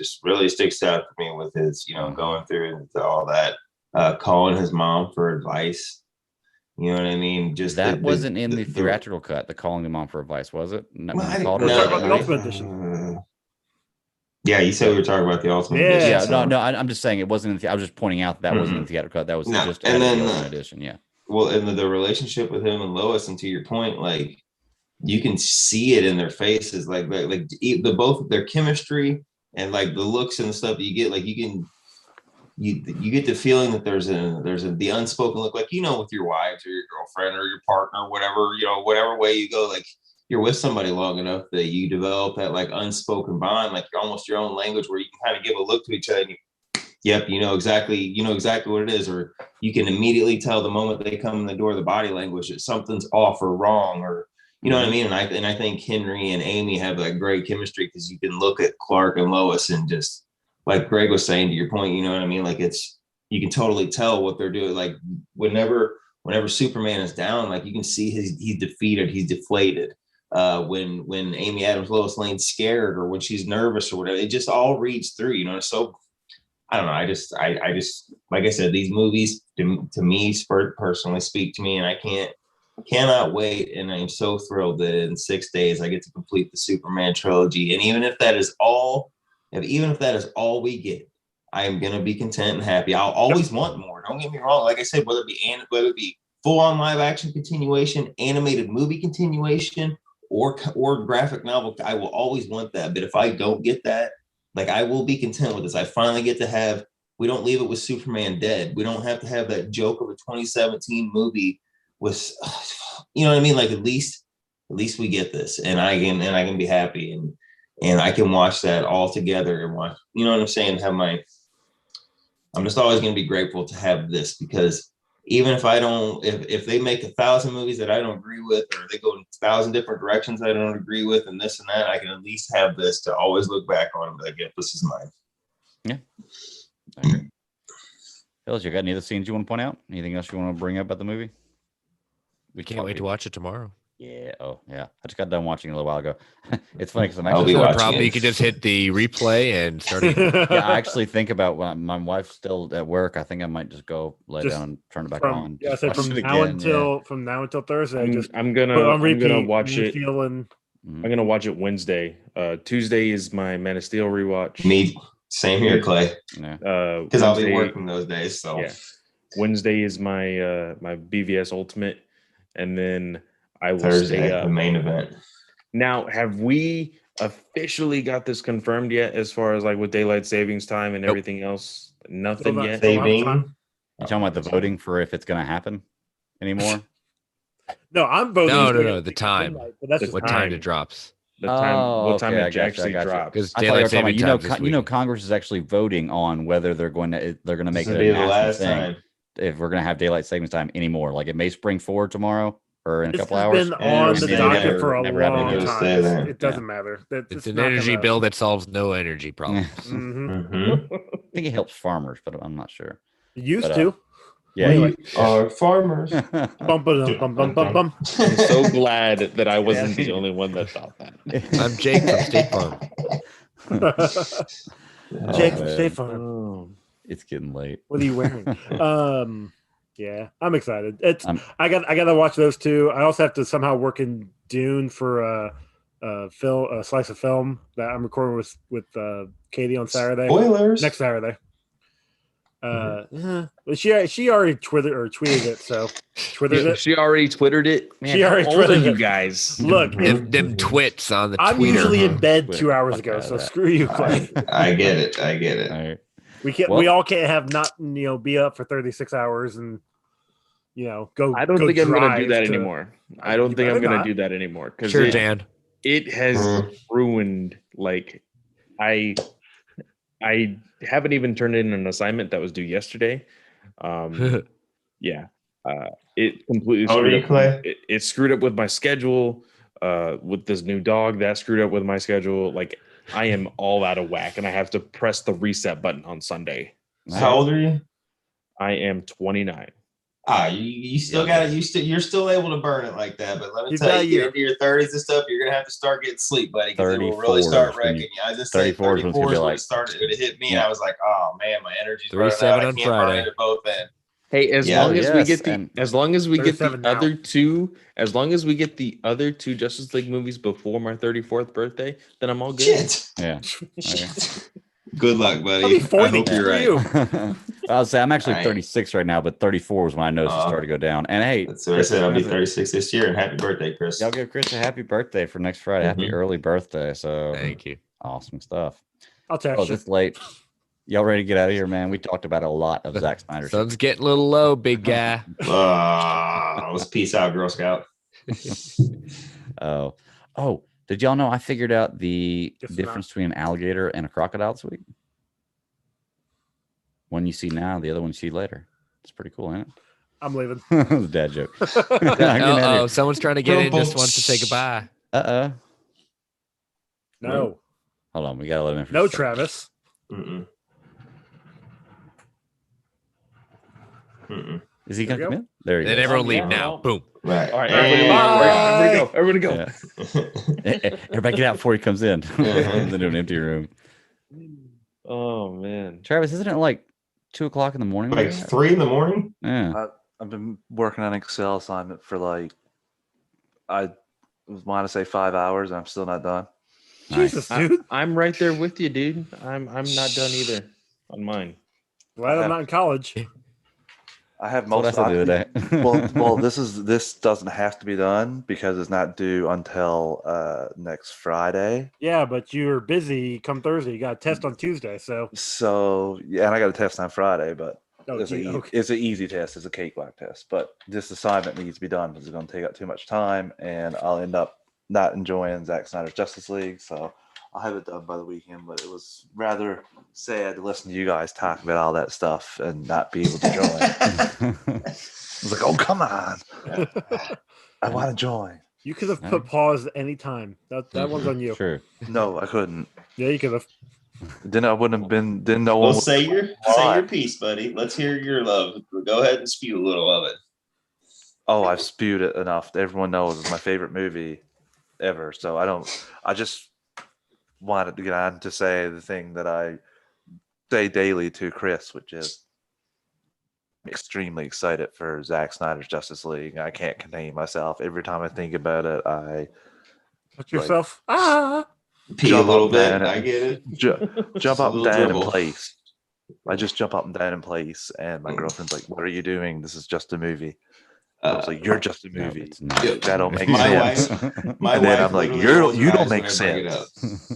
A: sticks out for me with his, going through into all that, calling his mom for advice. You know what I mean? Just
B: that wasn't in the theatrical cut. The calling him mom for advice, was it?
C: We're talking about the Ultimate Edition.
A: Yeah, you said we were talking about the Ultimate
B: Edition. Yeah,
A: so.
B: no. I'm just saying it wasn't. I was just pointing out that wasn't in the theatrical cut. That was just the Ultimate Edition. Yeah.
A: Well, and the relationship with him and Lois, and to your point, like you can see it in their faces, like the both of their chemistry and like the looks and the stuff that you get, like you get the feeling that there's the unspoken look, like with your wives or your girlfriend or your partner, whatever whatever way you go, like you're with somebody long enough that you develop that like unspoken bond, like almost your own language, where you can kind of give a look to each other. And yep, you know exactly what it is, or you can immediately tell the moment they come in the door, the body language, that something's off or wrong, or you know what I mean. And I think Henry and Amy have that great chemistry, because you can look at Clark and Lois and just, like Greg was saying, to your point, you know what I mean? Like you can totally tell what they're doing. Like whenever Superman is down, like you can see he's defeated, he's deflated. When Amy Adams, Lois Lane's scared, or when she's nervous or whatever, it just all reads through, so I don't know. I just like I said, these movies to me personally speak to me, and I cannot wait. And I'm so thrilled that in 6 days I get to complete the Superman trilogy. And even if that is all we get, I am going to be content and happy. I'll always want more. Don't get me wrong. Like I said, whether it be full on live action continuation, animated movie continuation, or graphic novel, I will always want that. But if I don't get that, like I will be content with this. I finally get to have, we don't leave it with Superman dead. We don't have to have that joke of a 2017 movie with, you know what I mean? Like at least we get this, and I can be happy, and I can watch that all together and watch, you know what I'm saying? I'm just always going to be grateful to have this, because even if if they make 1,000 movies that I don't agree with, or they go in 1,000 different directions I don't agree with, and this and that, I can at least have this to always look back on and be like, yeah, this is mine.
B: Yeah. I agree. Phyllis, you got any other scenes you want to point out? Anything else you want to bring up about the movie?
G: We can't wait to watch it tomorrow.
B: Yeah. Oh, yeah. I just got done watching it a little while ago. It's funny because
G: you could just hit the replay and start.
B: Yeah, I actually think about when my wife's still at work. I think I might just go lay down and turn it back on.
C: Yeah, so from now until Thursday.
F: I'm gonna watch it. I'm gonna watch it Wednesday. Tuesday is my Man of Steel rewatch.
A: Me, same here, Clay. Because I'll be working those days. So
F: yeah. Wednesday is my my BVS Ultimate, and then I will stay up.
A: The main event.
F: Now, have we officially got this confirmed yet, as far as like with daylight savings time and everything else? Nothing yet.
A: Saving.
B: You talking about the voting for if it's going to happen anymore?
C: No, I'm voting.
G: No. The time. What time it drops?
F: The time. What time it actually drops?
G: Because daylight savings time.
B: Congress is actually voting on whether they're going to make it
A: the last time.
B: If we're going to have daylight savings time anymore. Like it may spring forward tomorrow or in a couple hours.
C: It's been on the docket for a long time. It doesn't matter.
G: It's an energy bill that solves no energy problems.
B: I think it helps farmers, but I'm not sure.
C: It used to.
B: Yeah,
A: we are farmers.
C: Bum, bum, bum.
F: I'm so glad that I wasn't the only one that thought that.
G: I'm Jake from State Farm.
C: Jake from State Farm.
B: It's getting late.
C: What are you wearing? Yeah, I'm excited. I got to watch those two. I also have to somehow work in Dune for a slice of film that I'm recording with Katie on Saturday.
A: Spoilers.
C: Next Saturday. She already tweeted it. So
F: She already twittered it. Man,
C: she already tweeted
F: you guys.
C: Look,
G: them twits on the.
C: I'm usually in bed 2 hours ago, so screw you, Clay.
A: I get it. All
B: right.
C: We can't. We all can't have be up for 36 hours and go.
F: I don't think I'm going to do that anymore. I don't think I'm going to do that anymore because
G: Jan.
F: It has ruined. Like I haven't even turned in an assignment that was due yesterday. Yeah, it completely. It screwed up with my schedule. With this new dog, that screwed up with my schedule. Like. I am all out of whack, and I have to press the reset button on Sunday.
A: How old are you?
F: I am 29.
A: You still got it. You're still able to burn it like that. But let me tell you, get into your 30s and stuff, you're gonna have to start getting sleep, buddy, because it will really start wrecking you. I just said 34 is when it started. It hit me, and I was like, oh man, my energy's running out. I can't burn it at both ends.
F: Hey, as long as we get the other two Justice League movies before my 34th birthday, then I'm all good.
A: Shit.
B: Yeah.
A: Good luck, buddy.
C: I'll be 40.
A: I hope you're right.
B: I'll say I'm actually 36 right now, but 34 was when I noticed it started to go down. And hey,
A: that's what I said. I'll be 36 this year. And happy birthday, Chris.
B: Y'all give Chris a happy birthday for next Friday. Happy early birthday. So
G: thank you.
B: Awesome stuff.
C: I'll text you.
B: It's late. Y'all ready to get out of here, man? We talked about a lot of Zack Snyder.
G: Sun's getting a little low, big guy.
A: Let's peace out, Girl Scout.
B: Oh, did y'all know I figured out the difference between an alligator and a crocodile this week? One you see now, the other one you see later. It's pretty cool, ain't it?
C: I'm leaving.
B: Dad joke.
G: Someone's trying to get in, just wants to say goodbye.
C: No.
B: Hold on, we gotta let him in.
C: No, Travis.
B: Is he gonna come in? There he goes.
G: Then everyone leave now. Boom.
A: Right.
F: All right. Everybody go.
B: Everybody get out before he comes in. Into an empty room.
F: Oh man,
B: Travis, isn't it like 2 o'clock in the morning?
A: Like 3 in the morning?
B: Yeah.
H: I've been working on an Excel assignment for I want to say 5 hours, and I'm still not done.
C: Jesus, dude.
F: I'm right there with you, dude. I'm not done either on mine.
C: Glad I'm not in college.
H: I have most
B: of it.
H: well, this doesn't have to be done because it's not due until next Friday.
C: Yeah, but you're busy come Thursday. You got a test on Tuesday,
H: so yeah, and I got a test on Friday, but it's an easy test. It's a cakewalk test, but this assignment needs to be done because it's going to take up too much time, and I'll end up not enjoying Zack Snyder's Justice League. So I'll have it done by the weekend, but it was rather sad to listen to you guys talk about all that stuff and not be able to join. I was like, oh, come on. I want to join.
C: You could have put pause any time. That one's on you.
B: Sure.
H: No, I couldn't.
C: Yeah, you could have.
H: Then I wouldn't have been. Then no
A: one.
H: Well,
A: say your piece, buddy. Let's hear your love. Go ahead and spew a little of it.
H: Oh, I've spewed it enough. Everyone knows it's my favorite movie ever. So I just wanted to get on to say the thing that I say daily to Chris, which is I'm extremely excited for Zack Snyder's Justice League. I can't contain myself. Every time I think about it, I
C: touch yourself.
A: Pee a little bit. I get it.
H: Jump up and down in place. I just jump up and down in place, and my girlfriend's like, "What are you doing? This is just a movie." I was like, "You're just a movie. That don't make sense."
A: My
H: wife
A: I'm
H: like, "You don't make sense."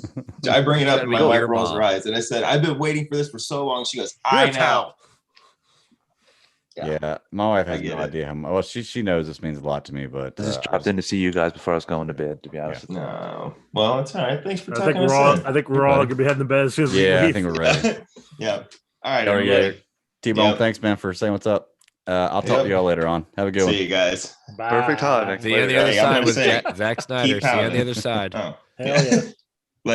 A: I bring it up, and my wife rolls her eyes, and I said, "I've been waiting for this for so long." She goes, "I know."
B: Yeah, my wife has no idea how much. Well, she knows this means a lot to me, but
H: I just dropped in to see you guys before I was going to bed. To be honest,
A: no. Well, it's all right. Thanks for talking.
C: I think we're all gonna be heading to bed as soon as we leave.
B: I think we're ready.
A: Yeah. All right, everybody.
B: T-Bone, thanks, man, for saying what's up. I'll talk to y'all later on. Have a good one.
A: See you guys.
C: Bye.
H: Perfect timing.
G: See you on the other side with Zack Snyder. See you on the other side.
C: Hell yeah.